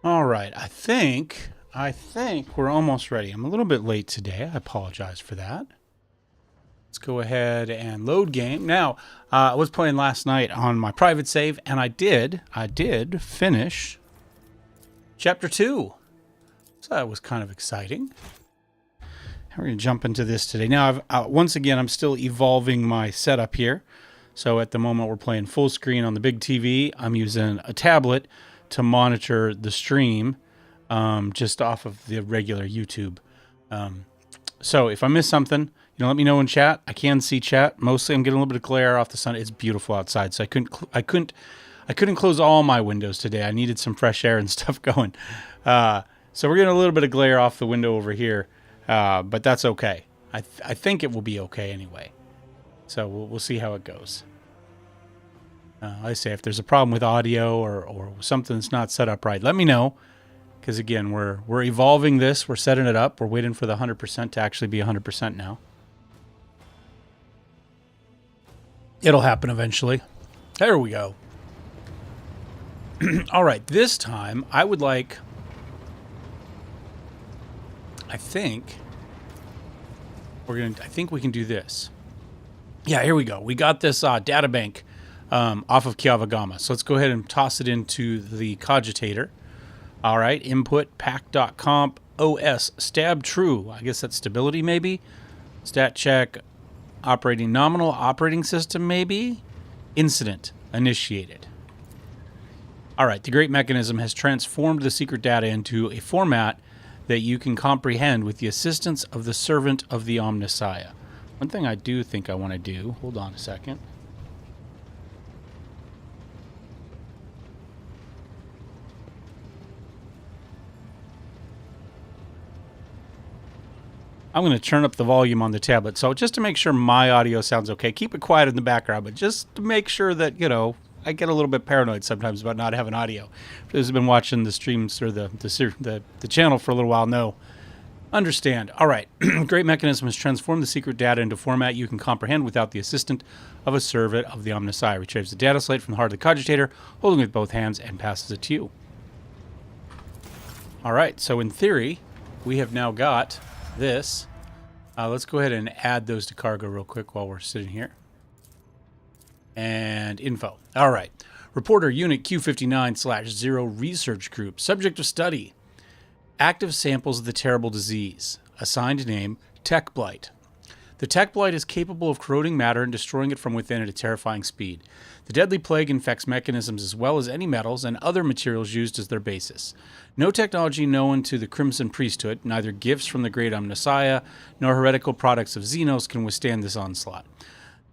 All right, I think we're almost ready. I'm a little bit late today. I apologize for that. Let's go ahead and load game. Now, I was playing last night on my private save, and I did finish Chapter 2. So that was kind of exciting. We're going to jump into this today. Now, once again, I'm still evolving my setup here. So at the moment, we're playing full screen on the big TV. I'm using a tablet to monitor the stream just off of the regular YouTube. So if I miss something, let me know in chat. I can see chat. Mostly I'm getting a little bit of glare off the sun. It's beautiful outside, so I couldn't close all my windows today. I needed some fresh air and stuff going. So we're getting a little bit of glare off the window over here, but that's okay. I think it will be okay anyway. So we'll see how it goes. I say if there's a problem with audio or something that's not set up right, let me know. Because again, we're evolving this. We're setting it up. We're waiting for the 100% to actually be 100% now. It'll happen eventually. There we go. All right, this time I would like. I think we can do this. Yeah, here we go. We got this data bank off of Kiava Gamma. So let's go ahead and toss it into the cogitator. All right, input pack.comp os stab true. I guess that's stability maybe. Stat check operating nominal operating system maybe. Incident initiated. All right, the great mechanism has transformed the secret data into a format that you can comprehend with the assistance of the servant of the Omnissiah. One thing I do think I want to do, hold on a second. I'm going to turn up the volume on the tablet. So just to make sure my audio sounds okay, keep it quiet in the background, but just to make sure that, I get a little bit paranoid sometimes about not having audio. For those who've been watching the streams or the channel for a little while know. Understand. All right. Great mechanism has transformed the secret data into format you can comprehend without the assistance of a servant of the Omnissiah. Retrieves the data slate from the heart of the cogitator, holding it with both hands, and passes it to you. All right. So in theory, we have now got this. Let's go ahead and add those to cargo real quick while we're sitting here. And info. All right. Reporter Unit Q59/0 Research Group. Subject of study. Active samples of the terrible disease. Assigned name, Tech Blight. The Tech Blight is capable of corroding matter and destroying it from within at a terrifying speed. The deadly plague infects mechanisms as well as any metals and other materials used as their basis. No technology known to the Crimson Priesthood, neither gifts from the Great Omnissiah, nor heretical products of Xenos can withstand this onslaught.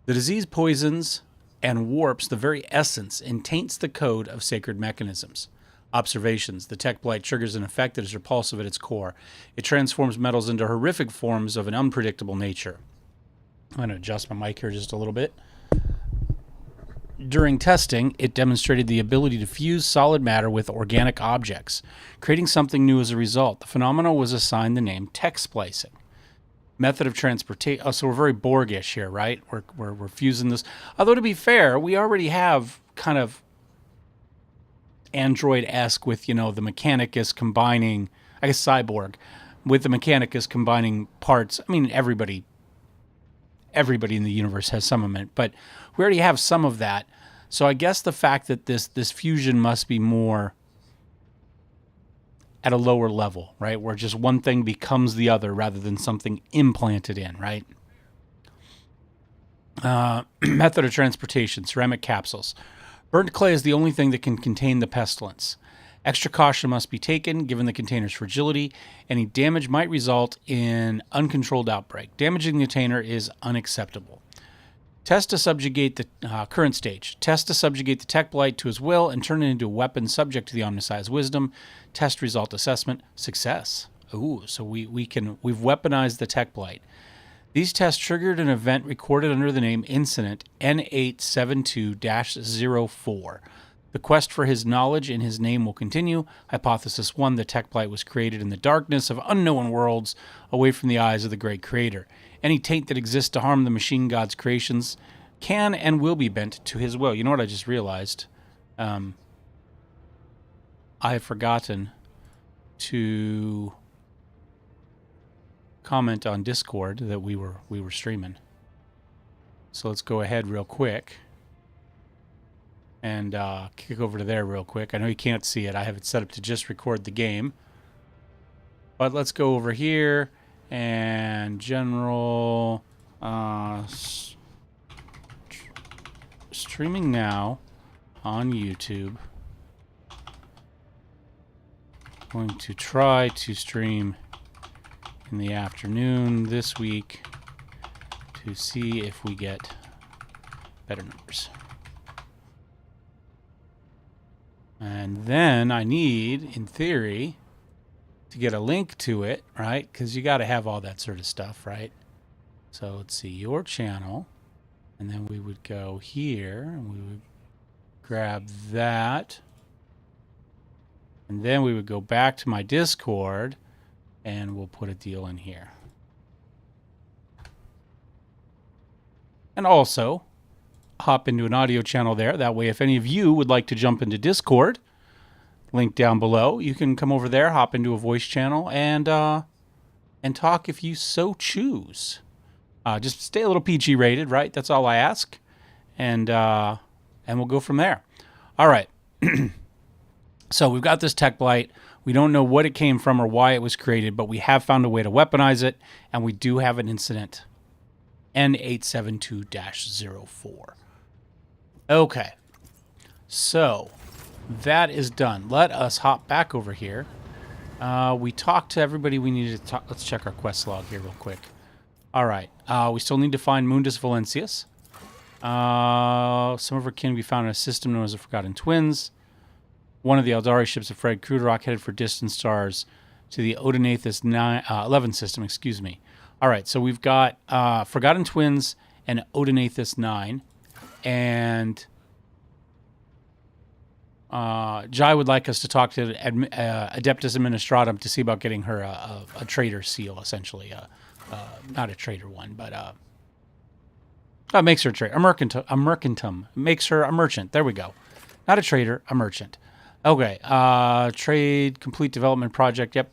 The disease poisons and warps the very essence and taints the code of sacred mechanisms. Observations. The Tech Blight triggers an effect that is repulsive at its core. It transforms metals into horrific forms of an unpredictable nature. I'm going to adjust my mic here just a little bit. During testing, it demonstrated the ability to fuse solid matter with organic objects, creating something new as a result. The phenomenon was assigned the name tech splicing. Method of transportation. Oh, so we're very Borgish here, right? We're fusing this. Although to be fair, we already have kind of android-esque with, the Mechanicus combining, I guess cyborg, with the Mechanicus combining parts. I mean, everybody in the universe has some of it, but we already have some of that. So I guess the fact that this fusion must be more at a lower level, right? Where just one thing becomes the other rather than something implanted in, right? Method of transportation, ceramic capsules. Burnt clay is the only thing that can contain the pestilence. Extra caution must be taken, given the container's fragility. Any damage might result in uncontrolled outbreak. Damaging the container is unacceptable. Test to subjugate the current stage. Test to subjugate the Tech Blight to his will and turn it into a weapon subject to the Omnissiah's wisdom. Test result assessment. Success. Ooh, so we've weaponized the Tech Blight. These tests triggered an event recorded under the name Incident N872-04. The quest for his knowledge in his name will continue. Hypothesis 1, the Tech Blight was created in the darkness of unknown worlds, away from the eyes of the great creator. Any taint that exists to harm the machine god's creations can and will be bent to his will. You know what I just realized? I have forgotten to comment on Discord that we were streaming. So let's go ahead real quick and kick over to there real quick. I know you can't see it. I have it set up to just record the game. But let's go over here and general streaming now on YouTube. Going to try to stream in the afternoon this week to see if we get better numbers. And then I need, in theory, to get a link to it, right? Because you got to have all that sort of stuff, right? So let's see, your channel. And then we would go here and we would grab that. And then we would go back to my Discord and we'll put a deal in here. And also hop into an audio channel there. That way, if any of you would like to jump into Discord, link down below, you can come over there, hop into a voice channel, and talk if you so choose. Just stay a little PG rated, right? That's all I ask, and we'll go from there. All right. So we've got this tech blight. We don't know what it came from or why it was created, but we have found a way to weaponize it, and we do have an incident. N872-04. Okay. So that is done. Let us hop back over here. We talked to everybody we needed to talk. Let's check our quest log here real quick. All right. We still need to find Mundus Valencius. Some of her kin we found in a system known as the Forgotten Twins. One of the Eldari ships of Fred Kruderok headed for distant stars to the Odonathus 11 system, excuse me. All right, so we've got Forgotten Twins and Odonathus 9. And Jai would like us to talk to Adeptus Administratum to see about getting her a trader seal, essentially. Not a trader one, but makes her a trader. A mercantum. Makes her a merchant. There we go. Not a trader, a merchant. Okay, trade, complete development project. Yep,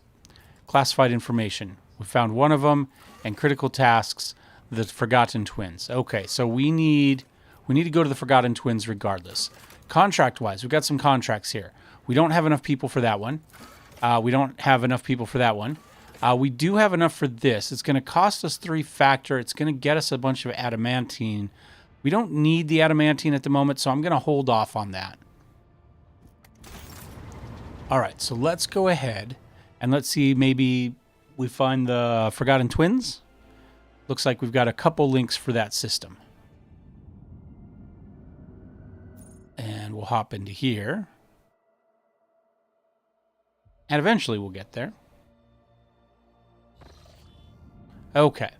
classified information. We found one of them, and critical tasks, the Forgotten Twins. Okay, so we need to go to the Forgotten Twins regardless. Contract-wise, we've got some contracts here. We don't have enough people for that one. We don't have enough people for that one. We do have enough for this. It's going to cost us 3 factor. It's going to get us a bunch of adamantine. We don't need the adamantine at the moment, so I'm going to hold off on that. All right, so let's go ahead and let's see, maybe we find the Forgotten Twins. Looks like we've got a couple links for that system. And we'll hop into here. And eventually we'll get there. Okay.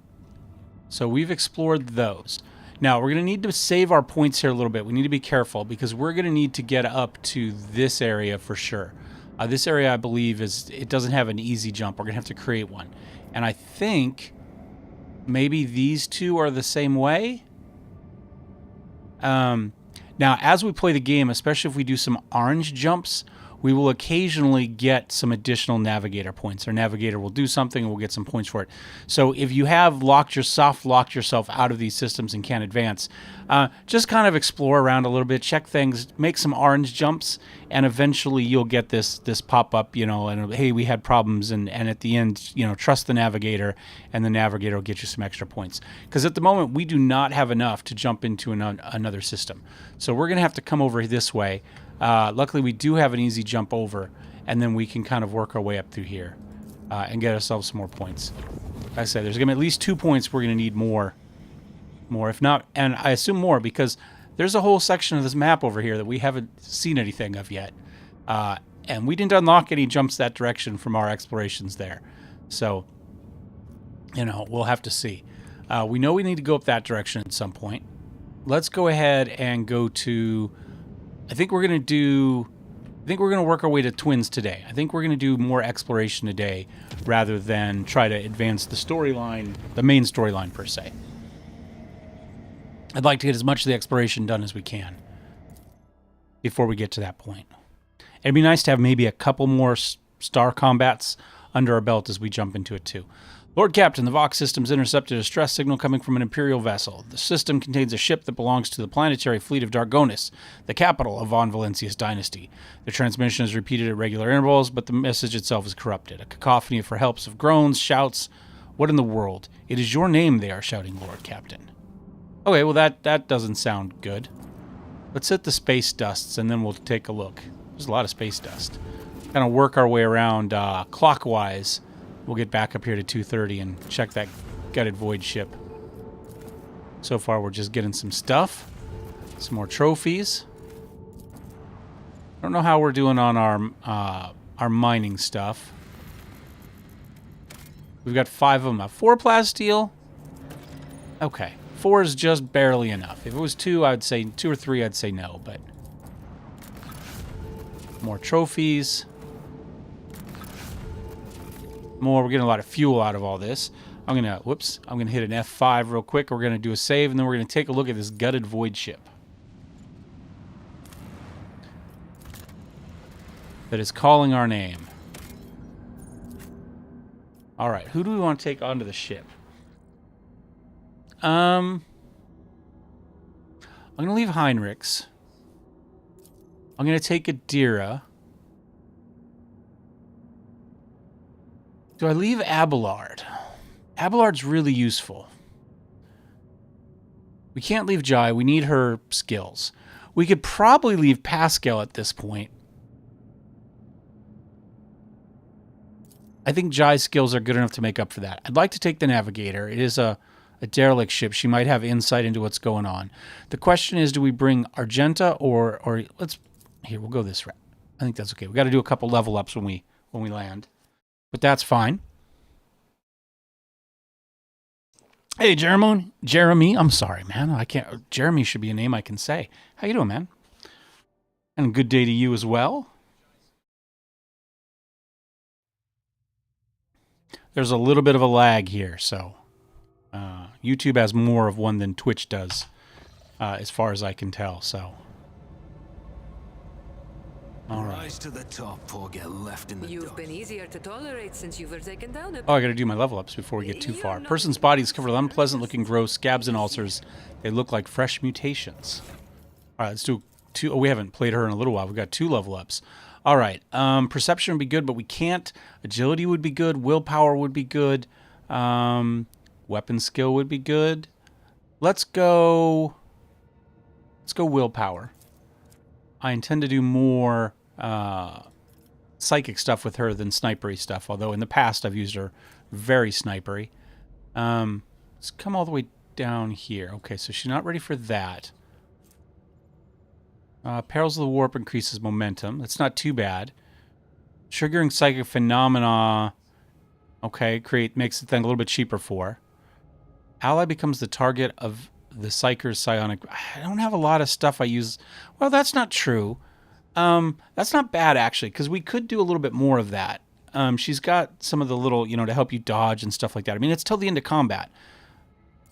So we've explored those. Now, we're going to need to save our points here a little bit. We need to be careful because we're going to need to get up to this area for sure. This area, I believe, it doesn't have an easy jump. We're going to have to create one. And I think maybe these two are the same way. Now, as we play the game, especially if we do some orange jumps, we will occasionally get some additional navigator points. Our navigator will do something and we'll get some points for it. So if you have locked yourself out of these systems and can't advance, just kind of explore around a little bit, check things, make some orange jumps, and eventually you'll get this pop-up, and hey, we had problems, and at the end, trust the navigator, and the navigator will get you some extra points. Because at the moment, we do not have enough to jump into another system. So we're going to have to come over this way. Luckily, we do have an easy jump over, and then we can kind of work our way up through here and get ourselves some more points. Like I said, there's going to be at least 2 points. We're going to need more, if not, and I assume more because there's a whole section of this map over here that we haven't seen anything of yet, and we didn't unlock any jumps that direction from our explorations there. So, we'll have to see. We know we need to go up that direction at some point. Let's go ahead and go to. I think we're going to work our way to Twins today. I think we're going to do more exploration today rather than try to advance the storyline, the main storyline per se. I'd like to get as much of the exploration done as we can before we get to that point. It'd be nice to have maybe a couple more star combats under our belt as we jump into it too. Lord Captain, the Vox systems intercepted a stress signal coming from an Imperial vessel. The system contains a ship that belongs to the planetary fleet of Dargonis, the capital of Von Valencia's dynasty. The transmission is repeated at regular intervals, but the message itself is corrupted. A cacophony for helps of groans, shouts. What in the world? It is your name they are shouting, Lord Captain. Okay, well that doesn't sound good. Let's hit the space dusts, and then we'll take a look. There's a lot of space dust. Kind of work our way around clockwise. We'll get back up here to 230 and check that gutted void ship. So far, we're just getting some stuff. Some more trophies. I don't know how we're doing on our mining stuff. We've got 5 of them. 4 plasteel. Okay. 4 is just barely enough. If it was 2, I'd say 2 or 3, I'd say no, but more trophies. More. We're getting a lot of fuel out of all this. I'm gonna hit an F5 real quick. We're gonna do a save, and then we're gonna take a look at this gutted void ship that is calling our name. All right, who do we want to take onto the ship? I'm gonna leave Heinrichs. I'm gonna take Adira. Do I leave Abelard? Abelard's really useful. We can't leave Jai. We need her skills. We could probably leave Pascal at this point. I think Jai's skills are good enough to make up for that. I'd like to take the Navigator. It is a derelict ship. She might have insight into what's going on. The question is, do we bring Argenta or let's... Here, we'll go this route. I think that's okay. We got to do a couple level ups when we land. But that's fine. Hey, Jeremy. I'm sorry, man. I can't. Jeremy should be a name I can say. How you doing, man? And a good day to you as well. There's a little bit of a lag here, so YouTube has more of one than Twitch does, as far as I can tell. So. All right. Rise to the top or get left in the You've dust. been easier to tolerate since you were taken down a Oh, I gotta do my level ups before we get too far. Person's body is covered with unpleasant looking growths, scabs, and ulcers. They look like fresh mutations. All right, let's do 2. Oh, we haven't played her in a little while. We've got 2 level ups. All right, perception would be good, but we can't. Agility would be good. Willpower would be good. Weapon skill would be good. Let's go willpower. I intend to do more psychic stuff with her than snipery stuff, although in the past I've used her very snipery. Let's come all the way down here. Okay, so she's not ready for that. Perils of the Warp increases momentum. That's not too bad. Triggering psychic phenomena. Okay, makes the thing a little bit cheaper for. Ally becomes the target of the Psyker's psionic. I don't have a lot of stuff I use. Well, that's not true. That's not bad, actually, because we could do a little bit more of that. She's got some of the little, to help you dodge and stuff like that. I mean, it's till the end of combat.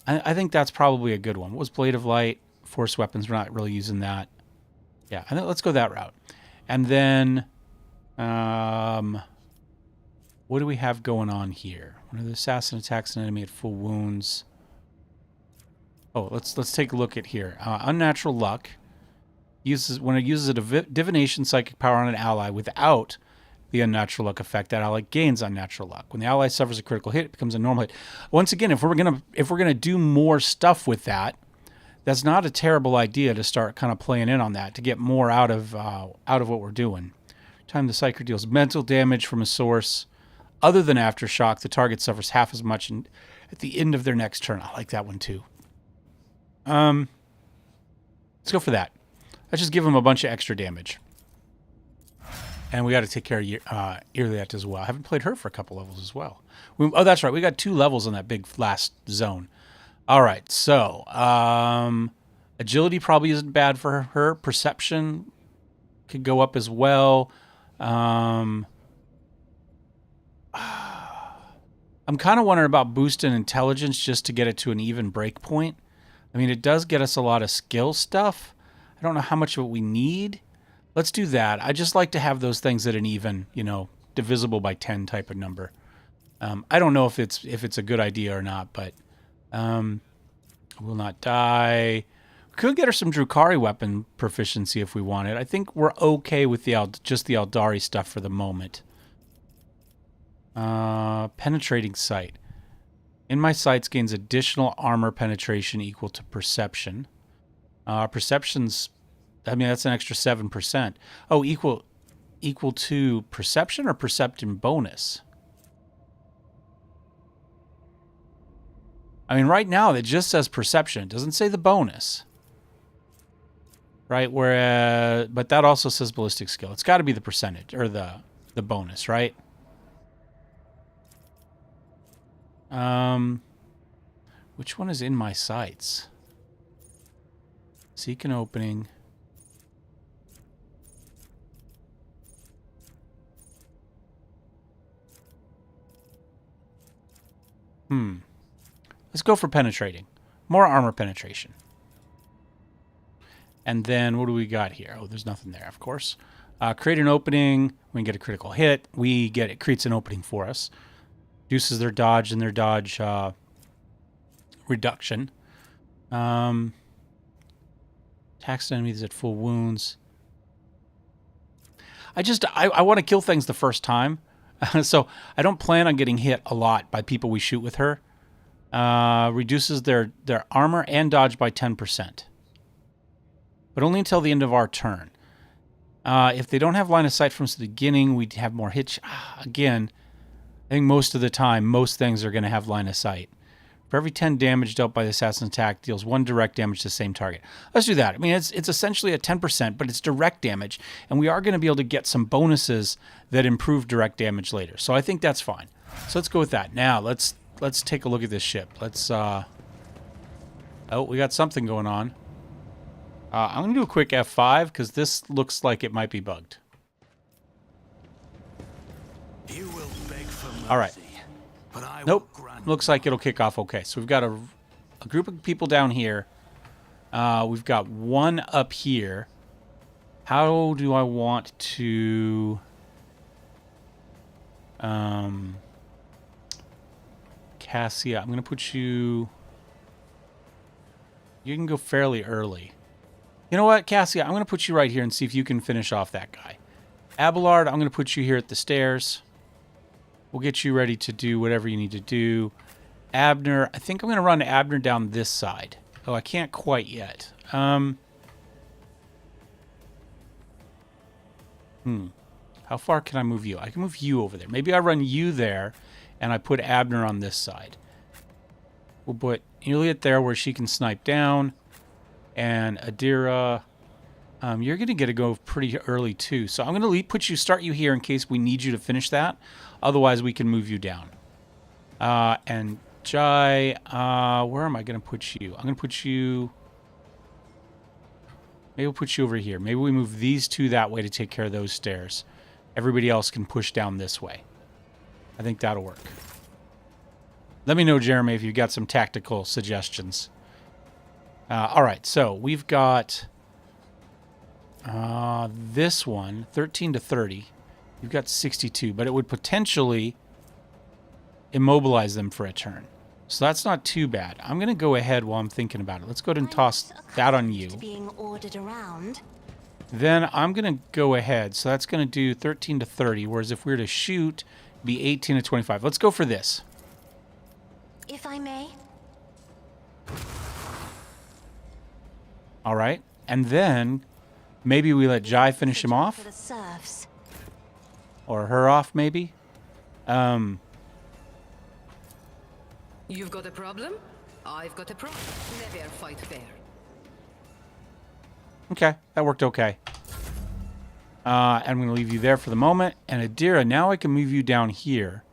I think that's probably a good one. What was Blade of Light? Force weapons, we're not really using that. Yeah, I think let's go that route. And then, what do we have going on here? One of the assassin attacks an enemy at full wounds. Oh, let's take a look at here. Unnatural luck. When it uses a divination psychic power on an ally without the unnatural luck effect, that ally gains unnatural luck. When the ally suffers a critical hit, it becomes a normal hit. Once again, if we're gonna do more stuff with that, that's not a terrible idea to start kind of playing in on that to get more out of what we're doing. Time the psyker deals mental damage from a source other than aftershock, the target suffers half as much at the end of their next turn. I like that one too. Let's go for that. Let's just give them a bunch of extra damage. And we got to take care of Irliet as well. I haven't played her for a couple levels as well. Oh, that's right. We got 2 levels on that big last zone. All right. So, agility probably isn't bad for her. Perception could go up as well. I'm kind of wondering about boosting intelligence just to get it to an even break point. I mean, it does get us a lot of skill stuff. I don't know how much of it we need. Let's do that. I just like to have those things at an even, divisible by 10 type of number. I don't know if it's a good idea or not, but will not die. Could get her some Drukhari weapon proficiency if we wanted. I think we're okay with just the Eldari stuff for the moment. Penetrating sight. In my sights gains additional armor penetration equal to perception. Perception's, I mean, that's an extra 7%. Oh, equal to perception or perception bonus? I mean, right now it just says perception. It doesn't say the bonus. Right? But that also says ballistic skill. It's got to be the percentage or the bonus, right? Which one is in my sights? Seek an opening. Let's go for penetrating. More armor penetration. And then what do we got here? Oh, there's nothing there, of course. Create an opening. We can get a critical hit. It creates an opening for us. Reduces their dodge and their dodge reduction. Attacks enemies at full wounds. I want to kill things the first time. So I don't plan on getting hit a lot by people we shoot with her. Reduces their armor and dodge by 10%. But only until the end of our turn. If they don't have line of sight from the beginning, we'd have more hits. Again, I think most of the time, most things are going to have line of sight. For every 10 damage dealt by the assassin attack, deals 1 direct damage to the same target. Let's do that. I mean, it's essentially a 10%, but it's direct damage, and we are going to be able to get some bonuses that improve direct damage later. So I think that's fine. So let's go with that. Now, let's take a look at this ship. Let's, oh, we got something going on. I'm going to do a quick F5, because this looks like it might be bugged. You will beg for mercy, all right. But I Nope. will grant Looks like it'll kick off okay. So we've got a group of people down here. We've got one up here. How do I want to... Cassia, I'm going to put you... You can go fairly early. You know what, Cassia? I'm going to put you right here and see if you can finish off that guy. Abelard, I'm going to put you here at the stairs. We'll get you ready to do whatever you need to do. Abner, I think I'm going to run Abner down this side. Oh, I can't quite yet. How far can I move you? I can move you over there. Maybe I run you there, and I put Abner on this side. We'll put Juliet there where she can snipe down. And Adira, you're going to get to go pretty early too. So I'm going to start you here in case we need you to finish that. Otherwise, we can move you down. And Jai, where am I going to put you? I'm going to put you... Maybe we'll put you over here. Maybe we move these two that way to take care of those stairs. Everybody else can push down this way. I think that'll work. Let me know, Jeremy, if you've got some tactical suggestions. All right, so we've got this one, 13 to 30. You've got 62, but it would potentially immobilize them for a turn. So that's not too bad. I'm going to go ahead while I'm thinking about it. Let's go ahead and toss that on you. Being ordered around. Then I'm going to go ahead. So that's going to do 13 to 30, whereas if we were to shoot, it'd be 18 to 25. Let's go for this. If I may. All right. And then maybe we let Jai finish him off. For the serfs. Or her off, maybe. You've got a problem? I've got a problem. Never fight fair. Okay, that worked okay. I'm going to leave you there for the moment. And Adira, now I can move you down here.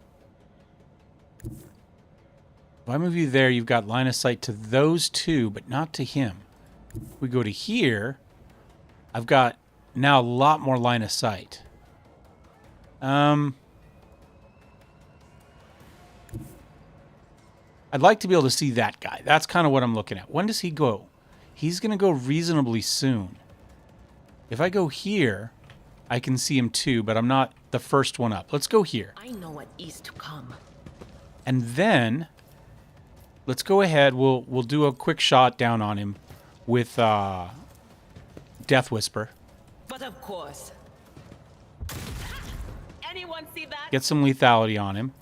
If I move you there, you've got line of sight to those two, but not to him. If we go to here, I've got now a lot more line of sight. I'd like to be able to see that guy. That's kind of what I'm looking at. When does he go? He's going to go reasonably soon. If I go here, I can see him too, but I'm not the first one up. Let's go here. I know what is to come. And then let's go ahead. We'll do a quick shot down on him with Death Whisper. But of course. Anyone see that? Get some lethality on him.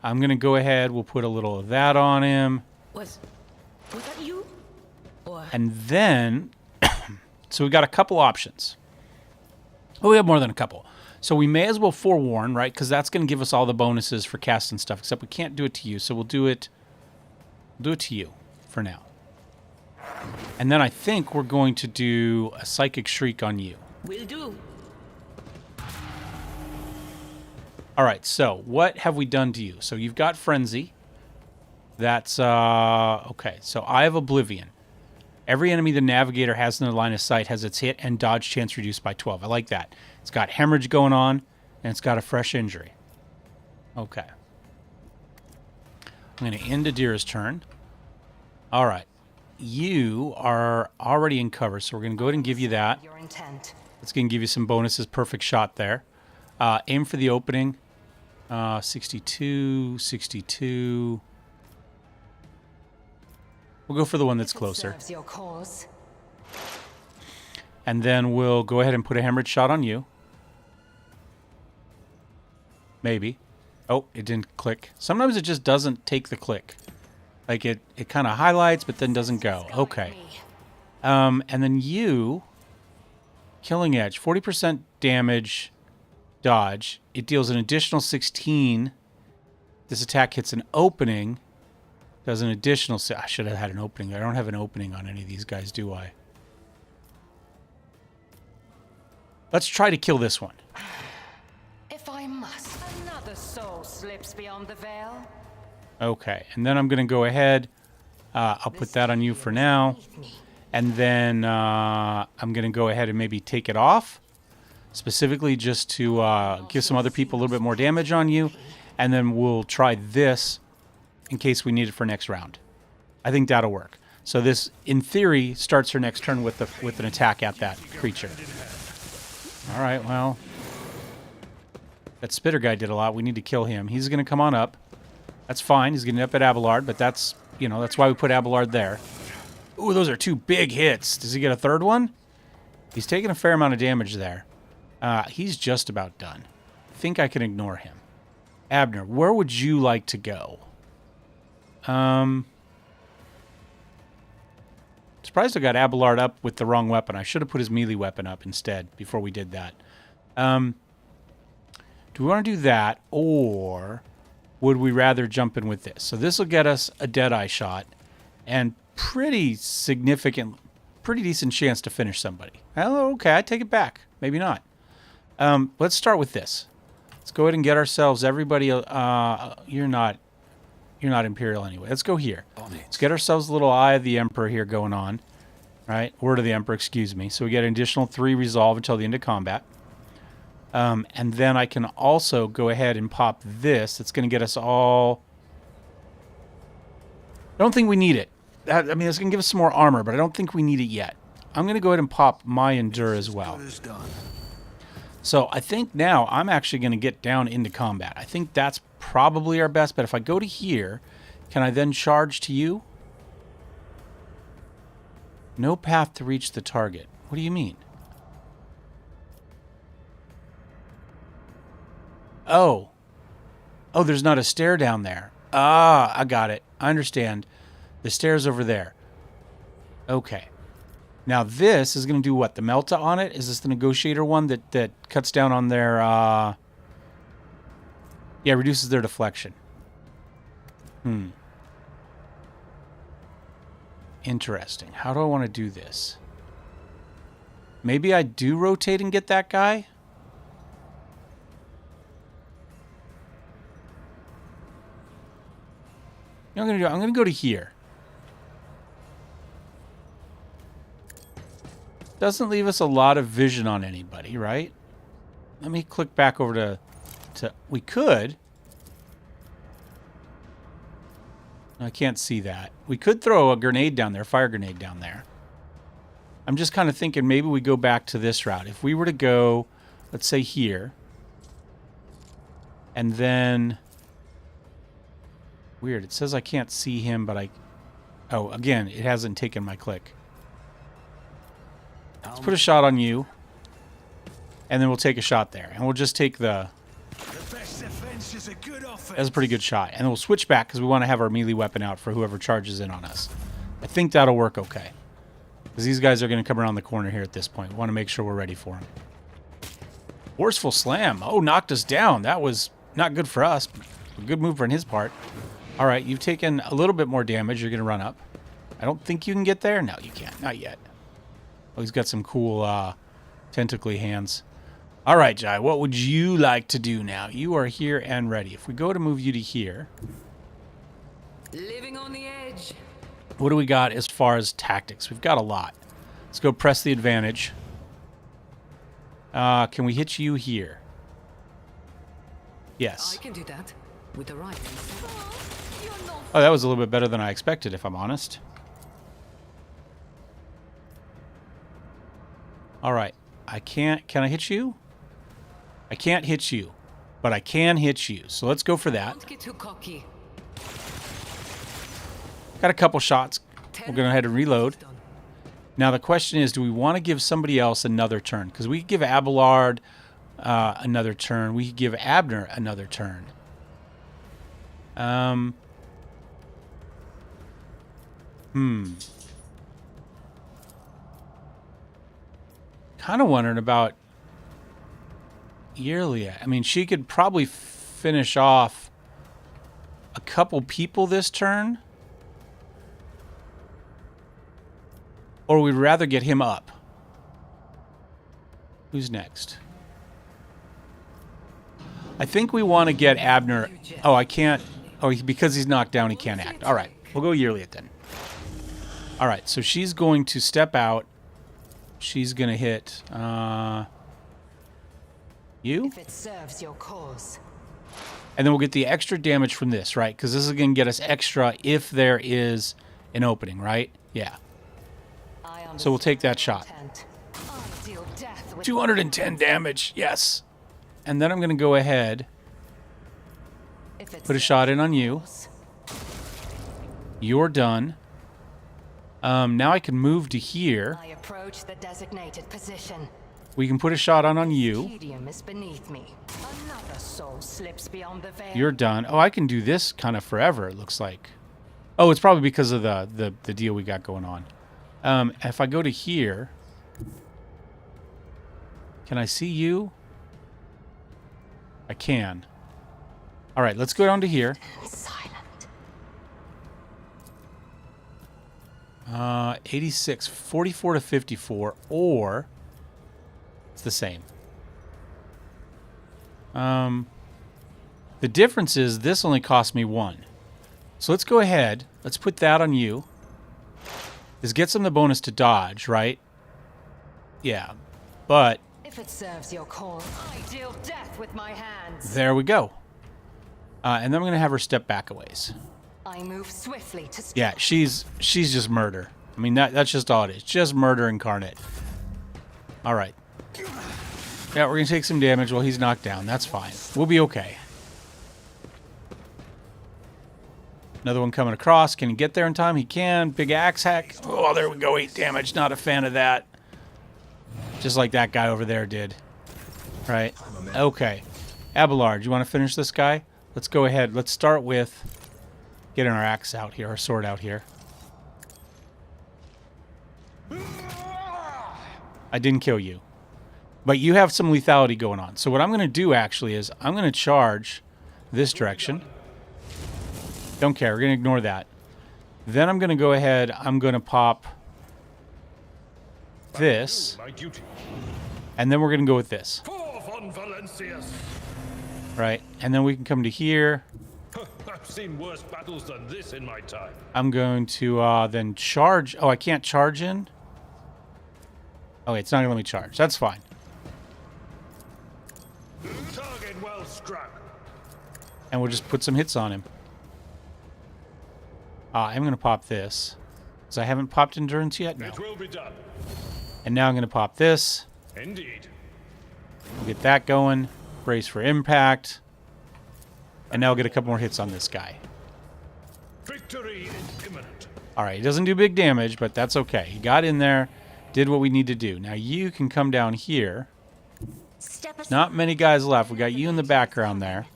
I'm going to go ahead. We'll put a little of that on him. Was that you? Or And then, so we got a couple options. Well, we have more than a couple. So we may as well forewarn, right? Because that's going to give us all the bonuses for casting stuff, except we can't do it to you. So we'll do it to you for now. And then I think we're going to do a Psychic Shriek on you. will do. All right, so what have we done to you? So you've got Frenzy. That's, okay. So I have Oblivion. Every enemy the Navigator has in their line of sight has its hit and dodge chance reduced by 12. I like that. It's got Hemorrhage going on, and it's got a fresh injury. Okay. I'm going to end Adira's turn. All right. You are already in cover, so we're going to go ahead and give you that. Your intent. It's going to give you some bonuses. Perfect shot there. Aim for the opening. 62, 62. We'll go for the one that's closer. Serves your cause. And then we'll go ahead and put a hemorrhage shot on you. Maybe. Oh, it didn't click. Sometimes it just doesn't take the click. Like it kind of highlights, but then doesn't go. Okay. And then you, Killing Edge, 40% damage, dodge. It deals an additional 16. This attack hits an opening. Does an additional... I should have had an opening. I don't have an opening on any of these guys, do I? Let's try to kill this one. If I must. Another soul slips beyond the veil. Okay, and then I'm going to go ahead. I'll put that on you for now. And then I'm going to go ahead and maybe take it off. Specifically just to give some other people a little bit more damage on you. And then we'll try this in case we need it for next round. I think that'll work. So this, in theory, starts her next turn with an attack at that creature. All right, well, that Spitter guy did a lot. We need to kill him. He's going to come on up. That's fine. He's getting up at Abelard, but that's, you know, that's why we put Abelard there. Ooh, those are two big hits. Does he get a third one? He's taking a fair amount of damage there. He's just about done. I think I can ignore him. Abner, where would you like to go? Surprised I got Abelard up with the wrong weapon. I should have put his melee weapon up instead before we did that. Do we want to do that, or would we rather jump in with this? So this will get us a Deadeye shot and pretty significant, pretty decent chance to finish somebody. Oh, okay, I take it back. Maybe not. Let's start with this. Let's go ahead and get ourselves everybody. You're not Imperial anyway. Let's go here. Let's get ourselves a little Eye of the Emperor here going on. Right? Word of the Emperor, excuse me. So we get an additional 3 resolve until the end of combat. And then I can also go ahead and pop this. It's going to get us all... I don't think we need it. I mean, it's going to give us some more armor, but I don't think we need it yet. I'm going to go ahead and pop my Endure as well. So I think now I'm actually going to get down into combat. I think that's probably our best bet. If I go to here, can I then charge to you? No path to reach the target. What do you mean? Oh. Oh, there's not a stair down there. Ah, I got it. I understand. The stair's over there. Okay. Now this is going to do what? The Melta on it? Is this the Negotiator one that cuts down on their... Yeah, reduces their deflection. Interesting. How do I want to do this? Maybe I do rotate and get that guy? You know what I'm going to do? I'm going to go to here. Doesn't leave us a lot of vision on anybody, right? Let me click back over to we could. I can't see that. We could throw a grenade down there, fire grenade down there. I'm just kind of thinking maybe we go back to this route. If we were to go let's say here. And then... Weird, it says I can't see him, but I... Oh, again, it hasn't taken my click. Let's put a shot on you. And then we'll take a shot there. And we'll just take the... The best defense is a good offense. That's a pretty good shot. And then we'll switch back because we want to have our melee weapon out for whoever charges in on us. I think that'll work okay. Because these guys are going to come around the corner here at this point. We want to make sure we're ready for them. Forceful slam. Oh, knocked us down. That was not good for us. But a good move on his part. All right, you've taken a little bit more damage. You're going to run up. I don't think you can get there. No, you can't. Not yet. Oh, he's got some cool tentacly hands. All right, Jai, what would you like to do now? You are here and ready. If we go to move you to here... Living on the edge. What do we got as far as tactics? We've got a lot. Let's go press the advantage. Can we hit you here? Yes. I can do that with the right. Oh, that was a little bit better than I expected, if I'm honest. All right. I can't... Can I hit you? I can't hit you, but I can hit you. So let's go for that. Don't get too cocky. Got a couple shots. We're going to go ahead and reload. Now the question is, do we want to give somebody else another turn? Because we could give Abelard another turn. We could give Abner another turn. Kind of wondering about Yearlia. I mean, she could probably finish off a couple people this turn. Or we'd rather get him up. Who's next? I think we want to get Abner... Oh, I can't... Oh, because he's knocked down, he can't act. All right, we'll go Yearlia then. All right, so she's going to step out. She's going to hit... you? If it serves your cause. And then we'll get the extra damage from this, right? Because this is going to get us extra if there is an opening, right? Yeah. So we'll take that shot. 210 damage, yes. And then I'm going to go ahead, put a shot in on you. You're done. Now I can move to here. I approach the designated position. We can put a shot on you. Tedium is beneath me. Another soul slips beyond the veil. You're done. Oh, I can do this kind of forever, it looks like. Oh, it's probably because of the deal we got going on. If I go to here, can I see you? I can. All right, let's go down to here. Silent. 86, 44 to 54, or it's the same. The difference is this only cost me 1. So let's go ahead. Let's put that on you. This gets them the bonus to dodge, right? Yeah, but... If it serves your cause, I deal death with my hands. There we go. And then I'm going to have her step back a ways. I move swiftly to... Yeah, she's just murder. I mean, that's just all it is. Just murder incarnate. All right. Yeah, we're going to take some damage while he's knocked down. That's fine. We'll be okay. Another one coming across. Can he get there in time? He can. Big axe hack. Oh, there we go. 8 damage. Not a fan of that. Just like that guy over there did. Right. Okay. Abelard, you want to finish this guy? Let's go ahead. Let's start with getting our axe out here, our sword out here. I didn't kill you. But you have some lethality going on. So what I'm going to do, actually, is I'm going to charge this direction. Don't care. We're going to ignore that. Then I'm going to go ahead. I'm going to pop this. And then we're going to go with this. Right. And then we can come to here. I've seen worse battles than this in my time. I'm going to then charge. Oh, I can't charge in? Okay, it's not going to let me charge. That's fine. Target well struck. And we'll just put some hits on him. I'm going to pop this. Because I haven't popped endurance yet? No. It will be done. And now I'm going to pop this. Indeed. We'll get that going. Brace for impact. And now we'll get a couple more hits on this guy. Victory is imminent. Alright, he doesn't do big damage, but that's okay. He got in there, did what we need to do. Now you can come down here. Not many guys left. We got you in the background there.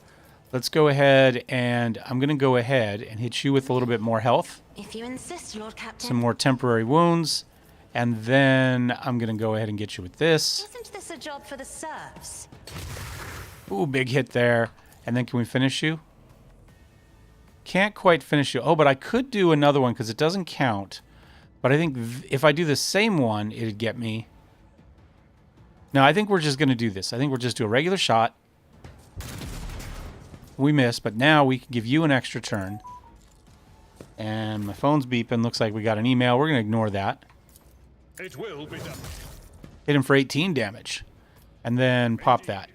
Let's go ahead and I'm going to go ahead and hit you with a little bit more health. If you insist, Lord Captain. Some more temporary wounds. And then I'm going to go ahead and get you with this. Isn't this a job for the serfs? Ooh, big hit there. And then can we finish you? Can't quite finish you. Oh, but I could do another one because it doesn't count. But I think if I do the same one, it'd get me. No, I think we're just going to do this. I think we'll just do a regular shot. We missed, but now we can give you an extra turn. And my phone's beeping. Looks like we got an email. We're going to ignore that. It will be done. Hit him for 18 damage. And then pop that.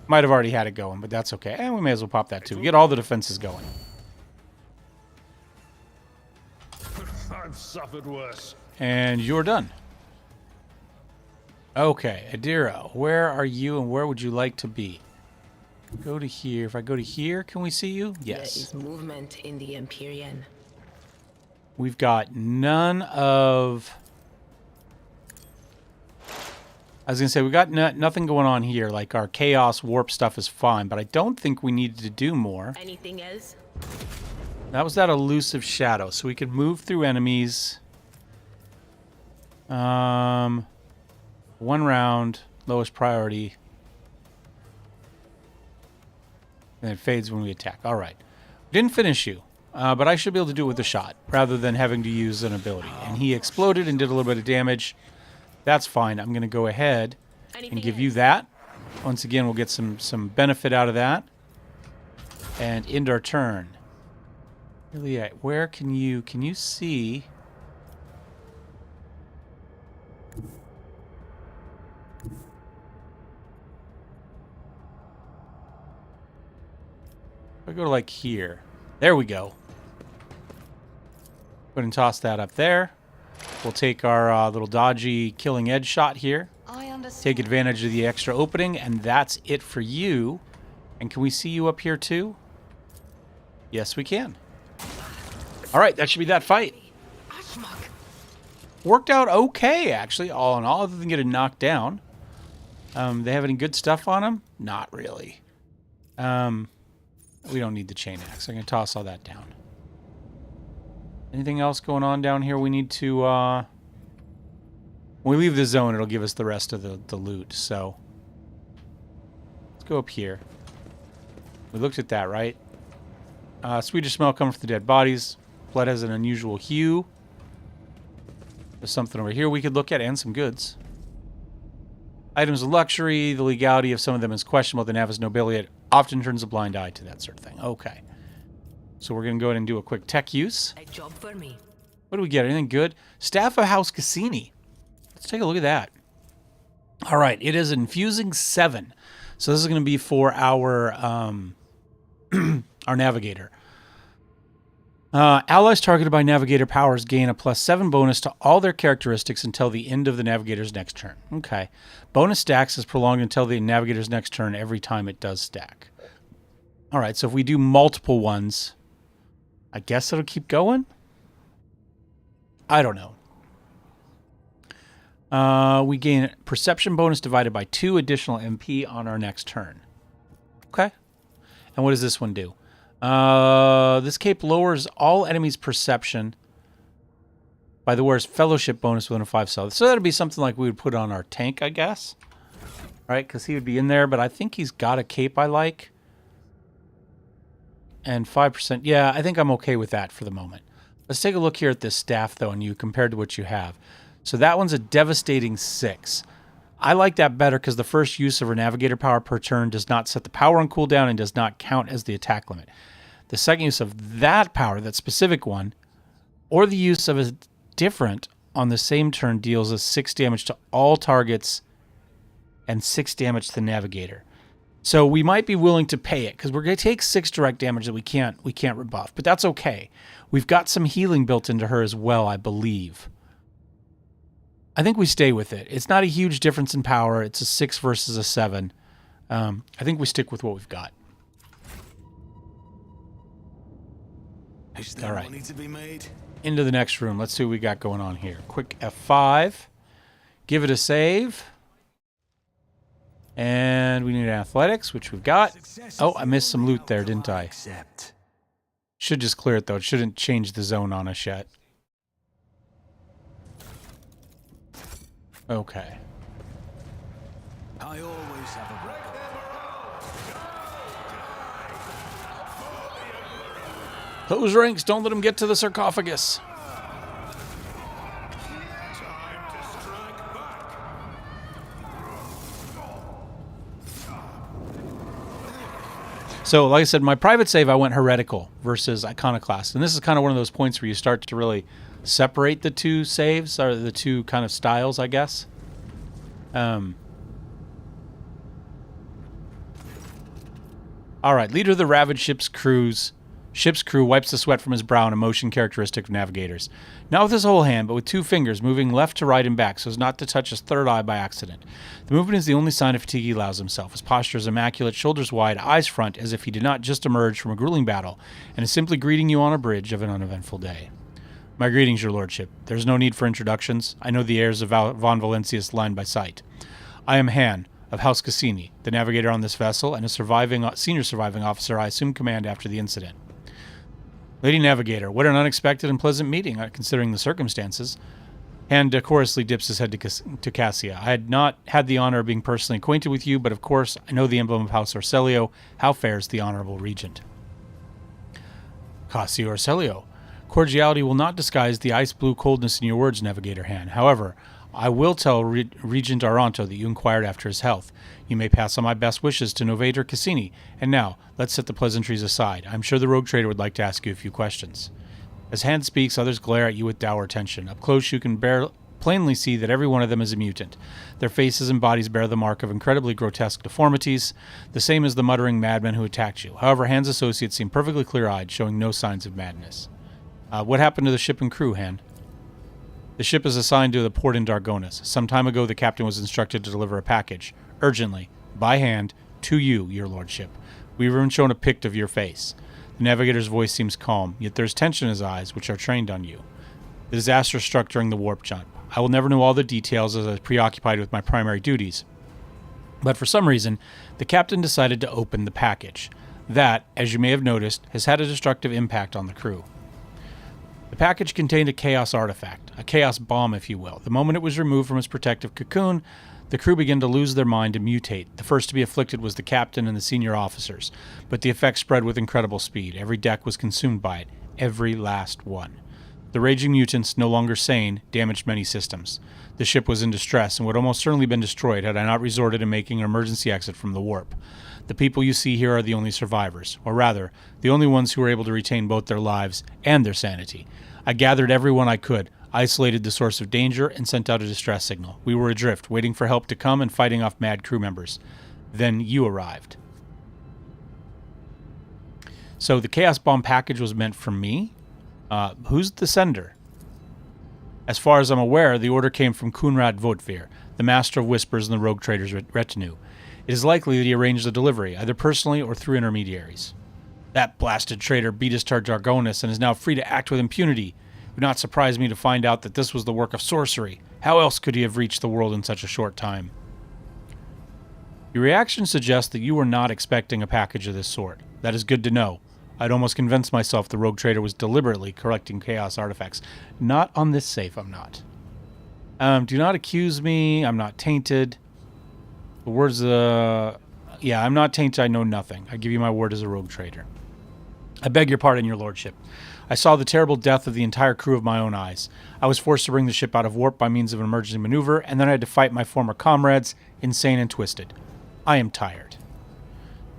Might have already had it going, but that's okay. And we may as well pop that too. Get all the defenses going. I've suffered worse. And you're done. Okay, Adiro, where are you and where would you like to be? Go to here. If I go to here, can we see you? Yes. There is movement in the Empyrean. We've got none of... I was going to say, we got nothing going on here. Like, our chaos warp stuff is fine, but I don't think we needed to do more. Anything else? That was that elusive shadow, so we could move through enemies. One round, lowest priority. And it fades when we attack. All right. Didn't finish you, but I should be able to do it with a shot rather than having to use an ability. And he exploded and did a little bit of damage. That's fine. I'm going to go ahead and give you that. Once again, we'll get some benefit out of that. And end our turn. Really, where can you see? If I go to like here. There we go. Go ahead and toss that up there. We'll take our little dodgy killing edge shot here. I understand. Take advantage of the extra opening, and that's it for you. And can we see you up here too? Yes, we can. All right, that should be that fight. Worked out okay, actually, all in all, other than getting knocked down. They have any good stuff on them? Not really. We don't need the chain axe. I'm going to toss all that down. Anything else going on down here we need to... when we leave the zone, it'll give us the rest of the loot, so... Let's go up here. We looked at that, right? Swedish smell coming from the dead bodies. Blood has an unusual hue. There's something over here we could look at, and some goods. Items of luxury. The legality of some of them is questionable. The Navis nobility often turns a blind eye to that sort of thing. Okay. So we're going to go ahead and do a quick tech use. A job for me. What do we get? Anything good? Staff of House Cassini. Let's take a look at that. All right. It is infusing 7. So this is going to be for our our navigator. Allies targeted by navigator powers gain a +7 bonus to all their characteristics until the end of the navigator's next turn. Okay. Bonus stacks is prolonged until the navigator's next turn every time it does stack. All right, so if we do multiple ones, I guess it'll keep going? I don't know. We gain perception bonus divided by 2 additional MP on our next turn. Okay. And what does this one do? This cape lowers all enemies' perception by the wearer's fellowship bonus within a 5 cell. So that'd be something like we would put on our tank, I guess. Right? Because he would be in there, but I think he's got a cape I like. And 5%. Yeah, I think I'm okay with that for the moment. Let's take a look here at this staff, though, and you compared to what you have. So that one's a devastating 6. I like that better because the first use of her navigator power per turn does not set the power on cooldown and does not count as the attack limit. The second use of that power, that specific one, or the use of a different on the same turn deals a 6 damage to all targets and 6 damage to the navigator. So we might be willing to pay it because we're going to take 6 direct damage that we can't rebuff, but that's okay. We've got some healing built into her as well, I believe. I think we stay with it. It's not a huge difference in power. It's a 6 versus a 7. I think we stick with what we've got. Is there All right. money to be made? Into the next room. Let's see what we got going on here. Quick F5. Give it a save. And we need athletics, which we've got. Oh, I missed some loot there, didn't I? Accept. Should just clear it, though. It shouldn't change the zone on us yet. Okay. I always have a record. Close ranks. Don't let them get to the sarcophagus. So, like I said, my private save, I went heretical versus iconoclast. And this is kind of one of those points where you start to really separate the two saves, or the two kind of styles, I guess. All right, leader of the ravaged ship's crew wipes the sweat from his brow in a motion characteristic of navigators. Not with his whole hand, but with 2 fingers, moving left to right and back so as not to touch his third eye by accident. The movement is the only sign of fatigue he allows himself. His posture is immaculate, shoulders wide, eyes front, as if he did not just emerge from a grueling battle, and is simply greeting you on a bridge of an uneventful day. My greetings, your lordship. There is no need for introductions. I know the heirs of Von Valentius line by sight. I am Han, of House Cassini, the navigator on this vessel, and a senior surviving officer I assumed command after the incident. Lady Navigator, what an unexpected and pleasant meeting, considering the circumstances. Han decorously dips his head to Cassia. I had not had the honor of being personally acquainted with you, but of course I know the emblem of House Orselio. How fares the honorable regent? Cassia Orselio. Cordiality will not disguise the ice-blue coldness in your words, Navigator Han. However, I will tell Regent Aranto that you inquired after his health. You may pass on my best wishes to Novator Cassini. And now, let's set the pleasantries aside. I'm sure the rogue trader would like to ask you a few questions. As Han speaks, others glare at you with dour attention. Up close, you can plainly see that every one of them is a mutant. Their faces and bodies bear the mark of incredibly grotesque deformities, the same as the muttering madman who attacked you. However, Han's associates seem perfectly clear-eyed, showing no signs of madness. What happened to the ship and crew, Han? The ship is assigned to the port in Dargonis. Some time ago, the captain was instructed to deliver a package, urgently, by hand, to you, your lordship. We were even shown a pict of your face. The navigator's voice seems calm, yet there is tension in his eyes, which are trained on you. The disaster struck during the warp jump. I will never know all the details as I was preoccupied with my primary duties. But for some reason, the captain decided to open the package. That, as you may have noticed, has had a destructive impact on the crew. The package contained a chaos artifact, a chaos bomb, if you will. The moment it was removed from its protective cocoon, the crew began to lose their mind and mutate. The first to be afflicted was the captain and the senior officers, but the effect spread with incredible speed. Every deck was consumed by it, every last one. The raging mutants, no longer sane, damaged many systems. The ship was in distress and would almost certainly been destroyed had I not resorted to making an emergency exit from the warp. The people you see here are the only survivors, or rather, the only ones who were able to retain both their lives and their sanity. I gathered everyone I could, isolated the source of danger, and sent out a distress signal. We were adrift, waiting for help to come and fighting off mad crew members. Then you arrived. So the Chaos Bomb package was meant for me? Who's the sender? As far as I'm aware, the order came from Kunrad Votvir, the master of whispers in the rogue trader's retinue. It is likely that he arranged the delivery, either personally or through intermediaries. That blasted traitor beat us to Dargonis and is now free to act with impunity. It would not surprise me to find out that this was the work of sorcery. How else could he have reached the world in such a short time? Your reaction suggests that you were not expecting a package of this sort. That is good to know. I'd almost convinced myself the rogue trader was deliberately collecting chaos artifacts. Not on this safe, I'm not. Do not accuse me. I'm not tainted. The words, yeah, I'm not tainted. I know nothing. I give you my word as a rogue trader. I beg your pardon, your lordship. I saw the terrible death of the entire crew with my own eyes. I was forced to bring the ship out of warp by means of an emergency maneuver, and then I had to fight my former comrades, insane and twisted. I am tired.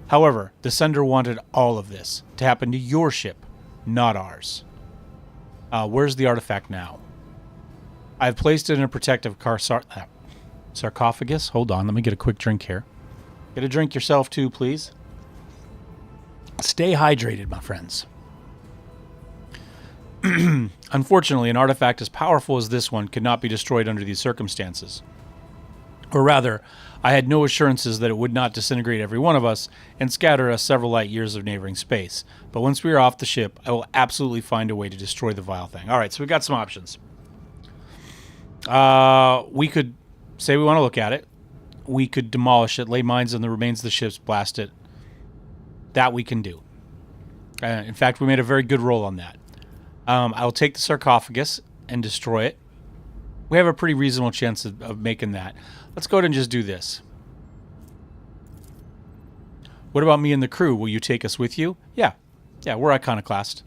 However, the sender wanted all of this to happen to your ship, not ours. Where's the artifact now? I have placed it in a protective sarcophagus. Hold on, let me get a quick drink here. Get a drink yourself too, please. Stay hydrated, my friends. Unfortunately, an artifact as powerful as this one could not be destroyed under these circumstances. Or rather, I had no assurances that it would not disintegrate every one of us and scatter us several light years of neighboring space. But once we are off the ship, I will absolutely find a way to destroy the vile thing. All right, so we got some options. We could say we want to look at it. We could demolish it, lay mines on the remains of the ships, blast it. That we can do. In fact, we made a very good roll on that. I'll take the sarcophagus and destroy it. We have a pretty reasonable chance of making that. Let's go ahead and just do this. What about me and the crew? Will you take us with you? Yeah, we're iconoclast.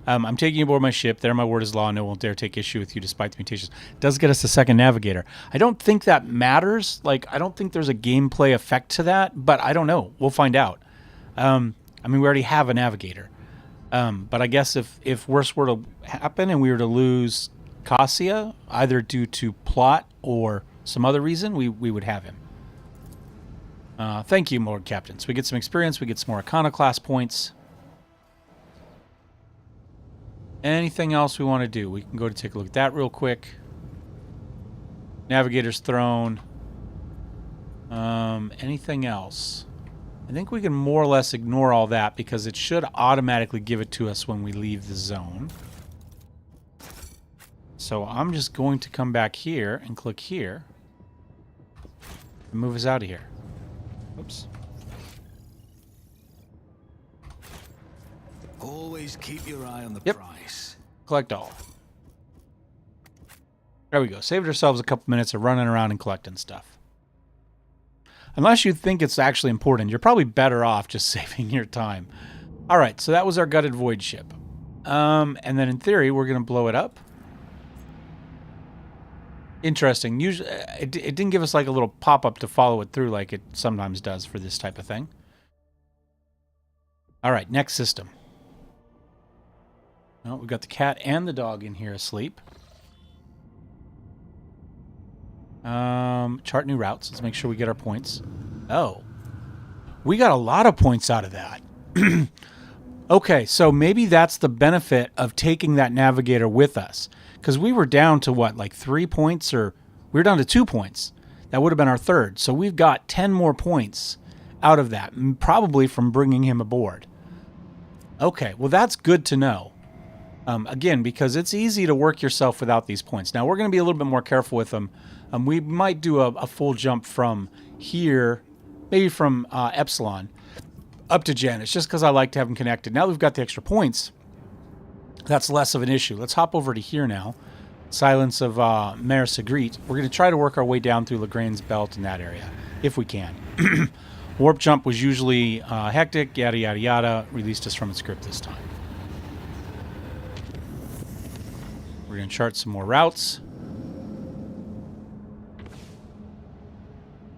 I'm taking you aboard my ship. There my word is law. No one will dare take issue with you despite the mutations. Does get us a second navigator. I don't think that matters. Like, I don't think there's a gameplay effect to that, but I don't know. We'll find out. I mean, we already have a navigator. But I guess if worse were to happen and we were to lose Cassia, either due to plot or some other reason, we would have him. Thank you, Lord Captain. So we get some experience. We get some more iconoclast points. Anything else we want to do? We can go to take a look at that real quick. Navigator's Throne. Anything else? I think we can more or less ignore all that because it should automatically give it to us when we leave the zone. So I'm just going to come back here and click here and move us out of here. Oops. Always keep your eye on the Yep. price. Collect all. There we go. Saved ourselves a couple minutes of running around and collecting stuff. Unless you think it's actually important, you're probably better off just saving your time. All right, so that was our gutted void ship. And then in theory, we're going to blow it up. Interesting. Usually, it didn't give us like a little pop-up to follow it through like it sometimes does for this type of thing. All right, next system. Well, we've got the cat and the dog in here asleep. Chart new routes. Let's make sure we get our points. Oh. We got a lot of points out of that. Okay, so maybe that's the benefit of taking that navigator with us. Because we were down to what, like 3 points? Or we were down to 2 points. That would have been our third. So we've got 10 more points out of that. Probably from bringing him aboard. Okay, well that's good to know. Again, because it's easy to work yourself without these points. Now, we're going to be a little bit more careful with them. We might do a full jump from here, maybe from Epsilon, up to Janus, just because I like to have them connected. Now that we've got the extra points, that's less of an issue. Let's hop over to here now. Silence of Mare Segret. We're going to try to work our way down through Lagrange's Belt in that area, if we can. Warp jump was usually hectic, yada, yada, yada. Released us from its grip this time. We're going to chart some more routes.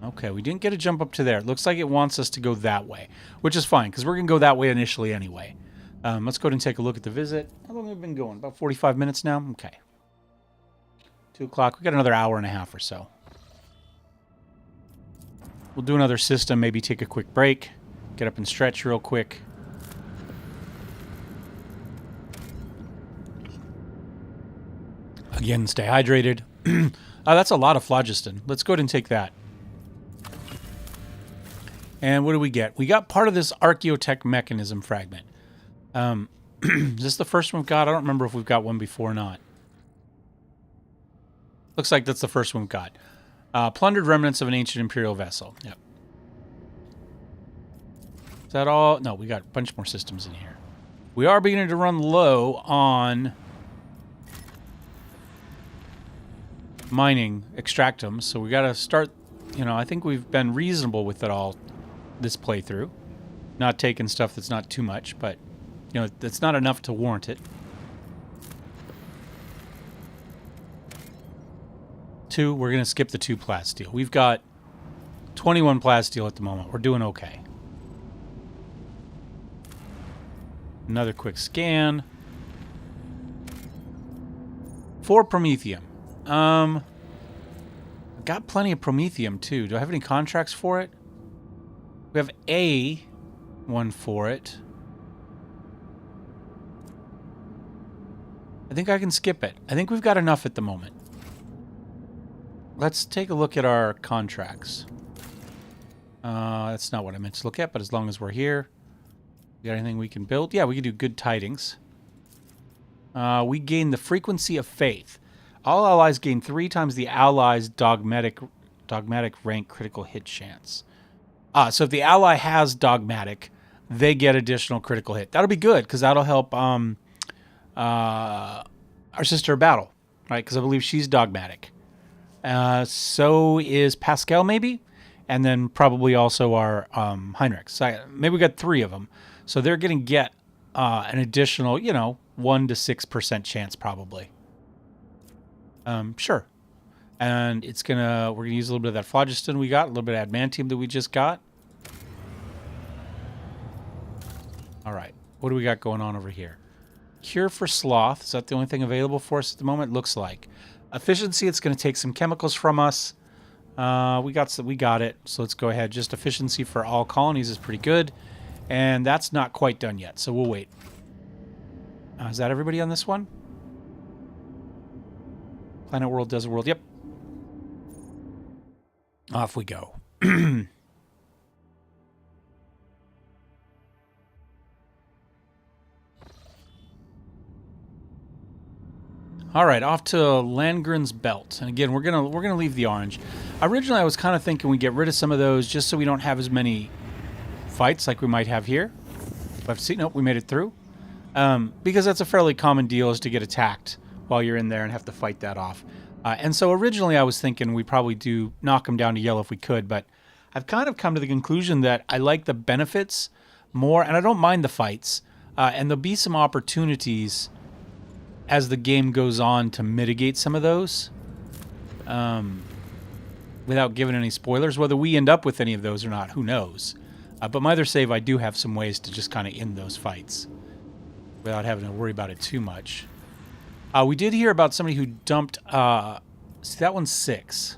Okay, we didn't get a jump up to there. It looks like it wants us to go that way, which is fine, because we're going to go that way initially anyway. Let's go ahead and take a look at the visit. How long have we been going? About 45 minutes now? Okay. 2 o'clock. We got another hour and a half or so. We'll do another system, maybe take a quick break. Get up and stretch real quick. Again, stay hydrated. That's a lot of phlogiston. Let's go ahead and take that. And what do we get? We got part of this archaeotech mechanism fragment. Is this the first one we've got? I don't remember if we've got one before or not. Looks like that's the first one we've got. Plundered remnants of an ancient imperial vessel. Yep. Is that all? No, we got a bunch more systems in here. We are beginning to run low on mining extractums, so we got to start, you know, I think we've been reasonable with it all this playthrough. Not taking stuff that's not too much, but, you know, that's not enough to warrant it. 2, we're going to skip the 2 plasteel. We've got 21 plasteel at the moment. We're doing okay. Another quick scan. 4 promethium. I've got plenty of promethium too. Do I have any contracts for it? We have one for it. I think I can skip it. I think we've got enough at the moment. Let's take a look at our contracts. That's not what I meant to look at, but as long as we're here, we got anything we can build? Yeah, we can do good tidings. We gain the frequency of faith. All allies gain 3 times the allies' dogmatic rank critical hit chance. So if the ally has dogmatic, they get additional critical hit. That'll be good, because that'll help our sister battle, right? Because I believe she's dogmatic. So is Pascal, maybe? And then probably also our Heinrich. So maybe we got 3 of them. So they're going to get an additional, 1 to 6% chance probably. Sure. And we're gonna use a little bit of that phlogiston we got, a little bit of adamantium that we just got. All right, what do we got going on over here? Cure for sloth. Is that the only thing available for us at the moment? Looks like. Efficiency. It's going to take some chemicals from us. We got it. So let's go ahead. Just efficiency for all colonies is pretty good, and that's not quite done yet. So we'll wait. Is that everybody on this one? Planet World, Desert World. Yep. Off we go. All right, off to Landgren's Belt. And again, we're gonna leave the orange. Originally, I was kind of thinking we get rid of some of those just so we don't have as many fights like we might have here. But see, nope, we made it through. Because that's a fairly common deal, is to get attacked while you're in there and have to fight that off. And so originally I was thinking we probably do knock them down to yellow if we could, but I've kind of come to the conclusion that I like the benefits more, and I don't mind the fights. And there'll be some opportunities as the game goes on to mitigate some of those. Without giving any spoilers, whether we end up with any of those or not, who knows. But my other save, I do have some ways to just kind of end those fights without having to worry about it too much. We did hear about somebody who dumped... see, that one's 6.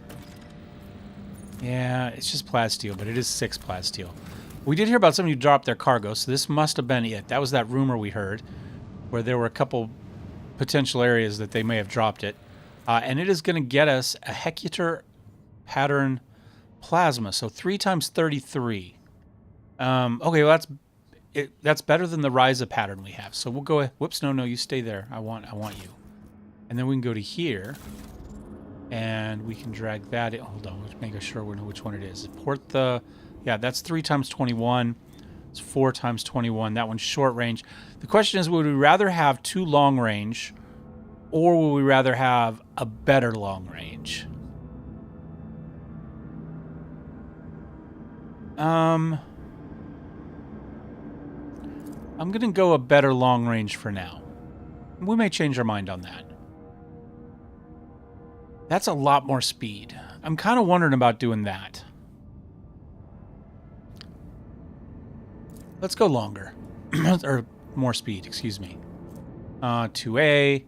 Yeah, it's just plasteel, but it is 6 plasteel. We did hear about somebody who dropped their cargo, so this must have been it. That was that rumor we heard, where there were a couple potential areas that they may have dropped it. And it is going to get us a Hecutor pattern plasma, so 3 times 33. Okay, well that's better than the Ryza pattern we have. So we'll go. Whoops, no, you stay there. I want you. And then we can go to here, and we can drag that in. Hold on, let's make sure we know which one it is. Port the. Yeah, that's 3 times 21. It's 4 times 21. That one's short range. The question is, would we rather have 2 long range, or would we rather have a better long range? I'm going to go a better long range for now. We may change our mind on that. That's a lot more speed. I'm kind of wondering about doing that. Let's go longer. Or more speed, excuse me. 2A.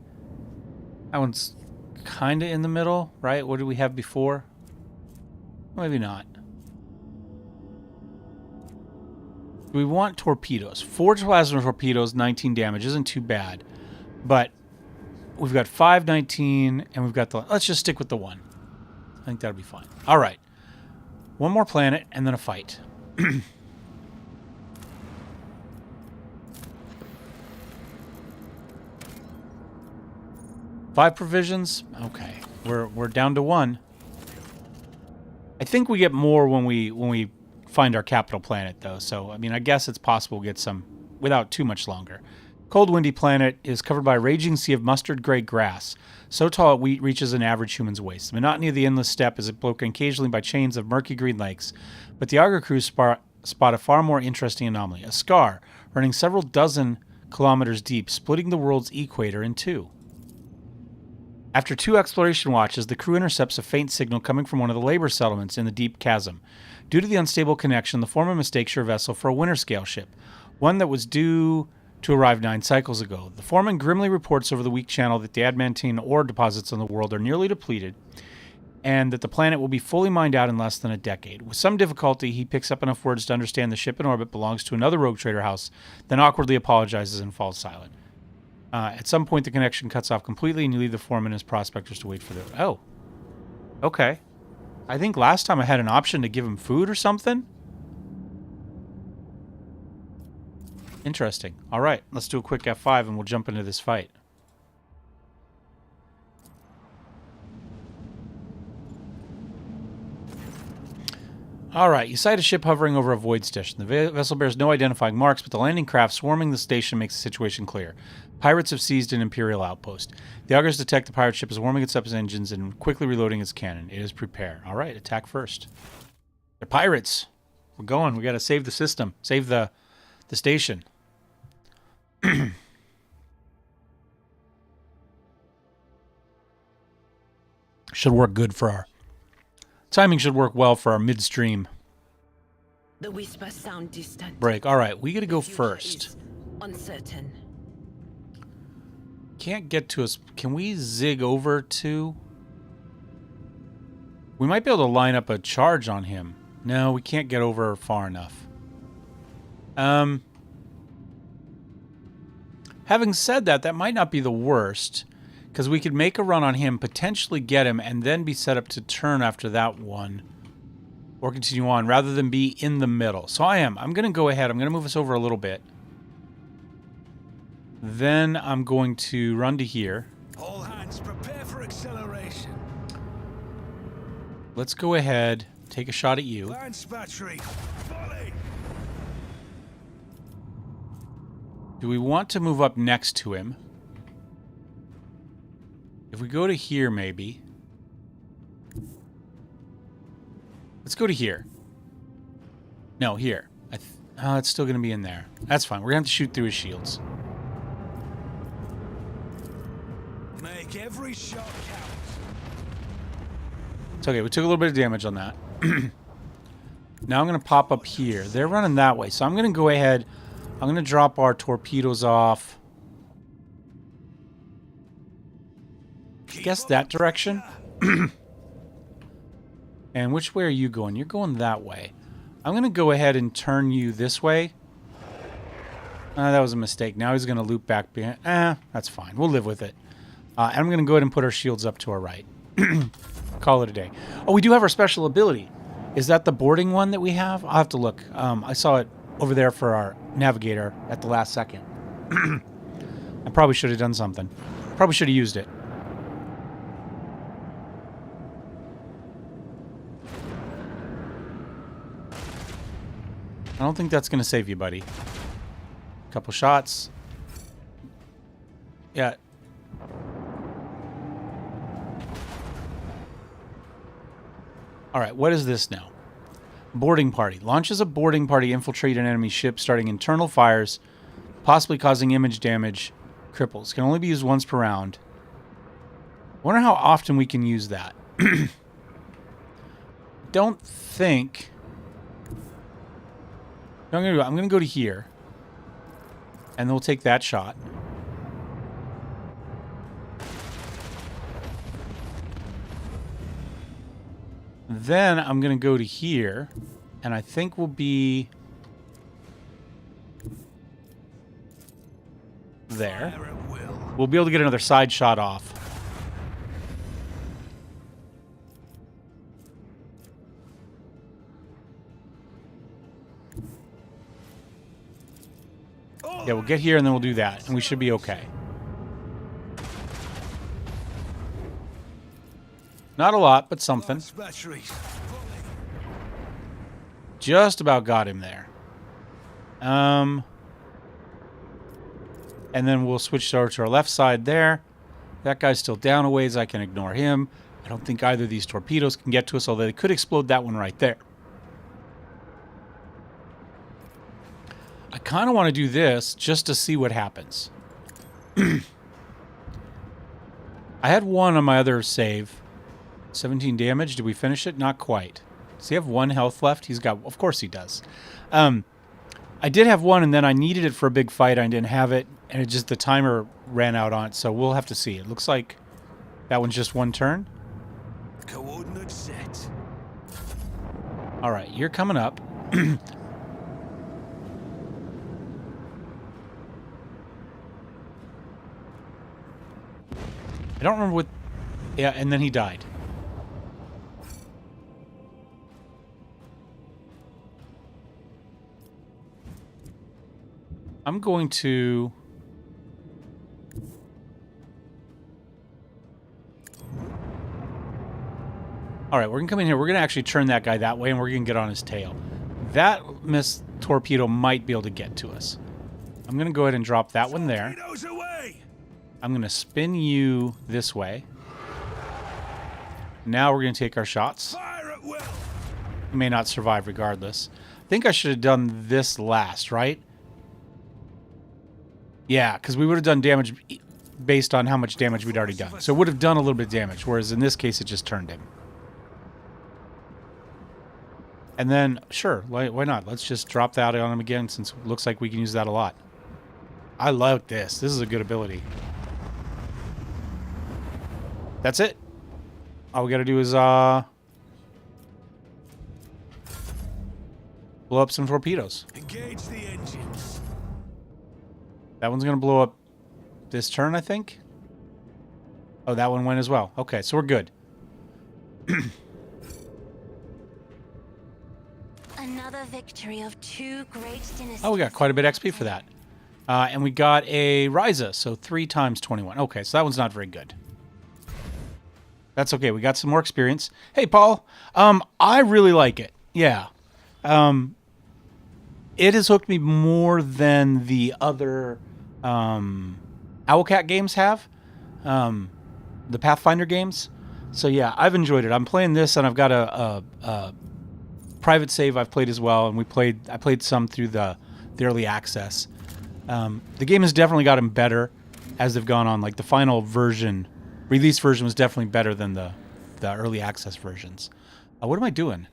That one's kind of in the middle, right? What did we have before? Maybe not. We want torpedoes. 4 plasma torpedoes, 19 damage. Isn't too bad. But we've got 5, 19, and we've got the... Let's just stick with the 1. I think that'll be fine. All right. One more planet, and then a fight. 5 provisions? Okay. We're down to 1. I think we get more when we find our capital planet, though. So, I mean, I guess it's possible to get some without too much longer. Cold, windy planet is covered by a raging sea of mustard-gray grass, so tall it reaches an average human's waist. The monotony of the endless steppe is broken occasionally by chains of murky green lakes, but the Augur crews spot a far more interesting anomaly, a scar running several dozen kilometers deep, splitting the world's equator in 2. After 2 exploration watches, the crew intercepts a faint signal coming from one of the labor settlements in the deep chasm. Due to the unstable connection, the foreman mistakes your vessel for a winter-scale ship, one that was due to arrive 9 cycles ago. The foreman grimly reports over the weak channel that the adamantine ore deposits on the world are nearly depleted, and that the planet will be fully mined out in less than a decade. With some difficulty, he picks up enough words to understand the ship in orbit belongs to another rogue trader house, then awkwardly apologizes and falls silent. At some point, the connection cuts off completely, and you leave the foreman and his prospectors to wait for the... Oh. Okay. I think last time I had an option to give him food or something. Interesting. All right, let's do a quick F5, and we'll jump into this fight. All right, you sight a ship hovering over a void station. The vessel bears no identifying marks, but the landing craft swarming the station makes the situation clear. Pirates have seized an Imperial outpost. The augurs detect the pirate ship is warming its up its engines and quickly reloading its cannon. It is prepared. All right, attack first. They're pirates. We're going. We got to save the system. Save the station. Should work good for our... Timing should work well for our midstream The whispers sound distant. break. All right, we got to go The future first. is uncertain. Can't get to us. Can we zig over to... We might be able to line up a charge on him. No, we can't get over far enough. Having said that, that might not be the worst, because we could make a run on him, potentially get him, and then be set up to turn after that one, or continue on, rather than be in the middle. So I'm going to go ahead. I'm going to move us over a little bit. Then I'm going to run to here. All hands prepare for acceleration. Let's go ahead, take a shot at you. Lance battery. Volley. Do we want to move up next to him? If we go to here, maybe. Let's go to here. No, here. Oh, it's still going to be in there. That's fine. We're going to have to shoot through his shields. Make every shot count. It's okay. We took a little bit of damage on that. Now I'm going to pop up here. They're running that way. So I'm going to go ahead. I'm going to drop our torpedoes off. I guess that direction. And which way are you going? You're going that way. I'm going to go ahead and turn you this way. That was a mistake. Now he's going to loop back behind. That's fine. We'll live with it. And I'm going to go ahead and put our shields up to our right. Call it a day. Oh, we do have our special ability. Is that the boarding one that we have? I'll have to look. I saw it over there for our navigator at the last second. I probably should have done something. Probably should have used it. I don't think that's going to save you, buddy. Couple shots. Yeah. All right, what is this now? Boarding party. Launches a boarding party, infiltrate an enemy ship, starting internal fires, possibly causing image damage. Cripples. Can only be used once per round. Wonder how often we can use that. Don't think... I'm going to go to here. And then we'll take that shot. Then I'm going to go to here. And I think we'll be... there. We'll be able to get another side shot off. Yeah, we'll get here and then we'll do that. And we should be okay. Not a lot, but something. Just about got him there. And then we'll switch over to our left side there. That guy's still down a ways. I can ignore him. I don't think either of these torpedoes can get to us, although they could explode that one right there. I kind of want to do this just to see what happens. I had one on my other save. 17 damage. Did we finish it? Not quite. Does he have 1 health left? He's got... Of course he does. I did have 1, and then I needed it for a big fight. I didn't have it, and it just... The timer ran out on it, so we'll have to see. It looks like that one's just 1 turn. Coordinate set. All right, you're coming up. don't remember what... Yeah, and then he died. I'm going to... Alright, we're going to come in here. We're going to actually turn that guy that way, and we're going to get on his tail. That missed torpedo might be able to get to us. I'm going to go ahead and drop that one there. I'm going to spin you this way. Now we're going to take our shots. Fire at will. We may not survive regardless. I think I should have done this last, right? Yeah, because we would have done damage based on how much damage we'd already done. So it would have done a little bit of damage, whereas in this case it just turned him. And then, sure, why not? Let's just drop that on him again, since it looks like we can use that a lot. I like this. This is a good ability. That's it. All we got to do is blow up some torpedoes. Engage the engines. That one's going to blow up this turn, I think. Oh, that one went as well. Okay, so we're good. Another victory of two great dynasties. Oh, we got quite a bit XP for that. And we got a Ryza, so 3 times 21. Okay, so that one's not very good. That's okay. We got some more experience. Hey, Paul. I really like it. Yeah. It has hooked me more than the other Owlcat games have. The Pathfinder games. So, yeah, I've enjoyed it. I'm playing this, and I've got a private save I've played as well, and I played some through the early access. The game has definitely gotten better as they've gone on. Like, the final version... Release version was definitely better than the early access versions. What am I doing?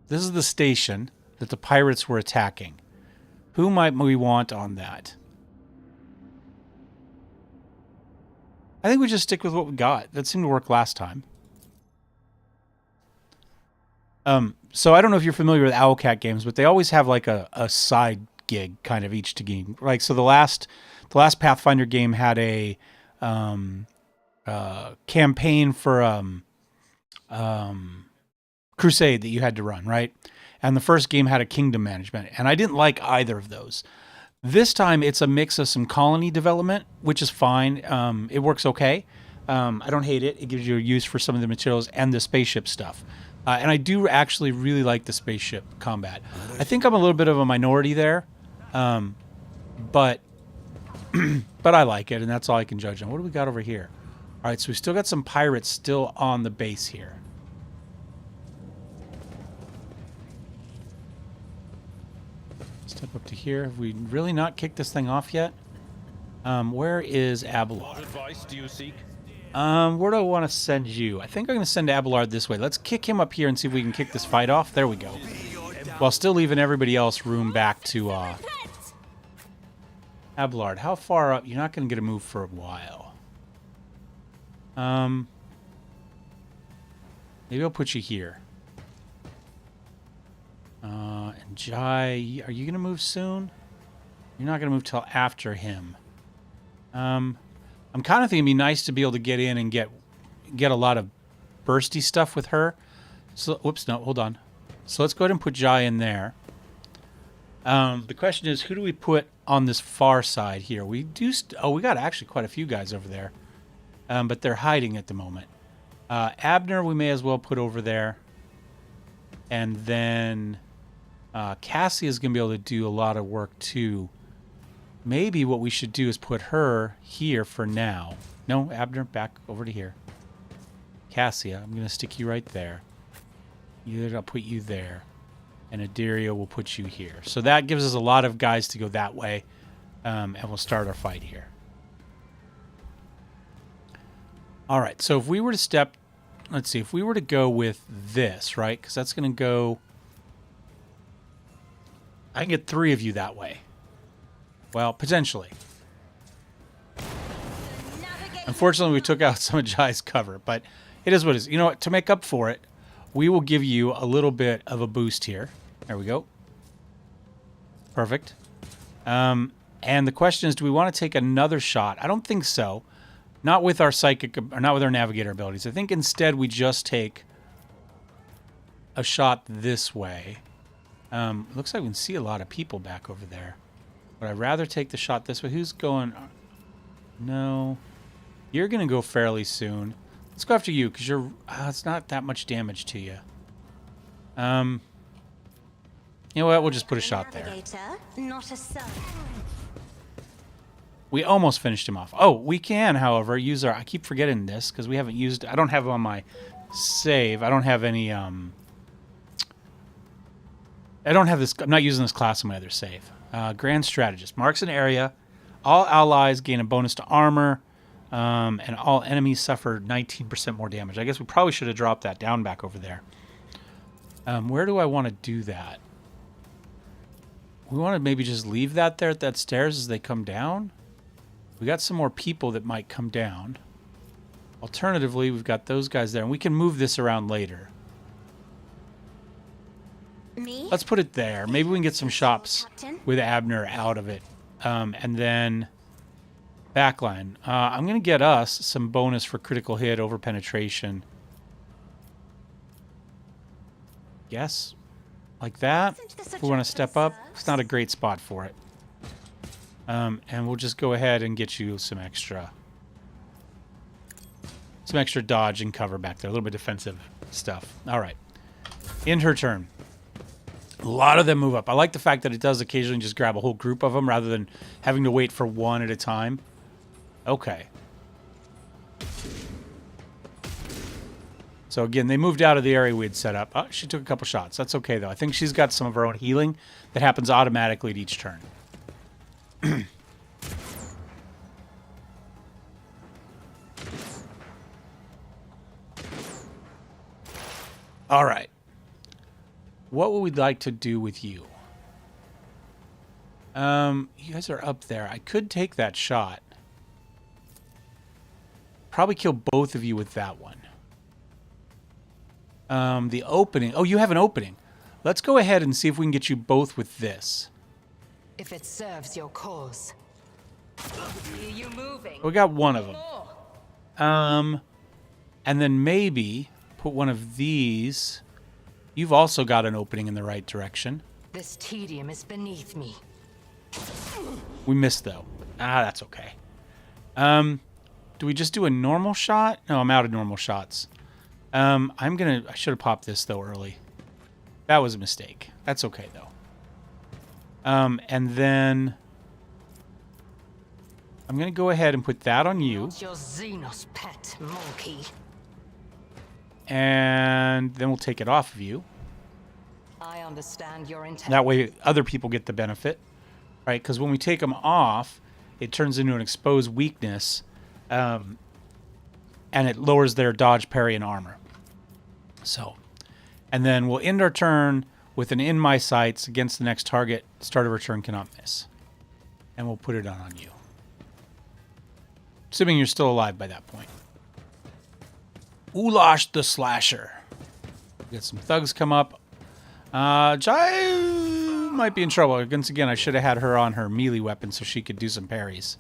This is the station that the pirates were attacking. Who might we want on that? I think we just stick with what we got. That seemed to work last time. So I don't know if you're familiar with Owlcat games, but they always have like a side gig kind of each to game. Like, so the last Pathfinder game had a campaign for Crusade that you had to run, right? And the first game had a kingdom management, and I didn't like either of those. This time it's a mix of some colony development, which is fine. It works okay. I don't hate it. It gives you a use for some of the materials and the spaceship stuff. And I do actually really like the spaceship combat. I think I'm a little bit of a minority there, but I like it, and that's all I can judge on. What do we got over here? All right, so we still got some pirates still on the base here. Step up to here. Have we really not kicked this thing off yet? Where is Abelard? What advice do you seek? Where do I want to send you? I think I'm going to send Abelard this way. Let's kick him up here and see if we can kick this fight off. There we go. While still leaving everybody else room back to... Abelard, how far up? You're not going to get a move for a while. Maybe I'll put you here. And Jai, are you going to move soon? You're not going to move till after him. I'm kind of thinking it'd be nice to be able to get in and get a lot of bursty stuff with her. So, whoops, no, hold on. So let's go ahead and put Jai in there. The question is, who do we put on this far side here? We do. We got actually quite a few guys over there, but they're hiding at the moment. Abner, we may as well put over there, and then Cassie is going to be able to do a lot of work too. Maybe what we should do is put her here for now. No, Abner, back over to here. Cassia, I'm going to stick you right there. I'll put you there. And Adiria will put you here. So that gives us a lot of guys to go that way. And we'll start our fight here. All right, so if we were to step... Let's see, if we were to go with this, right? Because that's going to go... I can get 3 of you that way. Well, potentially. Unfortunately, we took out some of Jai's cover, but it is what it is. You know what? To make up for it, we will give you a little bit of a boost here. There we go. Perfect. And the question is, do we want to take another shot? I don't think so. Not with our psychic, or not with our navigator abilities. I think instead we just take a shot this way. Looks like we can see a lot of people back over there. But I'd rather take the shot this way. Who's going? No. You're going to go fairly soon. Let's go after you, because you're... it's not that much damage to you. You know what? We'll just put a shot there. Not a son. We almost finished him off. Oh, we can, however, use our... I keep forgetting this, because we haven't used... I don't have it on my save. I don't have any... I don't have this... I'm not using this class on my other save. Grand Strategist. Marks an area. All allies gain a bonus to armor. And all enemies suffer 19% more damage. I guess we probably should have dropped that down back over there. Where do I want to do that? We want to maybe just leave that there at that stairs as they come down. We got some more people that might come down. Alternatively, we've got those guys there, and we can move this around later. Me? Let's put it there. Maybe we can get some shops with Abner out of it. And then backline. I'm going to get us some bonus for critical hit over penetration. Yes. Like that. If we want to step up, it's not a great spot for it. And we'll just go ahead and get you some extra dodge and cover back there. A little bit defensive stuff. All right. End her turn. A lot of them move up. I like the fact that it does occasionally just grab a whole group of them rather than having to wait for one at a time. Okay. So again, they moved out of the area we had set up. Oh, she took a couple shots. That's okay, though. I think she's got some of her own healing that happens automatically at each turn. All right. What would we like to do with you? You guys are up there. I could take that shot. Probably kill both of you with that one. The opening. Oh, you have an opening. Let's go ahead and see if we can get you both with this. If it serves your cause. Hear you moving. We got one of them. And then maybe put one of these. You've also got an opening in the right direction. This tedium is beneath me. We missed, though. That's okay. Do we just do a normal shot? No, I'm out of normal shots. I should have popped this, though, early. That was a mistake. That's okay, though. And then I'm going to go ahead and put that on you. Not your Xenos pet, monkey. And then we'll take it off of you. I understand your intent. That way other people get the benefit. Right? Because when we take them off, it turns into an exposed weakness. And it lowers their dodge, parry, and armor. So, and then we'll end our turn with an in my sights against the next target. Start of our turn cannot miss. And we'll put it on you. Assuming you're still alive by that point. Ulash the Slasher. Get some thugs come up. Jai might be in trouble. Once again, I should have had her on her melee weapon so she could do some parries.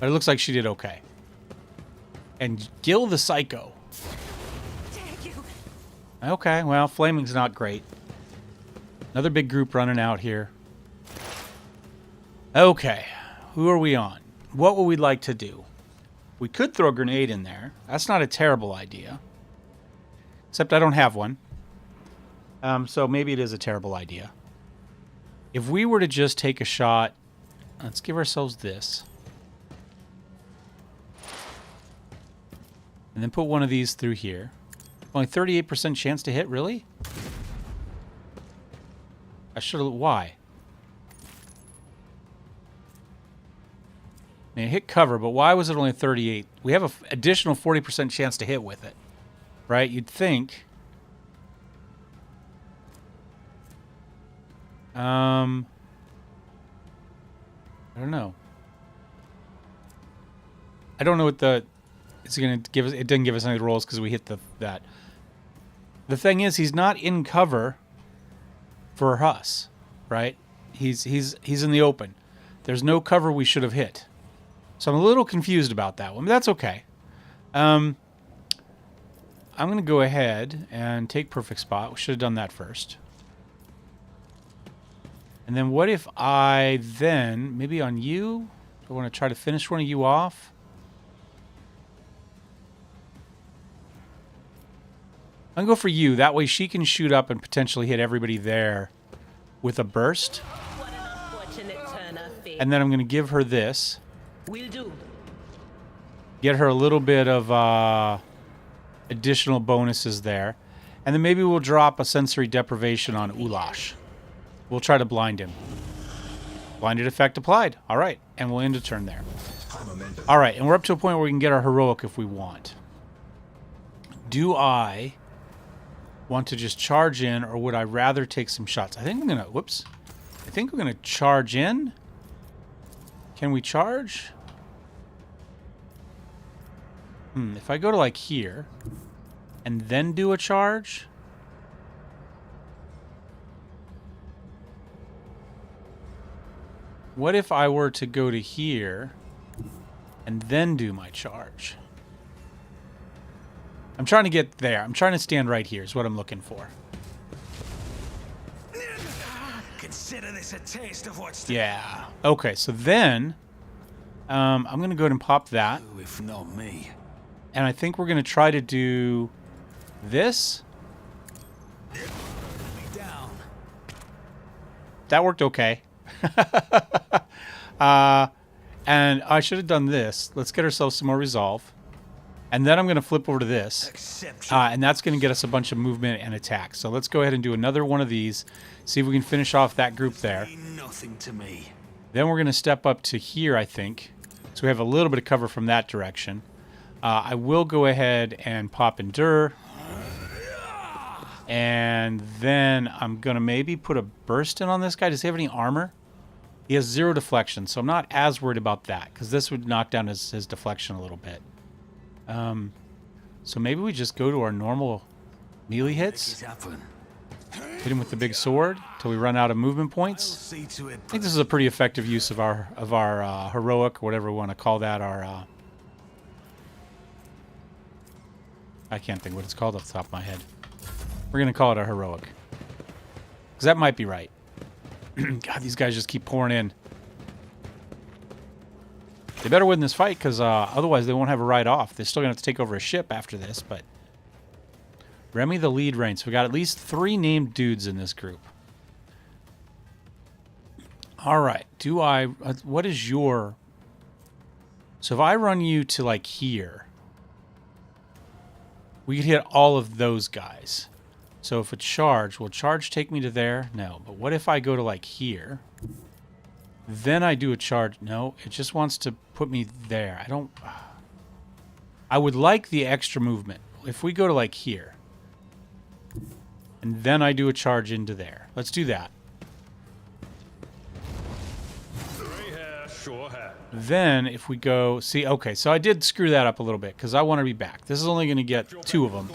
But it looks like she did okay. And Gil the Psycho. Okay, well, flaming's not great. Another big group running out here. Okay, who are we on? What would we like to do? We could throw a grenade in there. That's not a terrible idea. Except I don't have one. So maybe it is a terrible idea. If we were to just take a shot... Let's give ourselves this. And then put one of these through here. Only 38% chance to hit, really? I should have... Why? I mean, it hit cover, but why was it only 38? We have an additional 40% chance to hit with it. Right? You'd think... I don't know. I don't know what the... It's going to give us... It didn't give us any rolls because we hit that. The thing is, he's not in cover for us, right? He's in the open. There's no cover we should have hit. So I'm a little confused about that one, but that's okay. I'm going to go ahead and take perfect spot. We should have done that first. And then what if I then, maybe on you, I want to try to finish one of you off. I'm going to go for you. That way she can shoot up and potentially hit everybody there with a burst. What an unfortunate turn of fate. And then I'm going to give her this. Will do. Get her a little bit of additional bonuses there. And then maybe we'll drop a sensory deprivation on Ulash. We'll try to blind him. Blinded effect applied. All right. And we'll end a turn there. All right. And we're up to a point where we can get our heroic if we want. Do I want to just charge in, or would I rather take some shots? I think I'm going to... Whoops. I think we're going to charge in. Can we charge? If I go to like here and then do a charge... What if I were to go to here and then do my charge? I'm trying to get there. I'm trying to stand right here is what I'm looking for. Consider this a taste of what's to Yeah. Okay, so then I'm going to go ahead and pop that. come, if not me. And I think we're going to try to do this. Down. That worked okay. And I should have done this. Let's get ourselves some more resolve. And then I'm going to flip over to this. Exception. And that's going to get us a bunch of movement and attack. So let's go ahead and do another one of these. See if we can finish off that group there. Mean nothing to me. Then we're going to step up to here, I think. So we have a little bit of cover from that direction. I will go ahead and pop Endure. And then I'm going to maybe put a burst in on this guy. Does he have any armor? He has 0 deflection, so I'm not as worried about that, because this would knock down his deflection a little bit. So maybe we just go to our normal melee hits. Make it happen. Hit him with the big sword till we run out of movement I'll points. see to it. I think this is a pretty effective use of our heroic, or whatever we want to call that. Our I can't think what it's called off the top of my head. We're gonna call it a heroic, because that might be right. God, these guys just keep pouring in. They better win this fight, because otherwise they won't have a ride off. They're still gonna have to take over a ship after this. But Remy the lead reign. So we got at least 3 named dudes in this group. All right. Do I... what is your... So if I run you to, like, here, we could hit all of those guys. So if a charge... Will charge take me to there? No. But what if I go to, like, here? Then I do a charge... No. It just wants to put me there. I don't... I would like the extra movement. If we go to, like, here... And then I do a charge into there. Let's do that. Gray hair, sure hair. Then if we go... See, okay, so I did screw that up a little bit because I want to be back. This is only going to get 2 of them.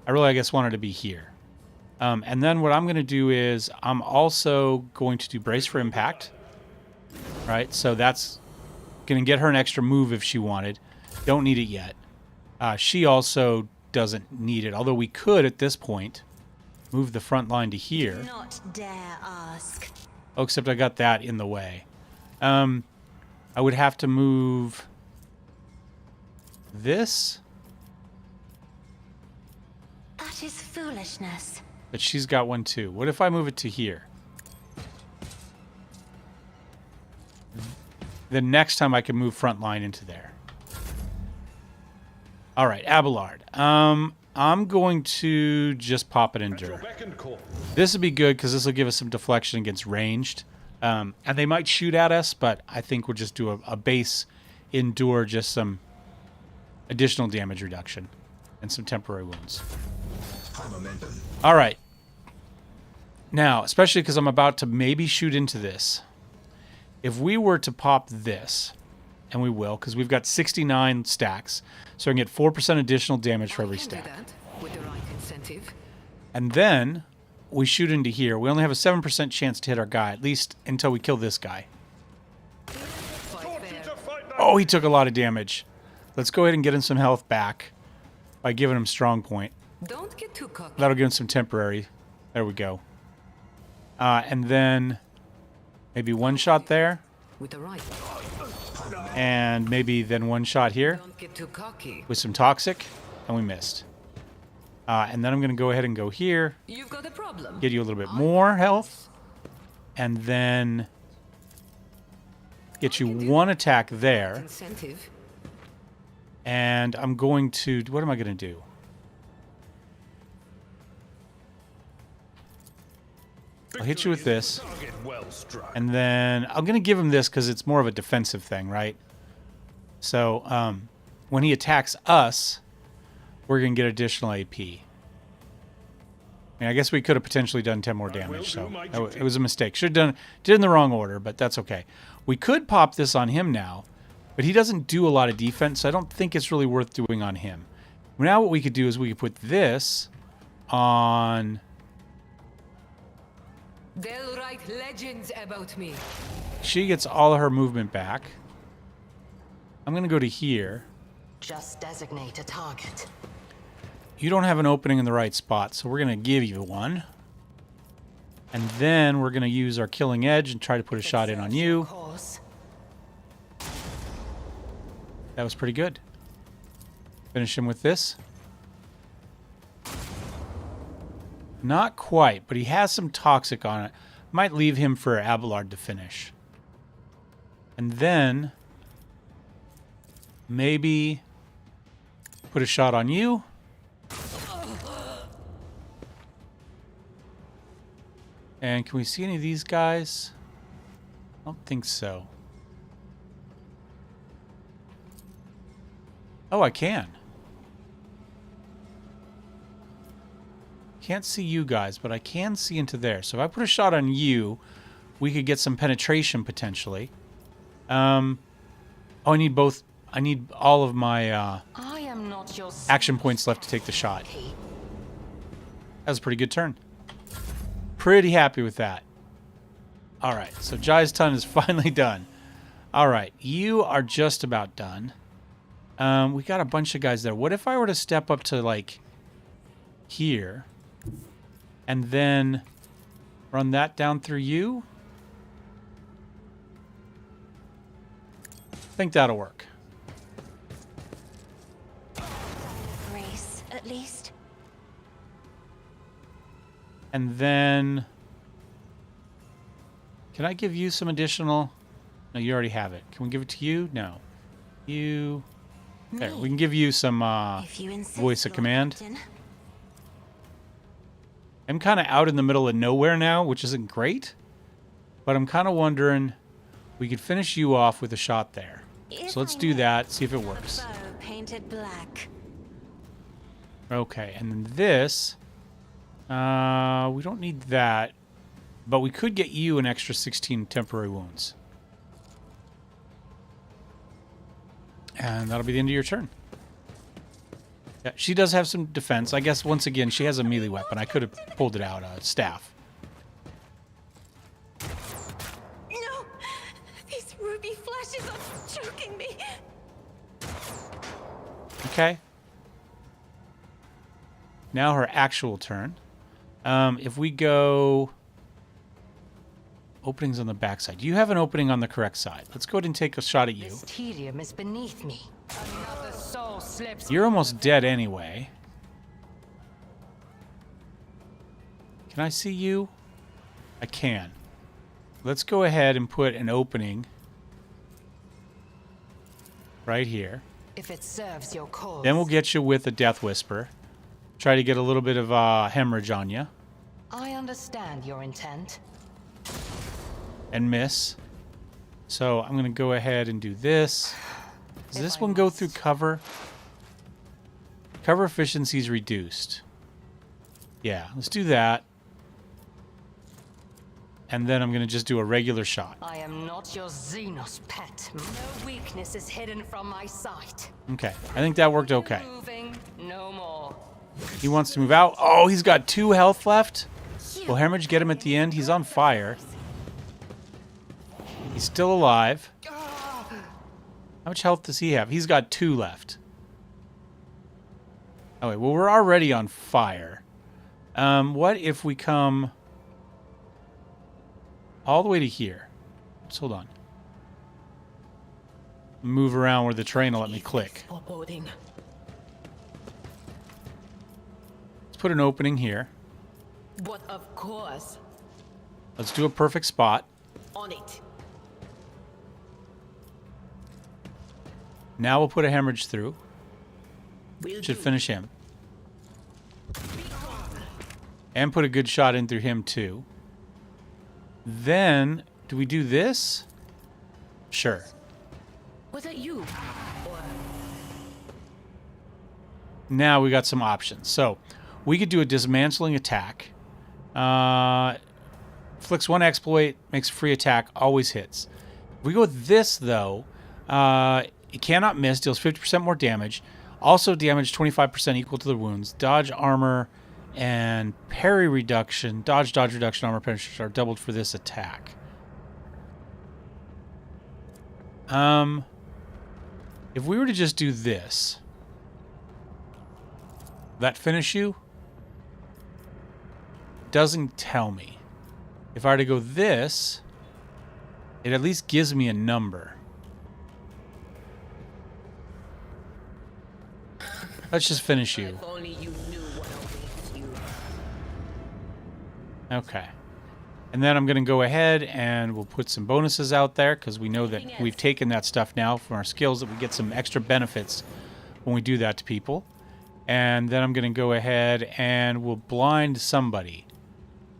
I really, I guess, wanted to be here. And then what I'm going to do is I'm also going to do Brace for Impact. Right? So that's going to get her an extra move if she wanted. Don't need it yet. She also doesn't need it, although we could at this point move the front line to here. Not dare ask. Oh, except I got that in the way. I would have to move this, That is foolishness. but she's got one too. What if I move it to here? The next time I can move front line into there. All right, Abelard. I'm going to just pop it Endure. Beck and call. This would be good because this will give us some deflection against ranged. And they might shoot at us, but I think we'll just do a base Endure, just some additional damage reduction and some temporary wounds. All right. Now, especially because I'm about to maybe shoot into this. If we were to pop this, and we will, because we've got 69 stacks, so I can get 4% additional damage for every I can do stack. that with the right incentive. And then we shoot into here. We only have a 7% chance to hit our guy, at least until we kill this guy. Fight fair. Oh, he took a lot of damage. Let's go ahead and get him some health back by giving him strong point. Don't get too cocky. That'll give him some temporary. There we go. And then maybe one shot there. With the right. And maybe then one shot here Don't get too cocky. with some toxic. And we missed. And then I'm going to go ahead and go here. You've got a problem. Get you a little bit more health. And then get you one attack there. Incentive. And I'm going to... What am I going to do? I'll hit you with this. Target well struck. And then I'm going to give him this because it's more of a defensive thing, right? So when he attacks us, we're going to get additional AP. I mean, I guess we could have potentially done 10 more damage, so it was a mistake. Should have done did it in the wrong order, but that's okay. We could pop this on him now, but he doesn't do a lot of defense, so I don't think it's really worth doing on him. Now what we could do is we could put this on... They'll write legends about me. She gets all of her movement back. I'm going to go to here. Just designate a target. You don't have an opening in the right spot, so we're going to give you one. And then we're going to use our killing edge and try to put a shot in on you. That was pretty good. Finish him with this. Not quite, but he has some toxic on it. Might leave him for Abelard to finish. And then maybe put a shot on you. And can we see any of these guys? I don't think so. Oh, I can. Can't see you guys, but I can see into there. So if I put a shot on you, we could get some penetration potentially. Oh, I need both. I need all of my I am not your action points left to take the shot. That was a pretty good turn. Pretty happy with that. All right, so Jai's turn is finally done. All right, you are just about done. We got a bunch of guys there. What if I were to step up to like here? And then run that down through you. I think that'll work. Grace, at least. And then... Can I give you some additional... No, you already have it. Can we give it to you? No. You... There, we can give you some If you insist, voice of Lord command. Captain. I'm kind of out in the middle of nowhere now, which isn't great. But I'm kind of wondering, we could finish you off with a shot there. If So let's I do may, that, see if it a works. bow painted black. Okay, and then this, we don't need that, but we could get you an extra 16 temporary wounds. And that'll be the end of your turn. Yeah, she does have some defense. I guess, once again, she has a melee weapon. I could have pulled it out, staff. No! These ruby flashes are choking me. Okay. Now her actual turn. If we go... Openings on the backside. You have an opening on the correct side. Let's go ahead and take a shot at you. This tedium is beneath me. Another soul slips. You're almost dead anyway. Can I see you? I can. Let's go ahead and put an opening right here. If it serves your cause. Then we'll get you with a Death Whisper. Try to get a little bit of hemorrhage on you. I understand your intent. And miss. So I'm going to go ahead and do this. Does this one go through cover? Cover efficiency is reduced. Yeah, let's do that. And then I'm going to just do a regular shot. I am not your Xenos pet. No weakness is hidden from my sight. Okay, I think that worked okay. Moving, no more. He wants to move out. Oh, he's got 2 health left. You Will Hemorrhage get him at the end? He's on fire. He's still alive. How much health does he have? He's got 2 left. Oh, wait. Well, we're already on fire. What if we come all the way to here? Just hold on. Move around where the train will let me click. Foreboding. Let's put an opening here. But of course, Let's do a perfect spot. on it. Now we'll put a hemorrhage through. Will Should do. finish him. And put a good shot in through him too. Then, do we do this? Sure. Was it you? Or Now we got some options. So, we could do a dismantling attack. Flicks 1 exploit, makes a free attack, always hits. If we go with this, though, it cannot miss, deals 50% more damage. Also damage 25% equal to the wounds. Dodge armor and parry reduction. Dodge reduction, armor penetration are doubled for this attack. If we were to just do this, that finish you? Doesn't tell me. If I were to go this, it at least gives me a number. Let's just finish you. if only you knew what awaits you. Okay. And then I'm going to go ahead and we'll put some bonuses out there because we know that we've taken that stuff now from our skills, that we get some extra benefits when we do that to people. And then I'm going to go ahead and we'll blind somebody.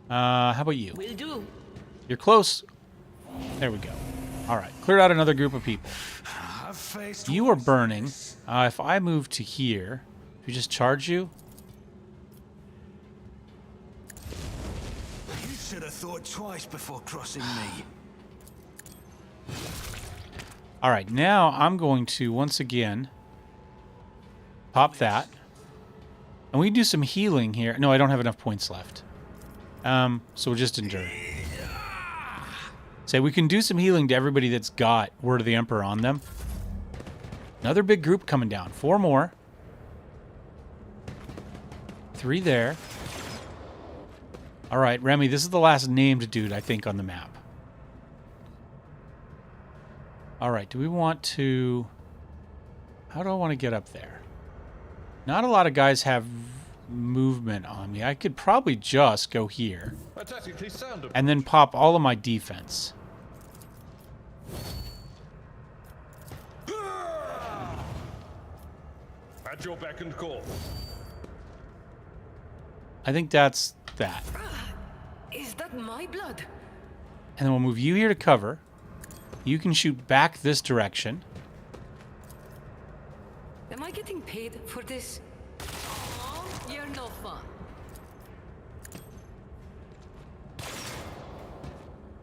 How about you? Will do. You're close. There we go. All right. Cleared out another group of people. I've faced You are burning. If I move to here, if we just charge you. You should have thought twice before crossing me. All right. Now I'm going to once again pop that. And we can do some healing here. No, I don't have enough points left. So we'll just endure. Say we can do some healing to everybody that's got Word of the Emperor on them. Another big group coming down. 4 more. 3 there. All right, Remy, this is the last named dude, I think, on the map. All right, do we want to... How do I want to get up there? Not a lot of guys have movement on me. I could probably just go here. A tactically sound approach. And then pop all of my defense. At your beck and call. I think that's that. Is that my blood? And then we'll move you here to cover. You can shoot back this direction. Am I getting paid for this? Aw, you're no fun.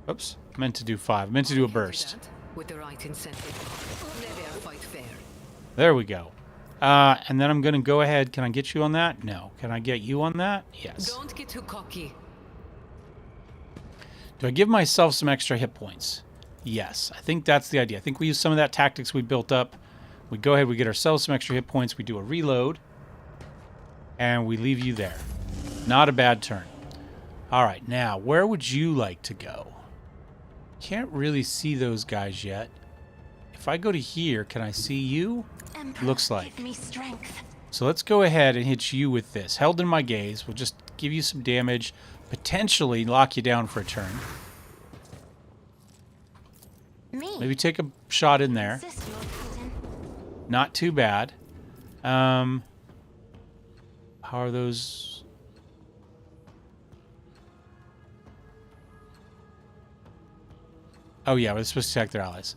Oops. Meant to do 5. Meant to do a I can do burst. that with the right incentive. Never fight fair. There we go. And then I'm going to go ahead. Can I get you on that? No. Can I get you on that? Yes. Don't get too cocky. Do I give myself some extra hit points? Yes. I think that's the idea. I think we use some of that tactics we built up. We go ahead, we get ourselves some extra hit points. We do a reload. And we leave you there. Not a bad turn. All right. Now, where would you like to go? Can't really see those guys yet. If I go to here, can I see you? Emperor, Looks like. give me strength. So let's go ahead and hit you with this. Held in my gaze. We'll just give you some damage. Potentially lock you down for a turn. Me. Maybe take a shot in there. Assist your captain. Not too bad. How are those? Oh yeah, we're supposed to attack their allies.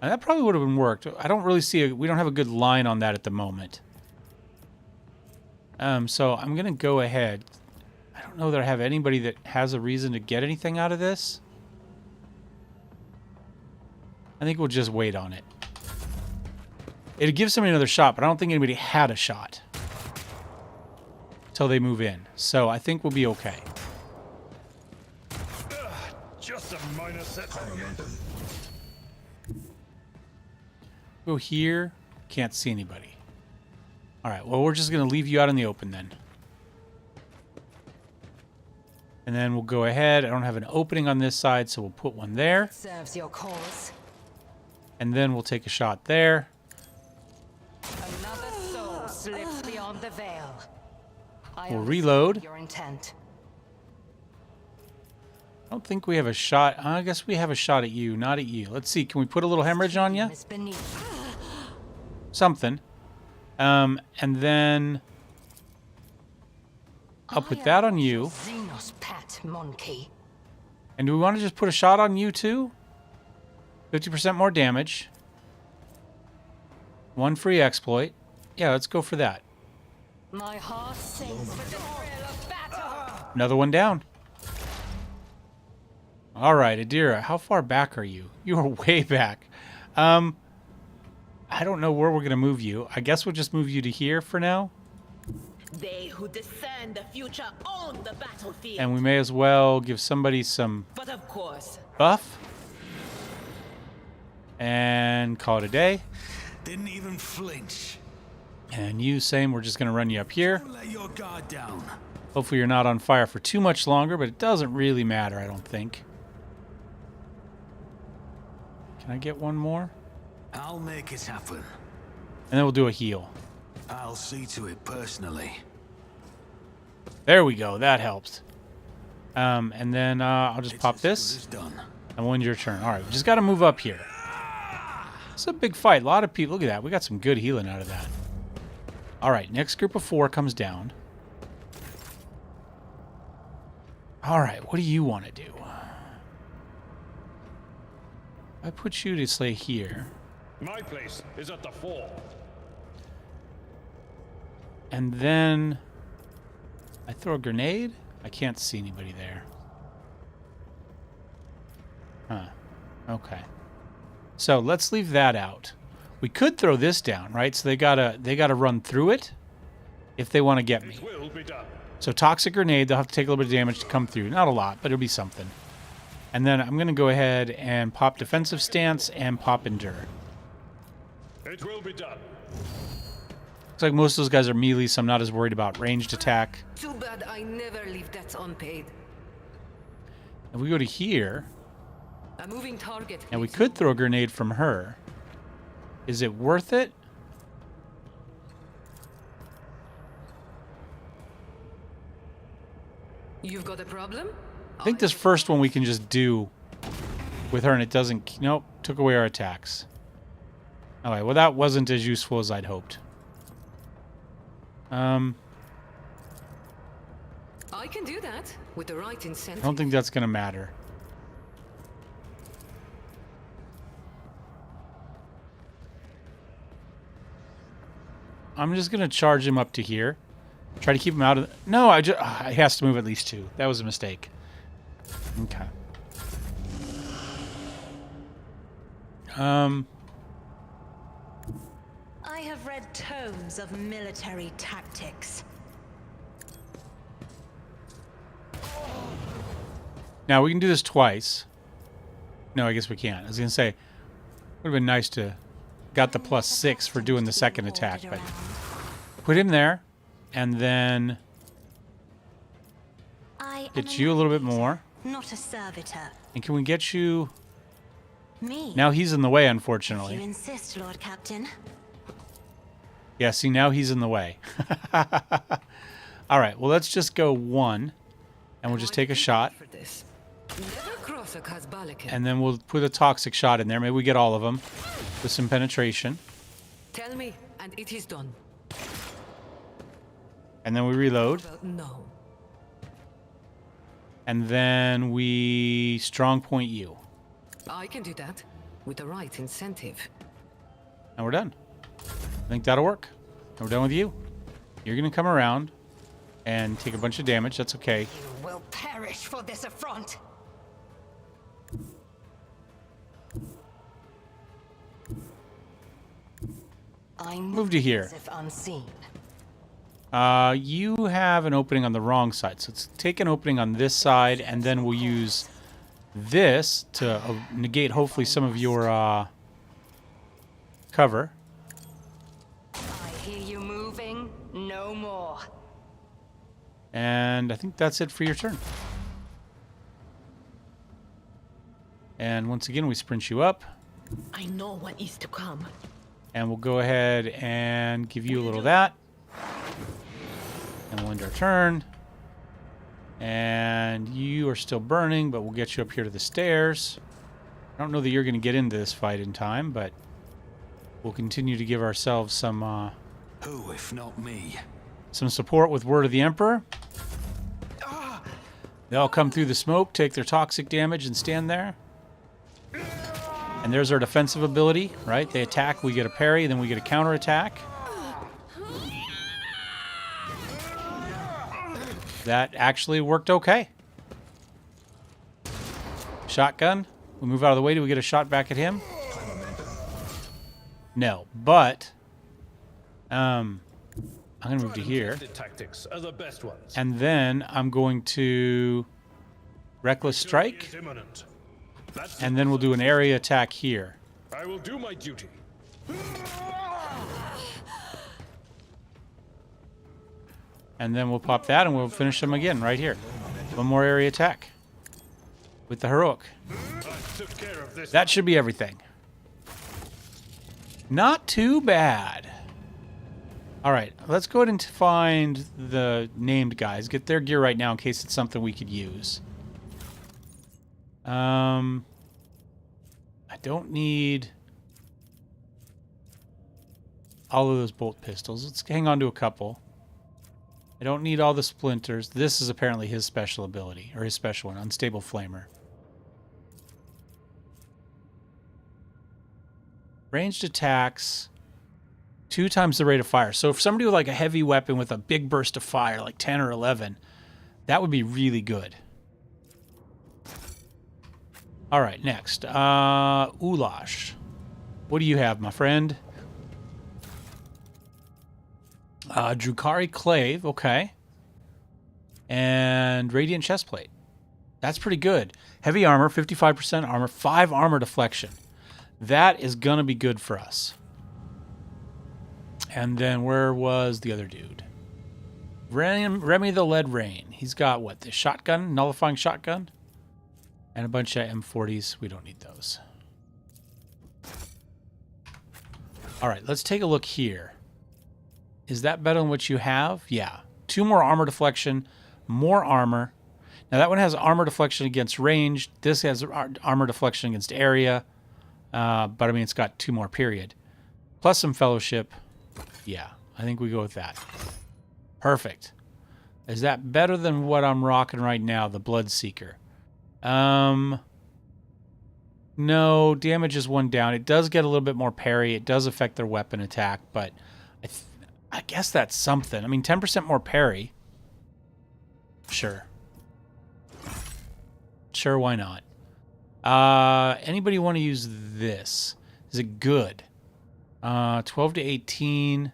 And that probably would have been worked. I don't really see we don't have a good line on that at the moment. So I'm gonna go ahead. I don't know that I have anybody that has a reason to get anything out of this. I think we'll just wait on it. It'd give somebody another shot, but I don't think anybody had a shot until they move in. So I think we'll be okay. Just a minor setback. Go here. Can't see anybody. All right, well, we're just going to leave you out in the open then. And then we'll go ahead. I don't have an opening on this side, so we'll put one there. Serves your cause. And then we'll take a shot there. Another soul slips beyond the veil. I We'll understand reload. your intent. I don't think we have a shot. I guess we have a shot at you, not at you. Let's see. Can we put a little hemorrhage on you? Is beneath. Something. And then I'll put that on you. Xenos pet monkey. And do we want to just put a shot on you too? 50% more damage. One free exploit. Yeah, let's go for that. My heart sings for the thrill of battle. Another one down. All right, Adira, how far back are you? You are way back. I don't know where we're going to move you. I guess we'll just move you to here for now. They who discern the future own the battlefield. And we may as well give somebody some But of course, buff. And call it a day. Didn't even flinch. And you, same. We're just going to run you up here. Don't let your guard down. Hopefully you're not on fire for too much longer, but it doesn't really matter, I don't think. Can I get one more? I'll make it happen. And then we'll do a heal. I'll see to it personally. There we go. That helps. And then I'll just pop It's this. as good as done. And we'll end your turn. All right, we just got to move up here. It's a big fight. A lot of people. Look at that. We got some good healing out of that. All right, next group of 4 comes down. All right, what do you want to do? I put you to stay here. My place is at the fore. And then I throw a grenade. I can't see anybody there. Huh. Okay. So let's leave that out. We could throw this down, right? So they gotta run through it if they want to get me. It will be done. So toxic grenade, they'll have to take a little bit of damage to come through. Not a lot, but it'll be something. And then I'm gonna go ahead and pop defensive stance and pop endure. It will be done. Looks like most of those guys are melee, so I'm not as worried about ranged attack. Too bad I never leave debts unpaid. If we go to here, A moving target. and we makes could throw a grenade from her. Is it worth it? You've got a problem? I think this first one we can just do with her and it doesn't... Nope, took away our attacks. Alright, well that wasn't as useful as I'd hoped. I can do that with the right I incentive. don't think that's going to matter. I'm just going to charge him up to here. Try to keep him out of... No, he has to move at least 2. That was a mistake. Okay. I have read tomes of military tactics. Now, we can do this twice. No, I guess we can't. I was going to say, it would have been nice to got the +6 for doing the second attack, but put him there, and then get you a little bit more. Not a servitor. And can we get you... Me. Now he's in the way, If you unfortunately. insist, Lord Captain. Yeah, see, now he's in the way. All right, well, let's just go 1, and we'll just take a shot, For this. Never cross a Kazbalican. and then we'll put a toxic shot in there. Maybe we get all of them with some penetration. Tell me, and it is done. And then we reload, Well, no. and then we strong point you. I can do that with the right incentive. And we're done. I think that'll work. And we're done with you. You're going to come around and take a bunch of damage. That's okay. You will perish for this affront. I Move to here. as if unseen. You have an opening on the wrong side. So let's take an opening on this side, and then we'll use this to negate hopefully some of your cover. I hear you moving. No more. And I think that's it for your turn. And once again, we sprint you up. I know what is to come. And we'll go ahead and give you a little of that. And we'll end our turn. And you are still burning, but we'll get you up here to the stairs. I don't know that you're going to get into this fight in time, but we'll continue to give ourselves some Who, if not me? some support with Word of the Emperor. They'll come through the smoke, take their toxic damage, and stand there. And there's our defensive ability, right? They attack, we get a parry, then we get a counterattack. That actually worked okay. Shotgun. We move out of the way. Do we get a shot back at him? No, but I'm going to move to here. Tactics are the best ones. And then I'm going to Reckless Strike. Is imminent. That's And then we'll do an area attack here. I will do my duty. And then we'll pop that and we'll finish them again right here. One more area attack with the heroic. I took care of this. That should be everything. Not too bad. All right, let's go ahead and find the named guys. Get their gear right now in case it's something we could use. I don't need all of those bolt pistols. Let's hang on to a couple. I don't need all the splinters. This is apparently his special ability, or his special one, Unstable Flamer. Ranged attacks, 2 times the rate of fire. So if somebody with like a heavy weapon with a big burst of fire, like 10 or 11, that would be really good. All right, next. Ulash. What do you have, my friend? Drukari Clave, okay. And Radiant Chestplate. That's pretty good. Heavy armor, 55% armor, 5 armor deflection. That is going to be good for us. And then where was the other dude? Remy the Lead Rain. He's got what? The shotgun? Nullifying shotgun? And a bunch of M40s. We don't need those. All right, let's take a look here. Is that better than what you have? Yeah. 2 more armor deflection, more armor. Now that one has armor deflection against range. This has armor deflection against area. But I mean, it's got 2 more, period. Plus some fellowship. Yeah, I think we go with that. Perfect. Is that better than what I'm rocking right now, the Bloodseeker? No, damage is 1 down. It does get a little bit more parry. It does affect their weapon attack, but I guess that's something. I mean, 10% more parry. Sure. Sure, why not? Anybody want to use this? Is it good? 12 to 18.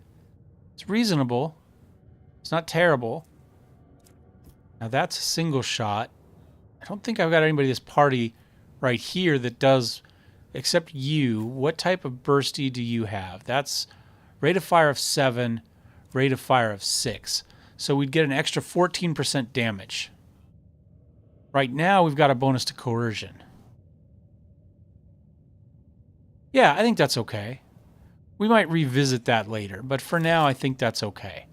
It's reasonable. It's not terrible. Now that's a single shot. I don't think I've got anybody in this party right here that does, except you. What type of bursty do you have? That's rate of fire of 7, rate of fire of 6. So we'd get an extra 14% damage. Right now, we've got a bonus to coercion. Yeah, I think that's okay. We might revisit that later, but for now, I think that's okay.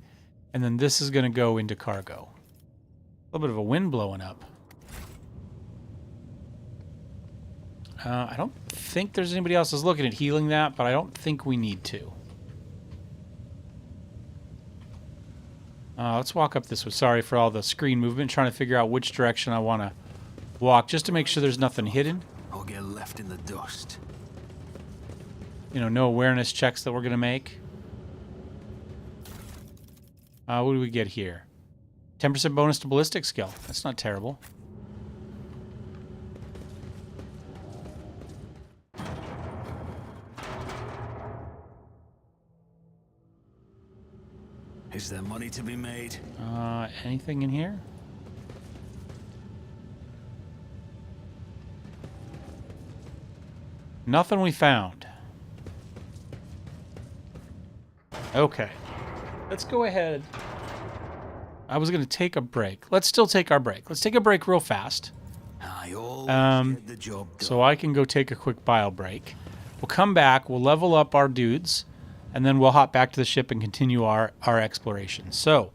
And then this is going to go into cargo. A little bit of a wind blowing up. I don't think there's anybody else that's looking at healing that, but I don't think we need to. Let's walk up this way. Sorry for all the screen movement, trying to figure out which direction I want to walk, just to make sure there's nothing hidden. I'll get left in the dust. You know, no awareness checks that we're going to make. What do we get here? 10% bonus to ballistic skill. That's not terrible. Is there money to be made? Anything in here? Nothing we found. Okay. Let's go ahead. I was going to take a break. Let's still take our break. Let's take a break real fast. I always get the job done. So I can go take a quick bio break. We'll come back. We'll level up our dudes. And then we'll hop back to the ship and continue our exploration. So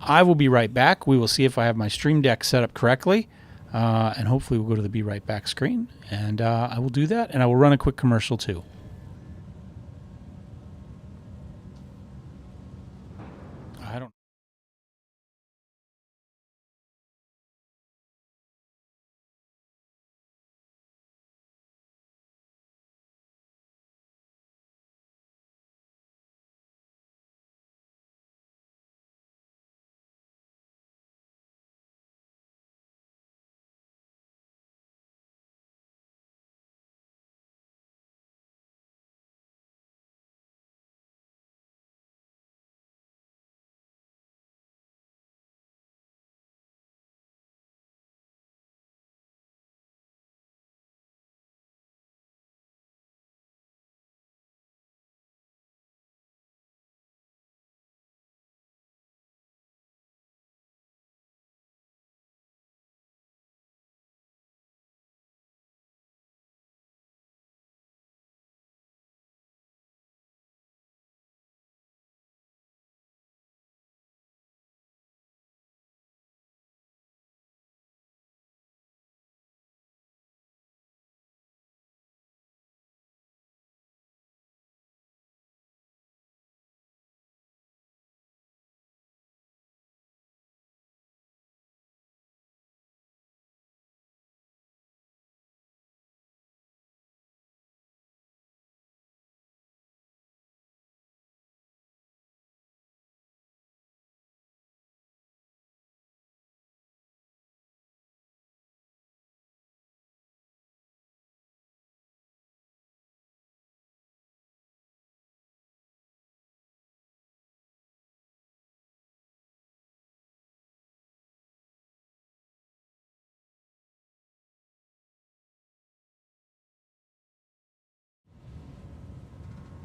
I will be right back. We will see if I have my stream deck set up correctly. And hopefully we'll go to the be right back screen. And I will do that. And I will run a quick commercial too. I don't...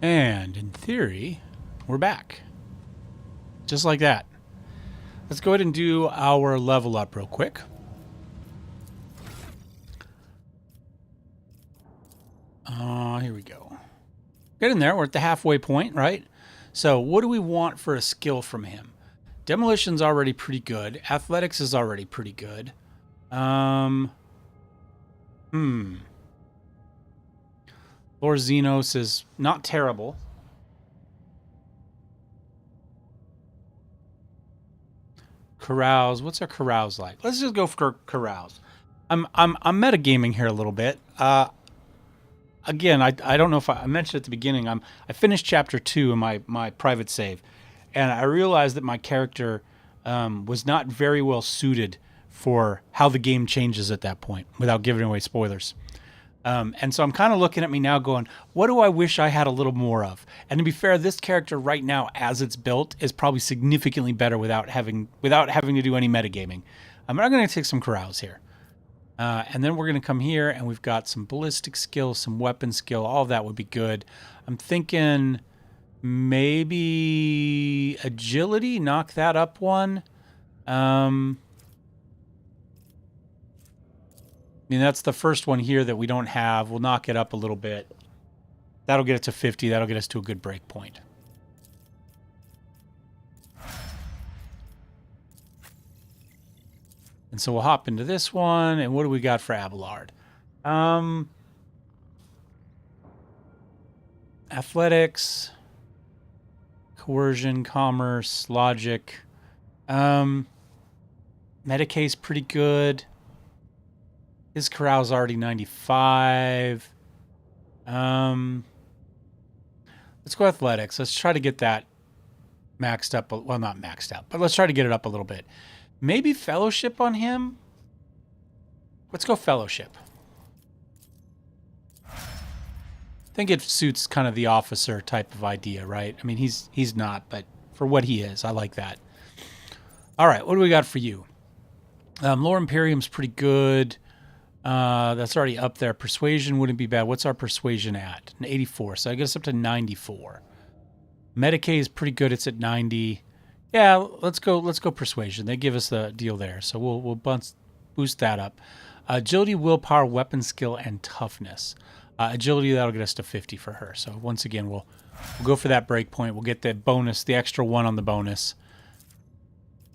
And in theory, we're back. Just like that. Let's go ahead and do our level up real quick. Here we go. Get in there. We're at the halfway point, right? So what do we want for a skill from him? Demolition's already pretty good. Athletics is already pretty good. Lord Xenos is not terrible. Carouse. What's our carouse like? Let's just go for carouse. I'm metagaming here a little bit. Again, I don't know if I mentioned at the beginning. I finished chapter 2 in my private save, and I realized that my character was not very well suited for how the game changes at that point, without giving away spoilers. And so I'm kind of looking at me now going, what do I wish I had a little more of? And to be fair, this character right now, as it's built, is probably significantly better without having to do any metagaming. I'm going to take some carouse here. And then we're going to come here, and we've got some ballistic skill, some weapon skill. All of that would be good. I'm thinking maybe agility, knock that up one. I mean, that's the first one here that we don't have. We'll knock it up a little bit. That'll get it to 50. That'll get us to a good break point. And so we'll hop into this one. And what do we got for Abelard? Athletics, coercion, commerce, logic. Medicae's pretty good. His corral's already 95. Let's go athletics. Let's try to get that maxed up. Well, not maxed out, but let's try to get it up a little bit. Maybe fellowship on him? Let's go fellowship. I think it suits kind of the officer type of idea, right? I mean, he's not, but for what he is, I like that. All right, what do we got for you? Lore Imperium's pretty good. That's already up there. Persuasion wouldn't be bad. What's our persuasion at? 84. So I guess up to 94. Medicaid is pretty good. It's at 90. Yeah, let's go persuasion. They give us the deal there. So we'll boost that up. Agility, willpower, weapon skill, and toughness. Agility, that'll get us to 50 for her. So once again, we'll go for that break point. We'll get the bonus, the extra 1 on the bonus.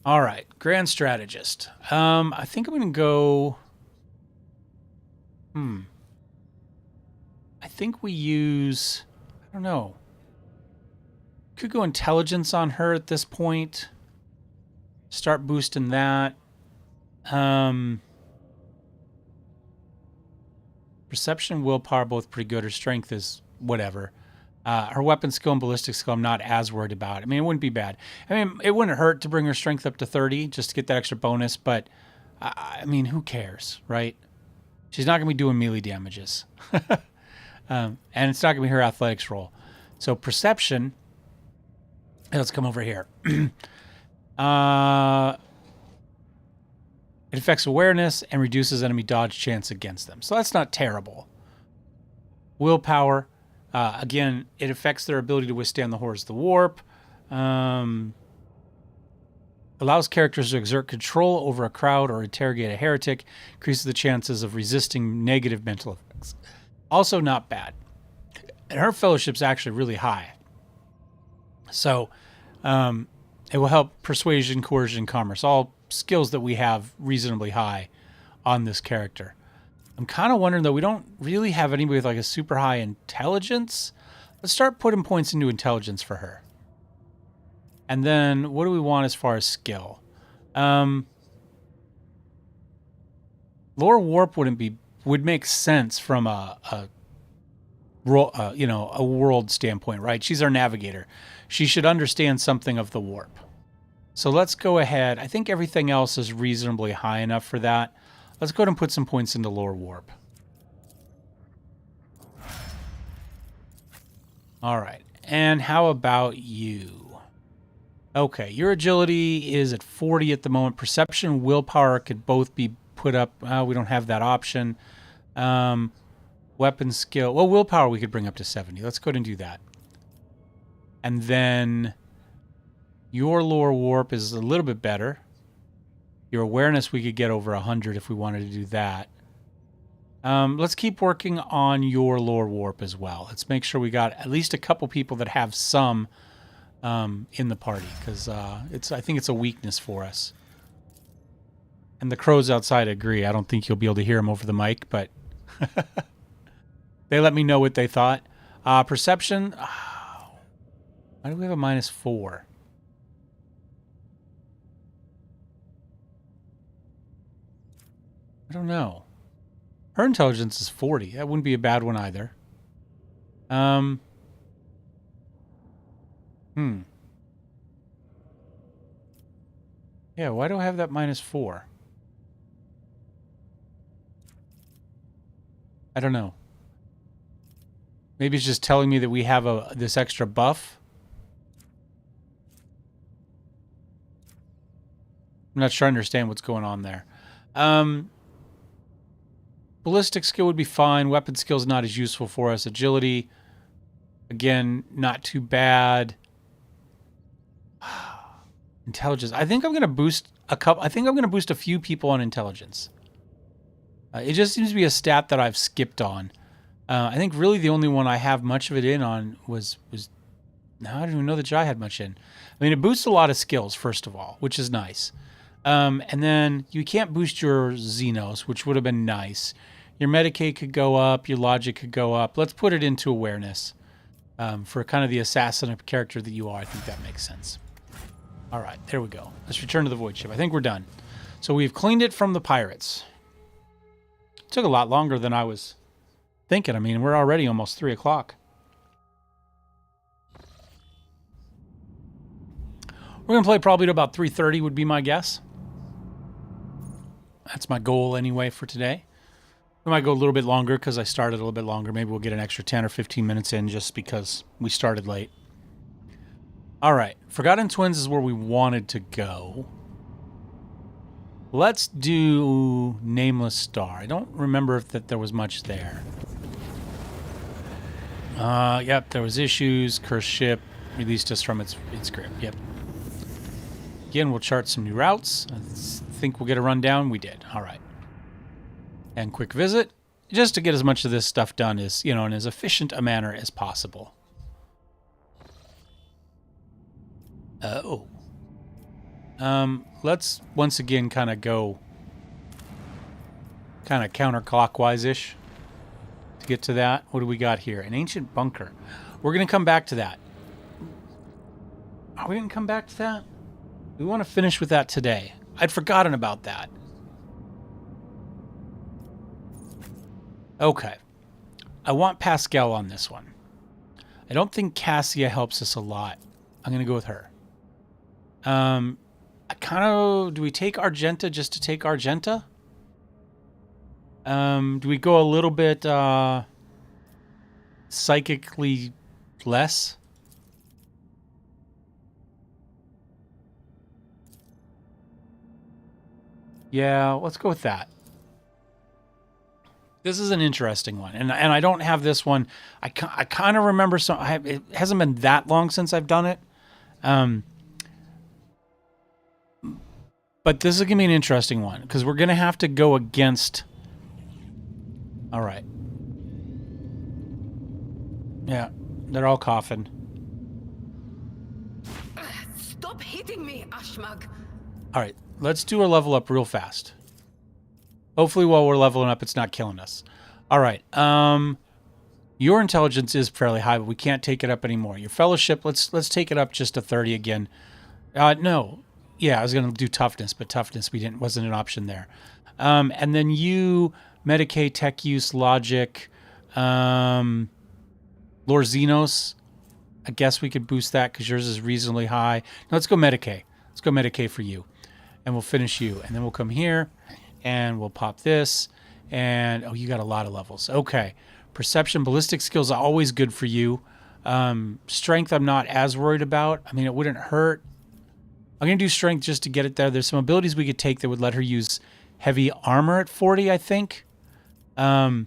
All right, Grand Strategist. I think I'm going to go... I think we use... I don't know. Could go Intelligence on her at this point. Start boosting that. Perception, willpower, both pretty good. Her strength is whatever. Her weapon skill and ballistic skill, I'm not as worried about. I mean, it wouldn't be bad. I mean, it wouldn't hurt to bring her strength up to 30 just to get that extra bonus, but I mean, who cares, right? She's not going to be doing melee damages. And it's not going to be her athletics roll. So perception, let's come over here. It affects awareness and reduces enemy dodge chance against them. So that's not terrible. Willpower, again, it affects their ability to withstand the horrors of the warp. Allows characters to exert control over a crowd or interrogate a heretic. Increases the chances of resisting negative mental effects. Also not bad. And her fellowship's actually really high. So it will help persuasion, coercion, commerce. All skills that we have reasonably high on this character. I'm kind of wondering, though, we don't really have anybody with like a super high intelligence. Let's start putting points into intelligence for her. And then what do we want as far as skill? Lore warp would make sense from a world standpoint, right? She's our navigator. She should understand something of the warp. So let's go ahead. I think everything else is reasonably high enough for that. Let's go ahead and put some points into lore warp. All right. And how about you? Okay, your agility is at 40 at the moment. Perception, willpower could both be put up. We don't have that option. Weapon skill. Well, willpower we could bring up to 70. Let's go ahead and do that. And then your lore warp is a little bit better. Your awareness we could get over 100 if we wanted to do that. Let's keep working on your lore warp as well. Let's make sure we got at least a couple people that have some in the party, because I think it's a weakness for us. And the crows outside agree. I don't think you'll be able to hear them over the mic, but they let me know what they thought. Perception. Why do we have a -4? I don't know. Her intelligence is 40. That wouldn't be a bad one either. Yeah, why do I have that -4? I don't know. Maybe it's just telling me that we have this extra buff. I'm not sure I understand what's going on there. Ballistic skill would be fine. Weapon skill is not as useful for us. Agility, again, not too bad. Intelligence. I think I'm going to boost a couple. I think I'm going to boost a few people on intelligence. It just seems to be a stat that I've skipped on. I think really the only one I have much of it in on was no, I didn't even know that Jai had much in. I mean, it boosts a lot of skills, first of all, which is nice. And then you can't boost your Xenos, which would have been nice. Your Medicaid could go up. Your Logic could go up. Let's put it into awareness. For kind of the assassin character that you are, I think that makes sense. All right, there we go. Let's return to the Void Ship. I think we're done. So we've cleaned it from the pirates. It took a lot longer than I was thinking. I mean, we're already almost 3 o'clock. We're going to play probably to about 3:30 would be my guess. That's my goal anyway for today. We might go a little bit longer because I started a little bit longer. Maybe we'll get an extra 10 or 15 minutes in just because we started late. All right. Forgotten Twins is where we wanted to go. Let's do Nameless Star. I don't remember if that there was much there. Yep, there was issues. Cursed ship released us from its grip. Yep. Again, we'll chart some new routes. I think we'll get a rundown. We did. All right. And quick visit, just to get as much of this stuff done as, in as efficient a manner as possible. Oh. Let's once again kind of go kind of counterclockwise-ish to get to that. What do we got here? An ancient bunker. We're going to come back to that. Are we going to come back to that? We want to finish with that today. I'd forgotten about that. Okay. I want Pascal on this one. I don't think Cassia helps us a lot. I'm going to go with her. Do we take Argenta just to take Argenta? Do we go a little bit psychically less? Yeah, let's go with that. This is an interesting one, and I don't have this one. I kind of remember some. It hasn't been that long since I've done it. But this is going to be an interesting one, because we're going to have to go against... All right. Yeah, they're all coughing. Stop hitting me, Ashmag. All right, let's do a level up real fast. Hopefully while we're leveling up, it's not killing us. All right. Your intelligence is fairly high, but we can't take it up anymore. Your fellowship, let's take it up just to 30 again. No. Yeah, I was going to do toughness, but toughness wasn't an option there. And then you, Medicae, Tech Use, Logic, Lorzinos. I guess we could boost that because yours is reasonably high. Now let's go Medicae. Let's go Medicae for you. And we'll finish you. And then we'll come here and we'll pop this. And, oh, you got a lot of levels. Okay. Perception, ballistic skills are always good for you. Strength I'm not as worried about. I mean, it wouldn't hurt. I'm going to do strength just to get it there. There's some abilities we could take that would let her use heavy armor at 40, I think. Power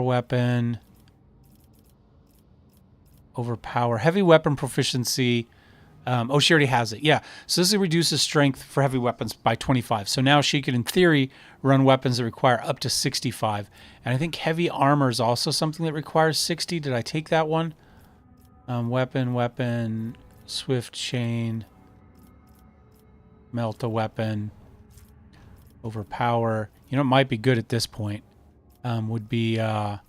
weapon. Overpower. Heavy weapon proficiency. Oh, she already has it. Yeah. So this reduces strength for heavy weapons by 25. So now she could, in theory, run weapons that require up to 65. And I think heavy armor is also something that requires 60. Did I take that one? Weapon, swift chain, melt a weapon, overpower. You know, it might be good at this point. Would be something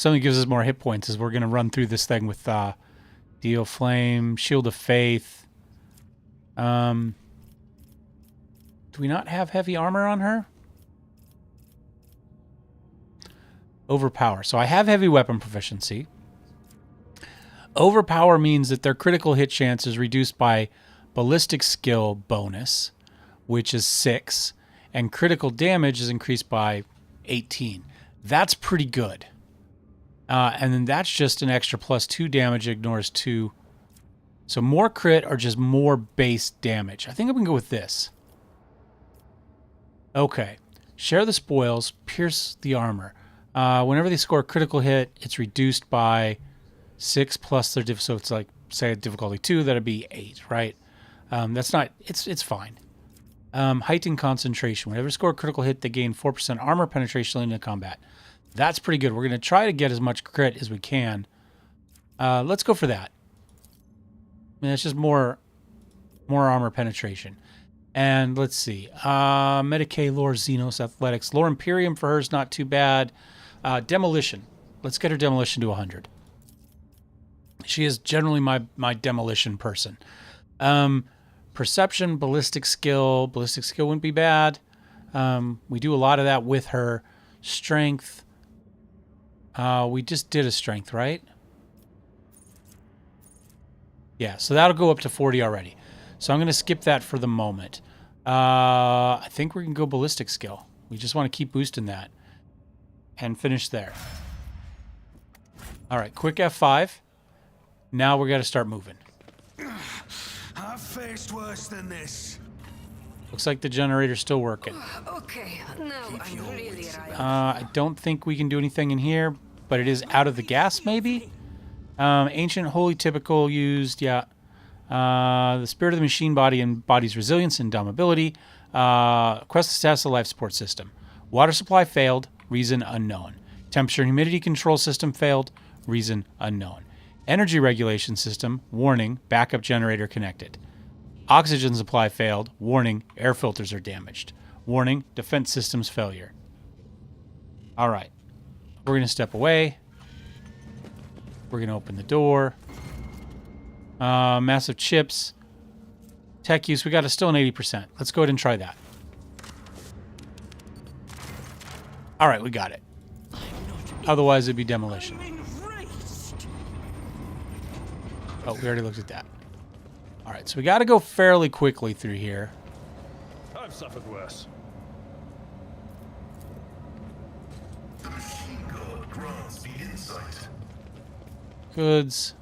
that gives us more hit points as we're going to run through this thing with Deal Flame, Shield of Faith. Do we not have heavy armor on her? Overpower. So I have heavy weapon proficiency. Overpower means that their critical hit chance is reduced by ballistic skill bonus, which is 6, and critical damage is increased by 18. That's pretty good. And then that's just an extra +2 damage, ignores 2. So more crit or just more base damage. I think I'm going to go with this. Okay. Share the spoils, pierce the armor. Whenever they score a critical hit, it's reduced by 6 plus their so it's like, say, a difficulty 2, that'd be 8, right? That's not, it's fine. Heightened concentration. Whenever they score a critical hit, they gain 4% armor penetration into combat. That's pretty good. We're going to try to get as much crit as we can. Let's go for that. I mean, it's just more armor penetration. And let's see. Medicae, Lore, Xenos, Athletics. Lore Imperium for her is not too bad. Demolition. Let's get her demolition to 100. She is generally my demolition person. Perception, ballistic skill. Ballistic skill wouldn't be bad. We do a lot of that with her. Strength. We just did a strength, right? Yeah, so that'll go up to 40 already. So I'm going to skip that for the moment. I think we can go ballistic skill. We just want to keep boosting that. and finish there. All right, quick F5. Now we got to start moving. I've faced worse than this. Looks like the generator's still working. Okay, now I'm really riled. I don't think we can do anything in here, but it is out of the gas, maybe? Ancient, holy, typical, used, yeah. The spirit of the machine body embodies resilience and indomitability. Quest the status of the life support system. Water supply failed, reason unknown. Temperature and humidity control system failed, reason unknown. Energy regulation system, warning, backup generator connected. Oxygen supply failed, warning, air filters are damaged. Warning, defense systems failure. All right, we're going to step away. We're going to open the door. Massive chips. Tech use, we got still an 80%. Let's go ahead and try that. All right, we got it. Otherwise, it'd be demolition. Oh, we already looked at that. All right, so we got to go fairly quickly through here. I've suffered worse. The machine god grants me insight. Goods.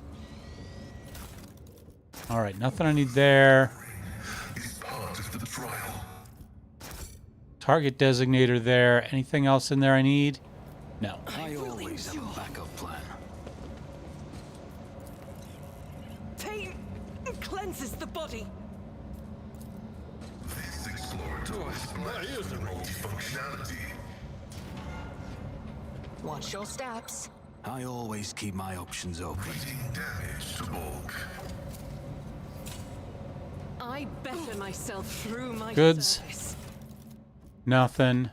All right, nothing I need there. Is part of the trial. Target designator there. Anything else in there I need? No. I always have a backup plan. Pain cleanses the body. This exploratory splash of multifunctionality. Watch your steps. I always keep my options open. Reading damage to bulk. I better myself through my Goods. service. Nothing.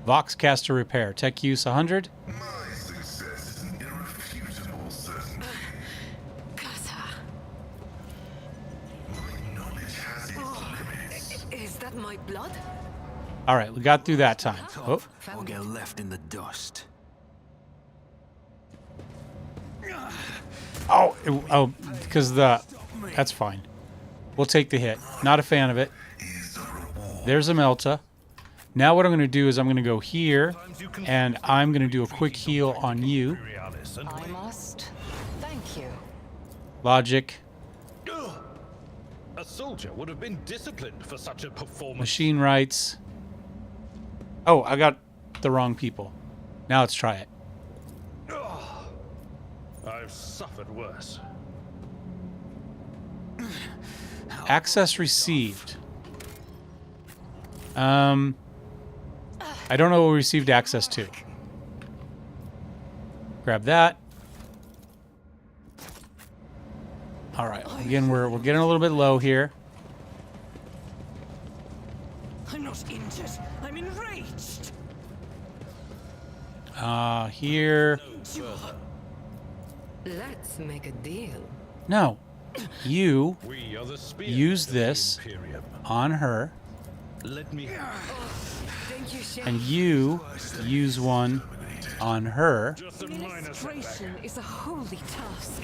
Voxcaster repair. Tech use 100. My success is an irrefutable certainty. My knowledge has its limits. Is that my blood? All right, we got through that time. Oh, Or get left in the dust. oh, because that's fine. We'll take the hit. Not a fan of it. There's a Melta. Now what I'm going to do is I'm going to go here, and I'm going to do a quick heal on you. I must. Thank you. Logic. A soldier would have been disciplined for such a performance. Machine rights. Oh, I got the wrong people. Now let's try it. I've suffered worse. Access received. I don't know what we received access to. Grab that. All right. Again, we're getting a little bit low here. I'm not injured. I'm enraged. Here. Let's make a deal. No. You We are the spear use of the this Imperium. on her, Let me Thank you, Chef. and you use one on her. just a minor setback. Administration is a holy task.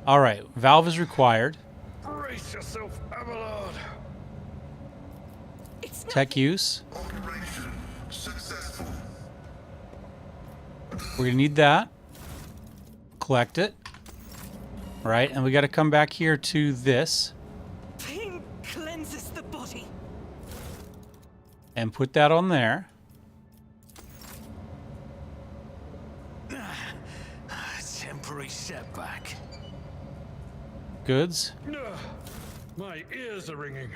All right. Valve is required. Brace yourself, Abelard. It's not Tech use. Operation successful. We're gonna need that. Collect it. Right, and we got to come back here to this pain cleanses the body. and put that on there. Temporary setback. Goods. My ears are ringing.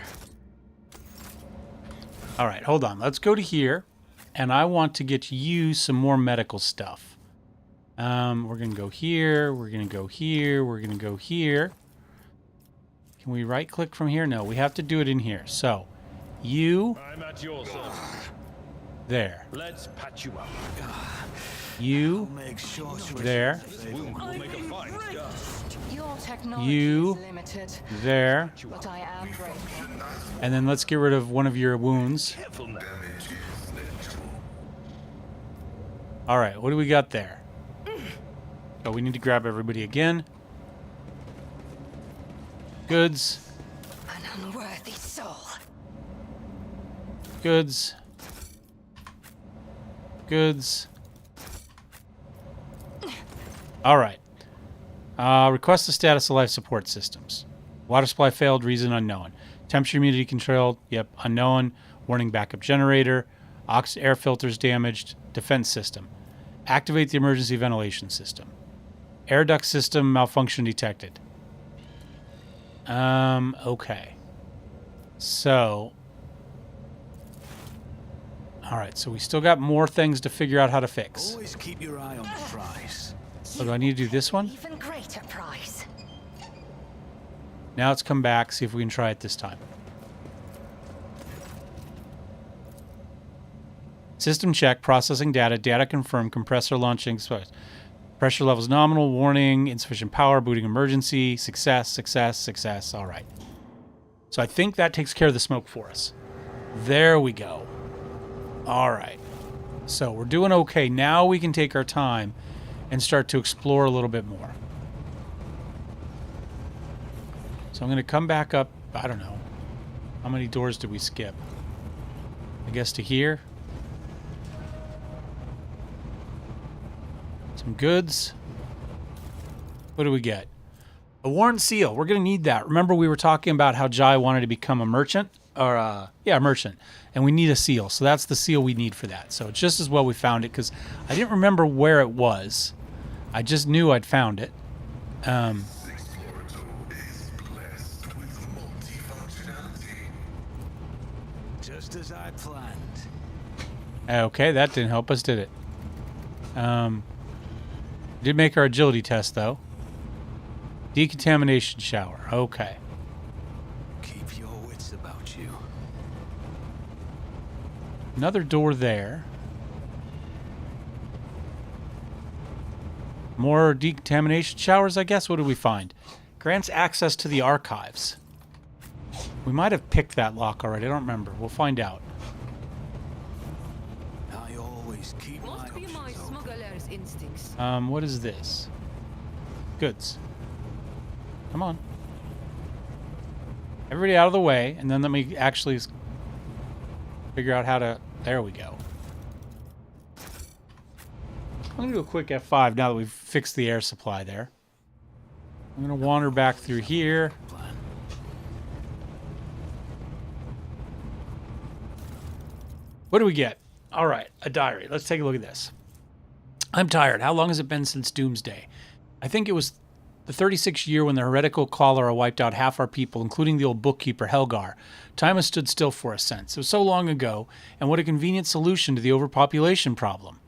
All right, hold on. Let's go to here, and I want to get you some more medical stuff. We're going to go here. We're going to go here. We're going to go here. Can we right-click from here? No, we have to do it in here. So, you I'm at your service. there. Let's patch you up. You Make sure to there. Wound will make a fine scar. Your technology You is limited, there. but I am grateful. And then let's get rid of one of your wounds. Careful now. Damage is negligible. All right, what do we got there? Oh, we need to grab everybody again. Goods. An unworthy soul. Goods. goods. All right. Request the status of life support systems. Water supply failed, reason unknown. Temperature humidity controlled, yep, unknown. Warning backup generator. Air filters damaged. Defense system. Activate the emergency ventilation system. Air duct system malfunction detected. Okay. So. Alright, so we still got more things to figure out how to fix. Always keep your eye on the prize. So do I need to do this one? Even greater prize. Now let's come back, see if we can try it this time. System check, processing data, data confirmed, compressor launching, pressure levels nominal, warning, insufficient power, booting emergency, success, success, success. All right. So I think that takes care of the smoke for us. There we go. All right. So we're doing okay. Now we can take our time and start to explore a little bit more. So I'm going to come back up. I don't know. How many doors did we skip? I guess to here. Some goods. What do we get? A warrant seal. We're going to need that. Remember we were talking about how Jai wanted to become a merchant? Or, yeah, merchant. And we need a seal. So that's the seal we need for that. So it's just as well we found it because I didn't remember where it was. I just knew I'd found it. Just as I planned. Okay, that didn't help us, did it? Did make our agility test, though. Decontamination shower. Okay. Keep your wits about you. Another door there. More decontamination showers, I guess. What did we find? Grants access to the archives. We might have picked that lock already. I don't remember. We'll find out. I always keep my Must be my options open. smuggler's instincts. What is this? Goods. Come on. Everybody out of the way, and then let me actually figure out how to... There we go. I'm going to do a quick F5 now that we've fixed the air supply there. I'm going to wander back through here. Plan. What do we get? All right, a diary. Let's take a look at this. I'm tired. How long has it been since Doomsday? I think it was the 36th year when the heretical cholera wiped out half our people, including the old bookkeeper, Helgar. Time has stood still for a sense. It was so long ago, and what a convenient solution to the overpopulation problem.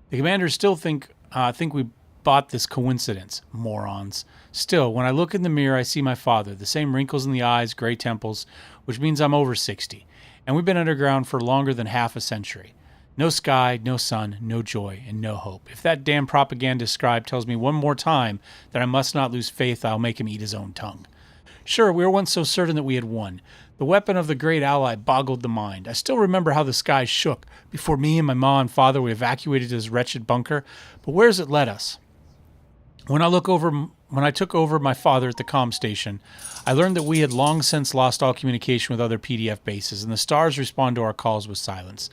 The commanders still think we bought this coincidence. Morons. Still, when I look in the mirror, I see my father. The same wrinkles in the eyes, gray temples, which means I'm over 60. And we've been underground for longer than half a century. No sky, no sun, no joy, and no hope. If that damn propaganda scribe tells me one more time that I must not lose faith, I'll make him eat his own tongue. Sure, we were once so certain that we had won. The weapon of the great ally boggled the mind. I still remember how the sky shook before me and my ma and father were evacuated to this wretched bunker. But where has it led us? When I took over my father at the comm station, I learned that we had long since lost all communication with other PDF bases, and the stars respond to our calls with silence.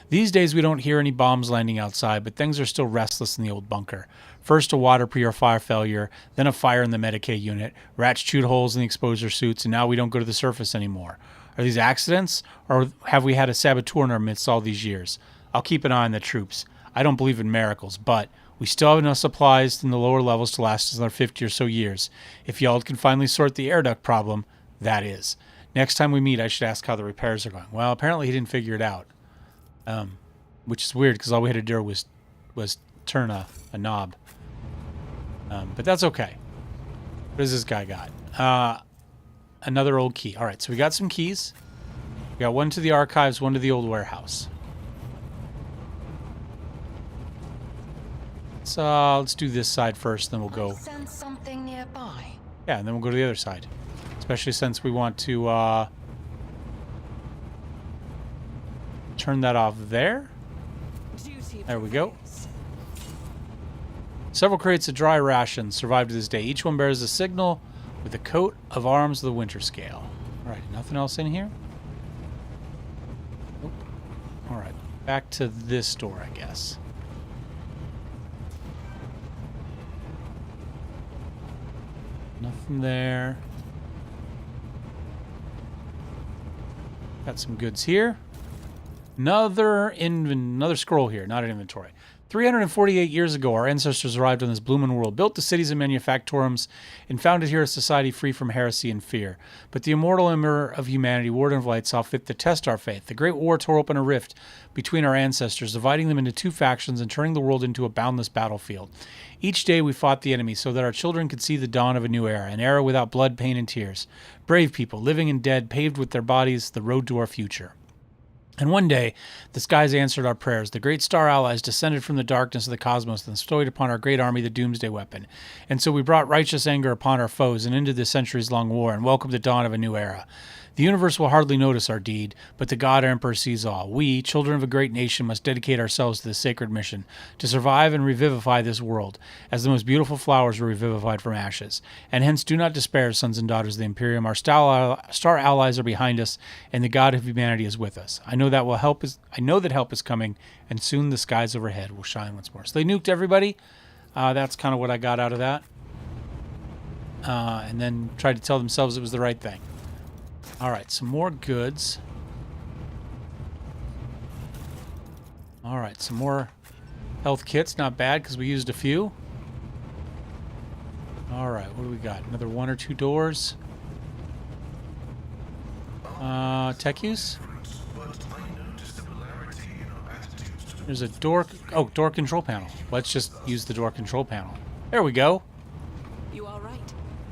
These days we don't hear any bombs landing outside, but things are still restless in the old bunker. First a water purifier failure, then a fire in the Medicaid unit, rats chewed holes in the exposure suits, and now we don't go to the surface anymore. Are these accidents, or have we had a saboteur in our midst all these years? I'll keep an eye on the troops. I don't believe in miracles, but we still have enough supplies in the lower levels to last us another 50 or so years. If y'all can finally sort the air duct problem, that is. Next time we meet, I should ask how the repairs are going. Well, apparently he didn't figure it out. Which is weird because all we had to do was turn a knob. But that's okay. What does this guy got? Another old key. All right, so we got some keys. We got one to the archives, one to the old warehouse. Let's do this side first, then we'll go. Sense something nearby. Yeah, and then we'll go to the other side. Especially since we want to turn that off there. There we go. Several crates of dry rations survived to this day. Each one bears a signal with a coat of arms of the winter scale. All right, nothing else in here? Nope. All right, back to this door, I guess. from there. Got some goods here. Another scroll here, not an inventory. 348 years ago, our ancestors arrived on this bloomin' world, built the cities and manufactoriums, and founded here a society free from heresy and fear. But the immortal Emperor of humanity, Warden of Light, saw fit to test our faith. The Great War tore open a rift between our ancestors, dividing them into two factions and turning the world into a boundless battlefield. Each day we fought the enemy so that our children could see the dawn of a new era, an era without blood, pain, and tears. Brave people, living and dead, paved with their bodies the road to our future. And one day, the skies answered our prayers. The great star allies descended from the darkness of the cosmos and bestowed upon our great army the doomsday weapon. And so we brought righteous anger upon our foes and ended the centuries-long war and welcomed the dawn of a new era. The universe will hardly notice our deed, but the God Emperor sees all. We, children of a great nation, must dedicate ourselves to this sacred mission, to survive and revivify this world, as the most beautiful flowers were revivified from ashes. And hence do not despair, sons and daughters of the Imperium. Our star allies are behind us, and the God of humanity is with us. I know that help is coming, and soon the skies overhead will shine once more. So they nuked everybody. That's kind of what I got out of that. And then tried to tell themselves it was the right thing. All right, some more goods. All right, some more health kits. Not bad because we used a few. All right, what do we got? Another one or two doors. Tech use. There's a door. Oh, door control panel. Let's just use the door control panel. There we go. You are right.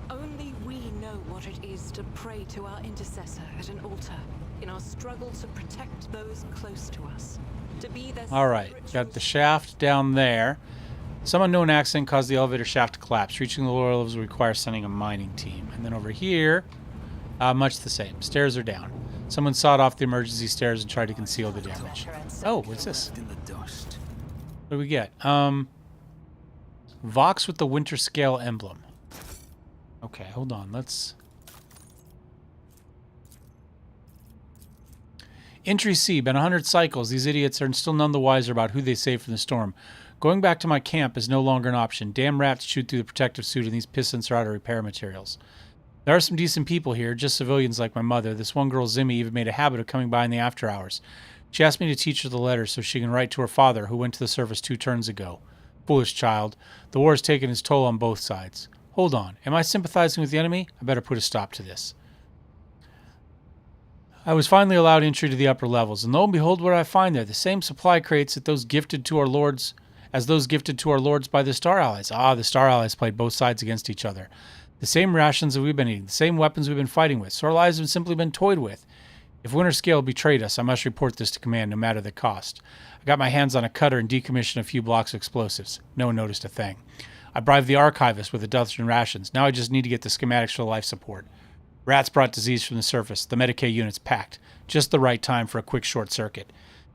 Only we know what it is to pray to our intercessor at an altar in our struggle to protect those close to us. To be their All right, got the shaft down there. Some unknown accident caused the elevator shaft to collapse. Reaching the lower levels will require sending a mining team. And then over here, much the same. Stairs are down. Someone sawed off the emergency stairs and tried to conceal the damage. Oh, what's this? In the dust. What do we get? Vox with the winter scale emblem. Okay, hold on. Let's... Entry C. Been 100 cycles. These idiots are still none the wiser about who they saved from the storm. Going back to my camp is no longer an option. Damn rats shoot through the protective suit, and these pissants are out of repair materials. There are some decent people here, just civilians like my mother. This one girl, Zimmy, even made a habit of coming by in the after hours. She asked me to teach her the letters so she can write to her father, who went to the service 2 turns ago. Foolish child. The war has taken its toll on both sides. Hold on. Am I sympathizing with the enemy? I better put a stop to this. I was finally allowed entry to the upper levels, and lo and behold, what I find there, the same supply crates that those gifted to our lords by the Star Allies. Ah, the Star Allies played both sides against each other. The same rations that we've been eating, the same weapons we've been fighting with, so our lives have simply been toyed with. If Winter Scale betrayed us, I must report this to command, no matter the cost. I got my hands on a cutter and decommissioned a few blocks of explosives. No one noticed a thing. I bribed the archivist with a dozen rations. Now I just need to get the schematics for the life support. Rats brought disease from the surface. The Medicaid unit's packed. Just the right time for a quick short circuit.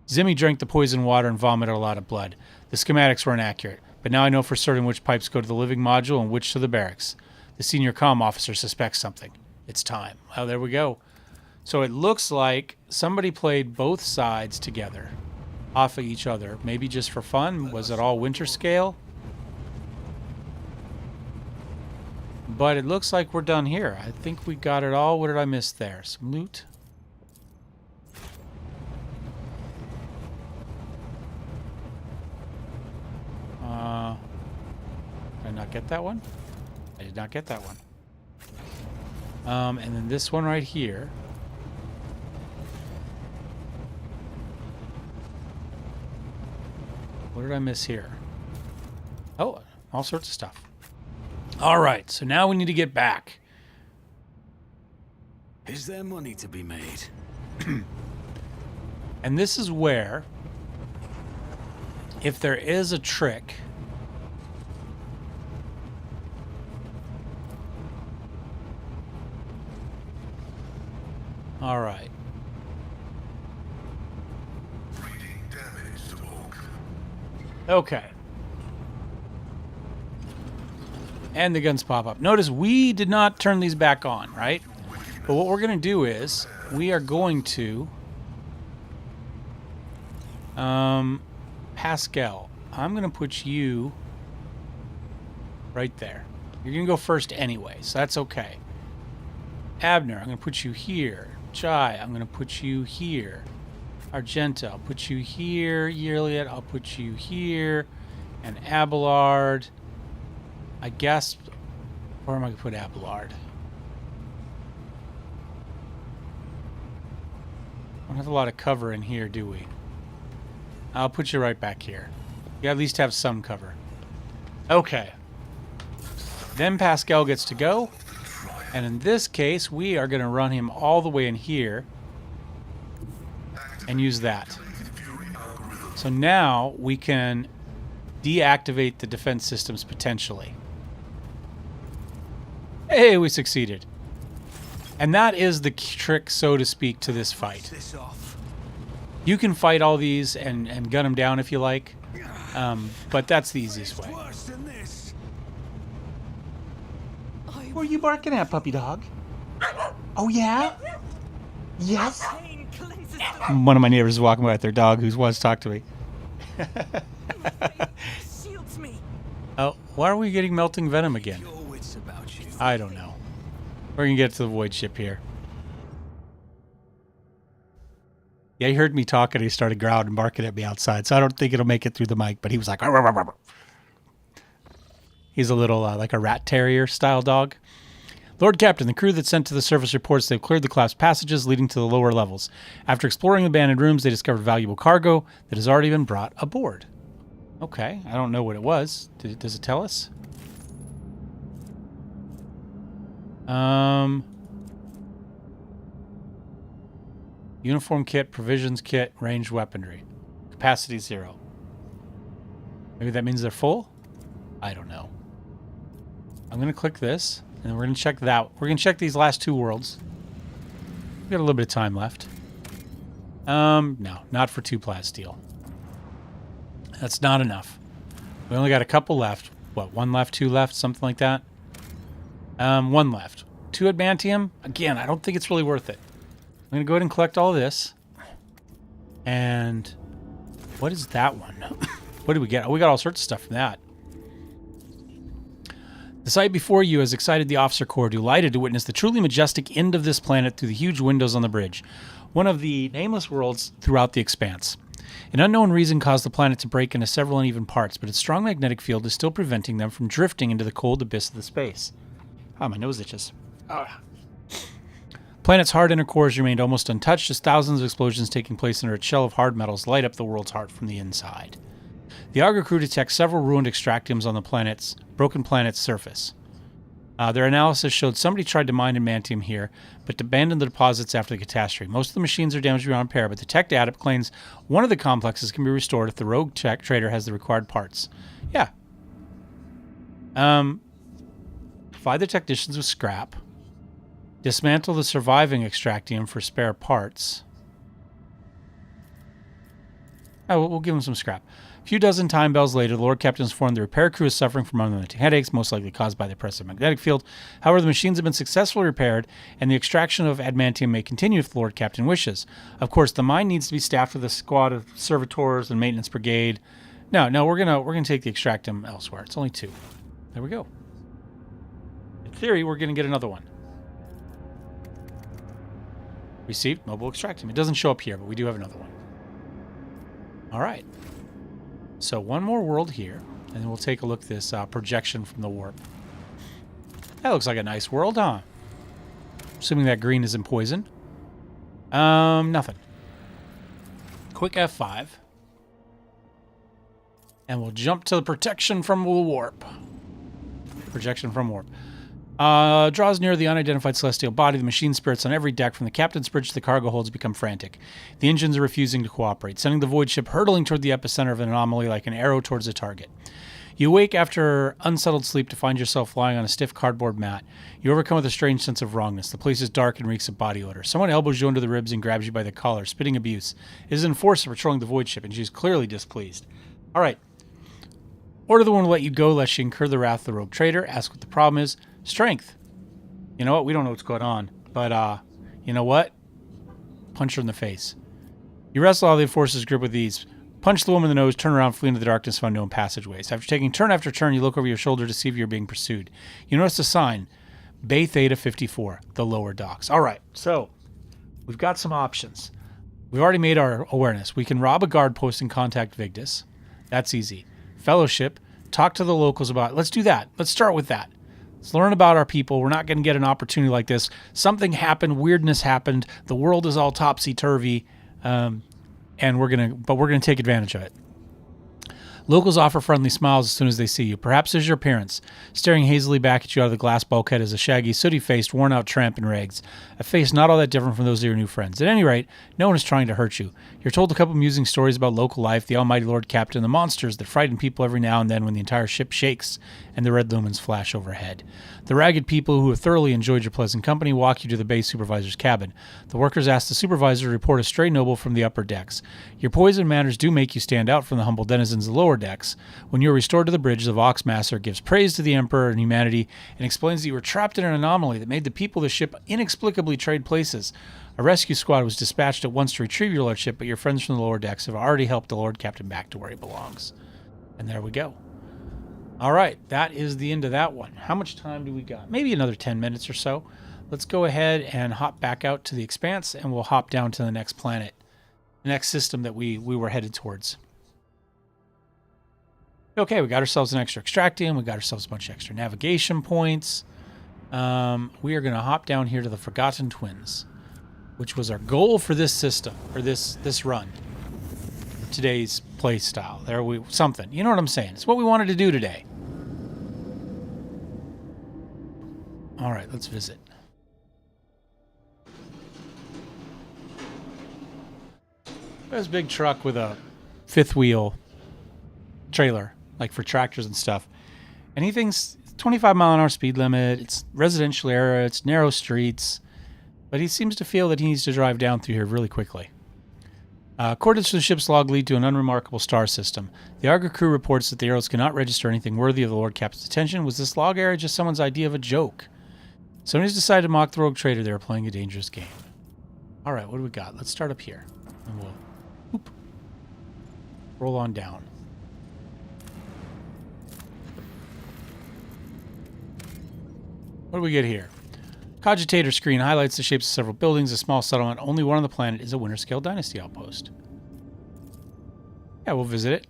Zimmy drank the poison water and vomited a lot of blood. The schematics were inaccurate, but now I know for certain which pipes go to the living module and which to the barracks. The senior comm officer suspects something. It's time. Well, there we go. So it looks like somebody played both sides together off of each other. Maybe just for fun. Was it all Winter Scale? But it looks like we're done here. I think we got it all. What did I miss there? Some loot. Did I not get that one? I did not get that one. And then this one right here. What did I miss here? Oh, all sorts of stuff. All right, so now we need to get back. Is there money to be made? And this is where, if there is a trick, all right. Reading damage to Orc. Okay. And the guns pop up. Notice we did not turn these back on, right? But what we're going to do is we are going to Pascal, I'm going to put you right there. You're going to go first anyway, so that's okay. Abner, I'm going to put you here. Jai, I'm going to put you here. Argenta, I'll put you here. Yearliot, I'll put you here. And Abelard, I guess, where am I going to put Abelard? Don't have a lot of cover in here, do we? I'll put you right back here. You at least have some cover. Okay. Then Pascal gets to go. And in this case, we are going to run him all the way in here and use that. So now we can deactivate the defense systems potentially. Hey, we succeeded. And that is the trick, so to speak, to this fight. You can fight all these and gun them down if you like, but that's the easiest way. What are you barking at, puppy dog? Oh, yeah? Yes? One of my neighbors is walking by with their dog who wants to talk to me. Oh, why are we getting melting venom again? I don't know. We're going to get to the void ship here. Yeah, he heard me talking and he started growling and barking at me outside, so I don't think it'll make it through the mic, but he was like... Arr, arr, arr. He's a little, like a rat terrier style dog. Lord Captain, the crew that's sent to the surface reports they've cleared the collapsed passages leading to the lower levels. After exploring the abandoned rooms, they discovered valuable cargo that has already been brought aboard. Okay, I don't know what it was. Does it tell us? Uniform kit, provisions kit, ranged weaponry. Capacity 0. Maybe that means they're full? I don't know. I'm going to click this, and then we're going to check that. We're going to check these last two worlds. We've got a little bit of time left. No, not for 2 plasteel. That's not enough. We only got a couple left. What, 1 left, 2 left, something like that? 1 left. 2 adamantium. Again, I don't think it's really worth it. I'm going to go ahead and collect all this. And what is that one? What did we get? Oh, we got all sorts of stuff from that. The sight before you has excited the officer corps, delighted to witness the truly majestic end of this planet through the huge windows on the bridge. One of the nameless worlds throughout the expanse. An unknown reason caused the planet to break into several uneven parts, but its strong magnetic field is still preventing them from drifting into the cold abyss of the space. Ah, my nose itches. Ah. Planet's hard inner cores remained almost untouched as thousands of explosions taking place under its shell of hard metals light up the world's heart from the inside. The Augur crew detects several ruined extractiums on the broken planet's surface. Their analysis showed somebody tried to mine adamantium here, but abandoned the deposits after the catastrophe. Most of the machines are damaged beyond repair, but the tech adept claims one of the complexes can be restored if the rogue tech trader has the required parts. Yeah. Provide the technicians with scrap. Dismantle the surviving extractium for spare parts. Oh, we'll give them some scrap. A few dozen time bells later, the Lord Captain informed the repair crew is suffering from unrelenting headaches, most likely caused by the oppressive magnetic field. However, the machines have been successfully repaired, and the extraction of adamantium may continue if the Lord Captain wishes. Of course, the mine needs to be staffed with a squad of servitors and maintenance brigade. No, we're gonna take the extractium elsewhere. It's only 2. There we go. In theory, we're gonna get another one. Received mobile extractium. It doesn't show up here, but we do have another one. All right. So 1 more world here, and then we'll take a look at this projection from the warp. That looks like a nice world, huh? Assuming that green isn't poison. Nothing. Quick F5. And we'll jump to the protection from the warp. Projection from warp. Draws near the unidentified celestial body. The machine spirits on every deck from the captain's bridge to the cargo holds become frantic. The engines are refusing to cooperate, sending the void ship hurtling toward the epicenter of an anomaly like an arrow towards a target. You awake after unsettled sleep to find yourself lying on a stiff cardboard mat. You're overcome with a strange sense of wrongness. The place is dark and reeks of body odor. Someone elbows you under the ribs and grabs you by the collar, spitting abuse. It is an enforcer patrolling the void ship, and she's clearly displeased. All right. Order the one to let you go lest she incur the wrath of the rogue trader. Ask what the problem is. Strength. You know what? We don't know what's going on. But, you know what? Punch her in the face. You wrestle out of the enforcer's grip with ease. punch the woman in the nose, turn around, flee into the darkness of unknown passageways. After taking turn after turn, you look over your shoulder to see if you're being pursued. You notice a sign, Bay Theta 54, the lower docks. All right, so we've got some options. We've already made our awareness. We can rob a guard post and contact Vigdis. That's easy. Fellowship, talk to the locals about it. Let's do that. Let's start with that. Let's learn about our people. We're not going to get an opportunity like this. Something happened. Weirdness happened. The world is all topsy-turvy, and we're gonna take advantage of it. Locals offer friendly smiles as soon as they see you. Perhaps as your parents, staring hazily back at you out of the glass bulkhead is a shaggy, sooty-faced, worn-out tramp in rags. A face not all that different from those of your new friends. At any rate, no one is trying to hurt you. You're told a couple amusing stories about local life, the almighty Lord Captain, the monsters that frighten people every now and then when the entire ship shakes and the red lumens flash overhead. The ragged people who have thoroughly enjoyed your pleasant company walk you to the base supervisor's cabin. The workers ask the supervisor to report a stray noble from the upper decks. Your poise and manners do make you stand out from the humble denizens of the lower decks. When you're restored to the bridge, the Voxmaster gives praise to the Emperor and humanity and explains that you were trapped in an anomaly that made the people of the ship inexplicably trade places. A rescue squad was dispatched at once to retrieve your lordship, but your friends from the lower decks have already helped the Lord Captain back to where he belongs. And there we go. All right, that is the end of that one. How much time do we got? Maybe another 10 minutes or so. Let's go ahead and hop back out to the Expanse, and we'll hop down to the next planet, the next system that we were headed towards. Okay, we got ourselves an extra extractium. We got ourselves a bunch of extra navigation points. We are going to hop down here to the Forgotten Twins, which was our goal for this system, or this run. Today's play style. Something. You know what I'm saying? It's what we wanted to do today. All right, let's visit. There's a big truck with a fifth wheel trailer, like for tractors and stuff. Anything's 25-mile-an-hour speed limit. It's residential area. It's narrow streets. But he seems to feel that he needs to drive down through here really quickly. Coordinates for the ship's log lead to an unremarkable star system. The Argo crew reports that the arrows cannot register anything worthy of the Lord Captain's attention. Was this log area just someone's idea of a joke? Somebody's decided to mock the rogue trader. They are playing a dangerous game. All right, what do we got? Let's start up here. And we'll roll on down. What do we get here? Cogitator screen highlights the shapes of several buildings, a small settlement. Only one on the planet is a Winterscale Dynasty outpost. Yeah, we'll visit it.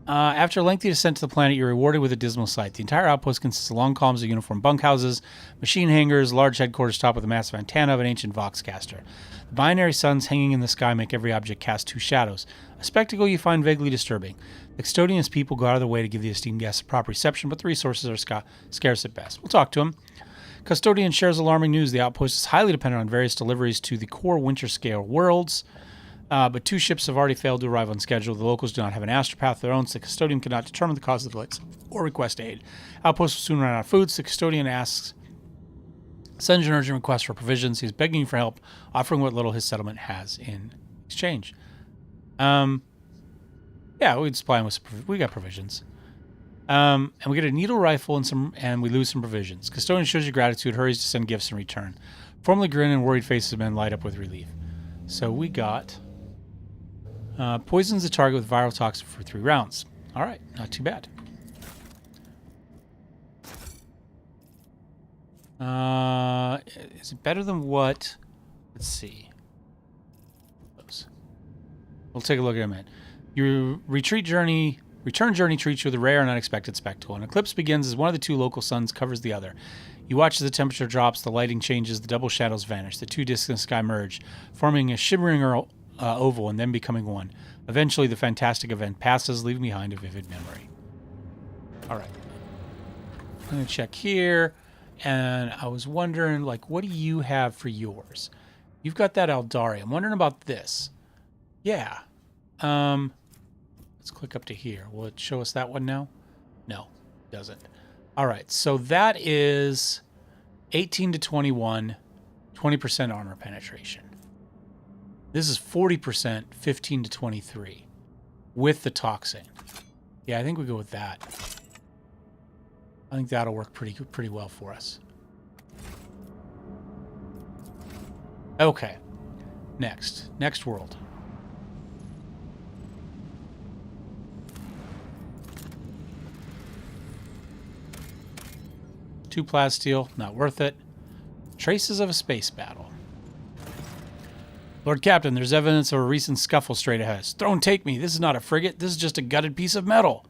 After a lengthy descent to the planet, you're rewarded with a dismal sight. The entire outpost consists of long columns of uniform bunkhouses, machine hangars, large headquarters topped with a massive antenna of an ancient Voxcaster. The binary suns hanging in the sky make every object cast two shadows, a spectacle you find vaguely disturbing. The custodian's people go out of their way to give the esteemed guests a proper reception, but the resources are scarce at best. We'll talk to him. Custodian shares alarming news. The outpost is highly dependent on various deliveries to the core Winterscale worlds, but two ships have already failed to arrive on schedule. The locals do not have an astropath of their own, so the custodian cannot determine the cause of the delays or request aid. Outpost will soon run out of food, so the custodian sends an urgent request for provisions. He's begging for help, offering what little his settlement has in exchange. Yeah, we'd supply him with we got provisions. And we get a needle rifle and we lose some provisions. Custodian shows you gratitude, hurries to send gifts in return. Formerly grin and worried faces of men light up with relief. So we got poisons the target with viral toxin for 3 rounds. All right, not too bad. Is it better than what? Let's see. We'll take a look at it in a minute. Your return journey treats you with a rare and unexpected spectacle. An eclipse begins as one of the two local suns covers the other. You watch as the temperature drops, the lighting changes, the double shadows vanish, the two disks in the sky merge, forming a shimmering oval and then becoming one. Eventually, the fantastic event passes, leaving behind a vivid memory. All right. I'm going to check here, and I was wondering, like, what do you have for yours? You've got that Aldari. I'm wondering about this. Yeah. Let's click up to here. Will it show us that one now? No, it doesn't. All right, so that is 18 to 21, 20% armor penetration. This is 40%, 15 to 23, with the toxin. Yeah, I think we go with that. I think that'll work pretty well for us. Okay, next world. 2 plasteel, not worth it. Traces of a space battle. Lord Captain, there's evidence of a recent scuffle straight ahead. Throne take me. This is not a frigate. This is just a gutted piece of metal.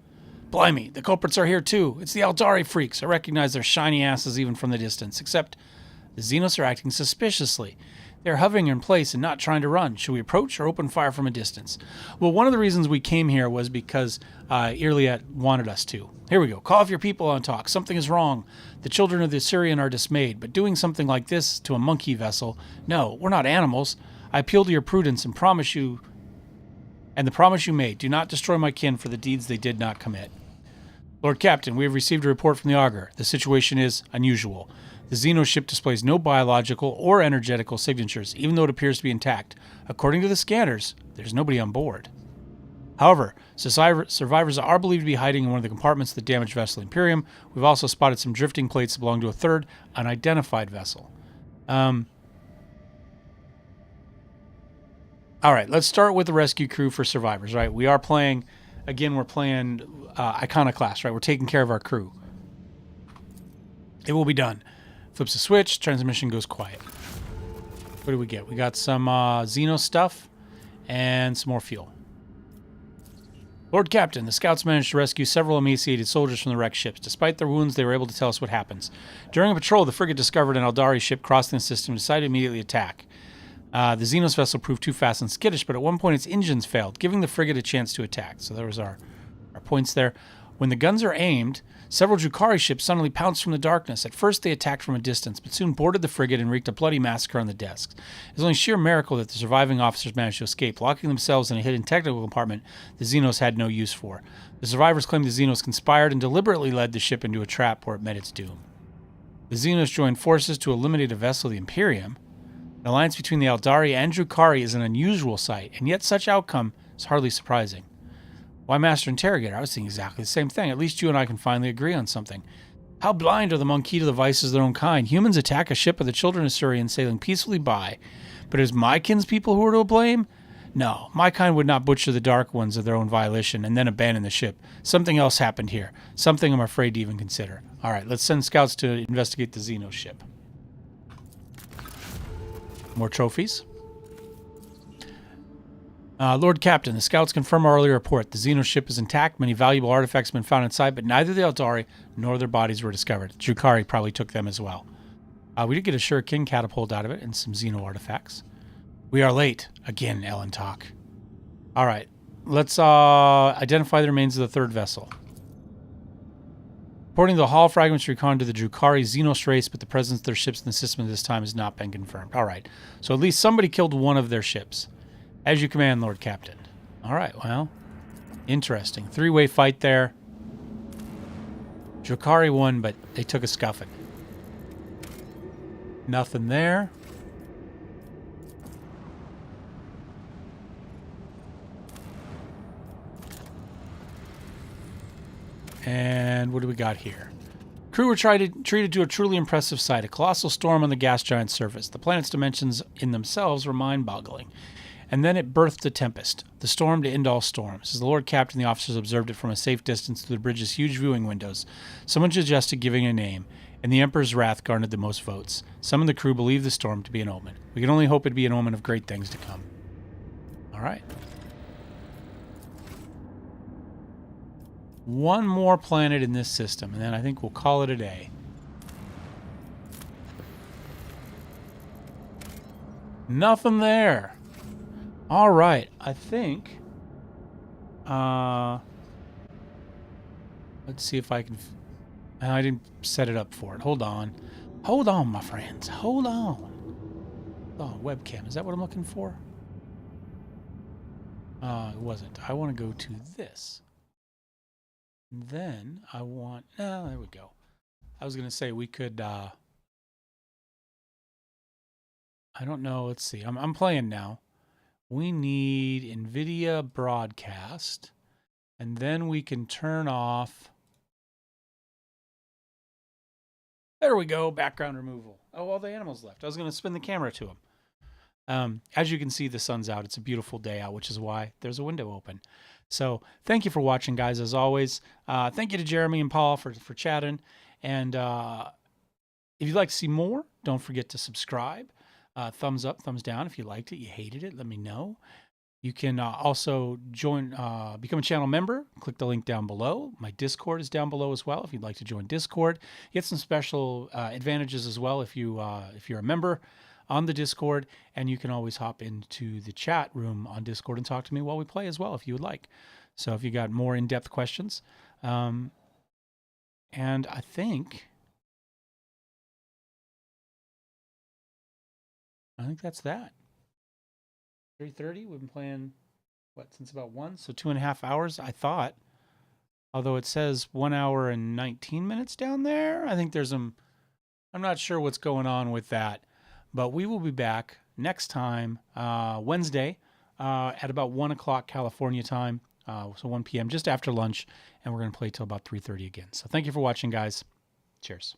Blimey, the culprits are here too. It's the Aldari freaks. I recognize their shiny asses even from the distance, except the Xenos are acting suspiciously. They're hovering in place and not trying to run. Should we approach or open fire from a distance? Well, one of the reasons we came here was because Irliet wanted us to. Here we go. Call off your people and talk. Something is wrong. The children of the Assyrian are dismayed, but doing something like this to a monkey vessel, no, we're not animals. I appeal to your prudence and promise you, and the promise you made, do not destroy my kin for the deeds they did not commit. Lord Captain, we have received a report from the Augur. The situation is unusual. The Xeno ship displays no biological or energetical signatures, even though it appears to be intact. According to the scanners, there's nobody on board. However, survivors are believed to be hiding in one of the compartments of the damaged vessel Imperium. We've also spotted some drifting plates that belong to a third, unidentified vessel. All right, let's start with the rescue crew for survivors, right? We are playing, again, we're playing Iconoclast, right? We're taking care of our crew. It will be done. Flips a switch, transmission goes quiet. What do we get? We got some Xeno stuff and some more fuel. Lord Captain, the scouts managed to rescue several emaciated soldiers from the wrecked ships. Despite their wounds, they were able to tell us what happens. During a patrol, the frigate discovered an Aldari ship crossing the system and decided to immediately attack. The Xenos vessel proved too fast and skittish, but at one point its engines failed, giving the frigate a chance to attack. So there was our points there. When the guns are aimed, several Drukhari ships suddenly pounced from the darkness. At first they attacked from a distance, but soon boarded the frigate and wreaked a bloody massacre on the decks. It was only sheer miracle that the surviving officers managed to escape, locking themselves in a hidden technical compartment the Xenos had no use for. The survivors claimed the Xenos conspired and deliberately led the ship into a trap where it met its doom. The Xenos joined forces to eliminate a vessel, the Imperium. An alliance between the Aldari and Drukhari is an unusual sight, and yet such outcome is hardly surprising. Why Master Interrogator? I was thinking exactly the same thing. At least you and I can finally agree on something. How blind are the Monkey to the vices of their own kind? Humans attack a ship of the children of Assyrian sailing peacefully by. But is my kinspeople who are to blame? No, my kind would not butcher the Dark Ones of their own violation and then abandon the ship. Something else happened here. Something I'm afraid to even consider. All right, let's send scouts to investigate the Xeno ship. More trophies. Lord Captain, the scouts confirm our earlier report. The Xeno ship is intact. Many valuable artifacts have been found inside, but neither the Aldari nor their bodies were discovered. Drukhari probably took them as well. We did get a Shuriken catapult out of it and some Xeno artifacts. We are late. Again, Ellen talk. All right. Let's identify the remains of the third vessel. According to the Hall fragments reconned to the Drukhari Xenos race, but the presence of their ships in the system at this time has not been confirmed. All right. So at least somebody killed one of their ships. As you command, Lord Captain. All right, well, interesting. Three-way fight there. Drukhari won, but they took a scuffing. Nothing there. And what do we got here? Crew were treated to a truly impressive sight, a colossal storm on the gas giant's surface. The planet's dimensions in themselves were mind-boggling. And then it birthed a tempest, the storm to end all storms. As the Lord Captain and the officers observed it from a safe distance through the bridge's huge viewing windows, someone suggested giving it a name, and the Emperor's wrath garnered the most votes. Some of the crew believed the storm to be an omen. We can only hope it be an omen of great things to come. All right. One more planet in this system, and then I think we'll call it a day. Nothing there. All right, I think, let's see if I can, I didn't set it up for it. Hold on, my friends, hold on. Oh, webcam, is that what I'm looking for? It wasn't. I want to go to this. Then I want, there we go. I was going to say we could, I don't know, let's see, I'm playing now. We need NVIDIA broadcast, and then we can turn off. There we go, background removal. Oh, all the animals left. I was going to spin the camera to them. As you can see, the sun's out. It's a beautiful day out, which is why there's a window open. So thank you for watching, guys, as always. Thank you to Jeremy and Paul for chatting. And If you'd like to see more, don't forget to subscribe. Thumbs up, thumbs down. If you liked it, you hated it, let me know. You can also join, become a channel member. Click the link down below. My Discord is down below as well. If you'd like to join Discord, you get some special advantages as well if you're a member on the Discord, and you can always hop into the chat room on Discord and talk to me while we play as well if you would like. So if you got more in-depth questions, and I think that's that. 3:30. We've been playing since about 1, so 2.5 hours. I thought, although it says 1 hour and 19 minutes down there. I think there's some. I'm not sure what's going on with that, but we will be back next time Wednesday at about 1 o'clock California time, so 1 p.m. just after lunch, and we're going to play till about 3:30 again. So thank you for watching, guys. Cheers.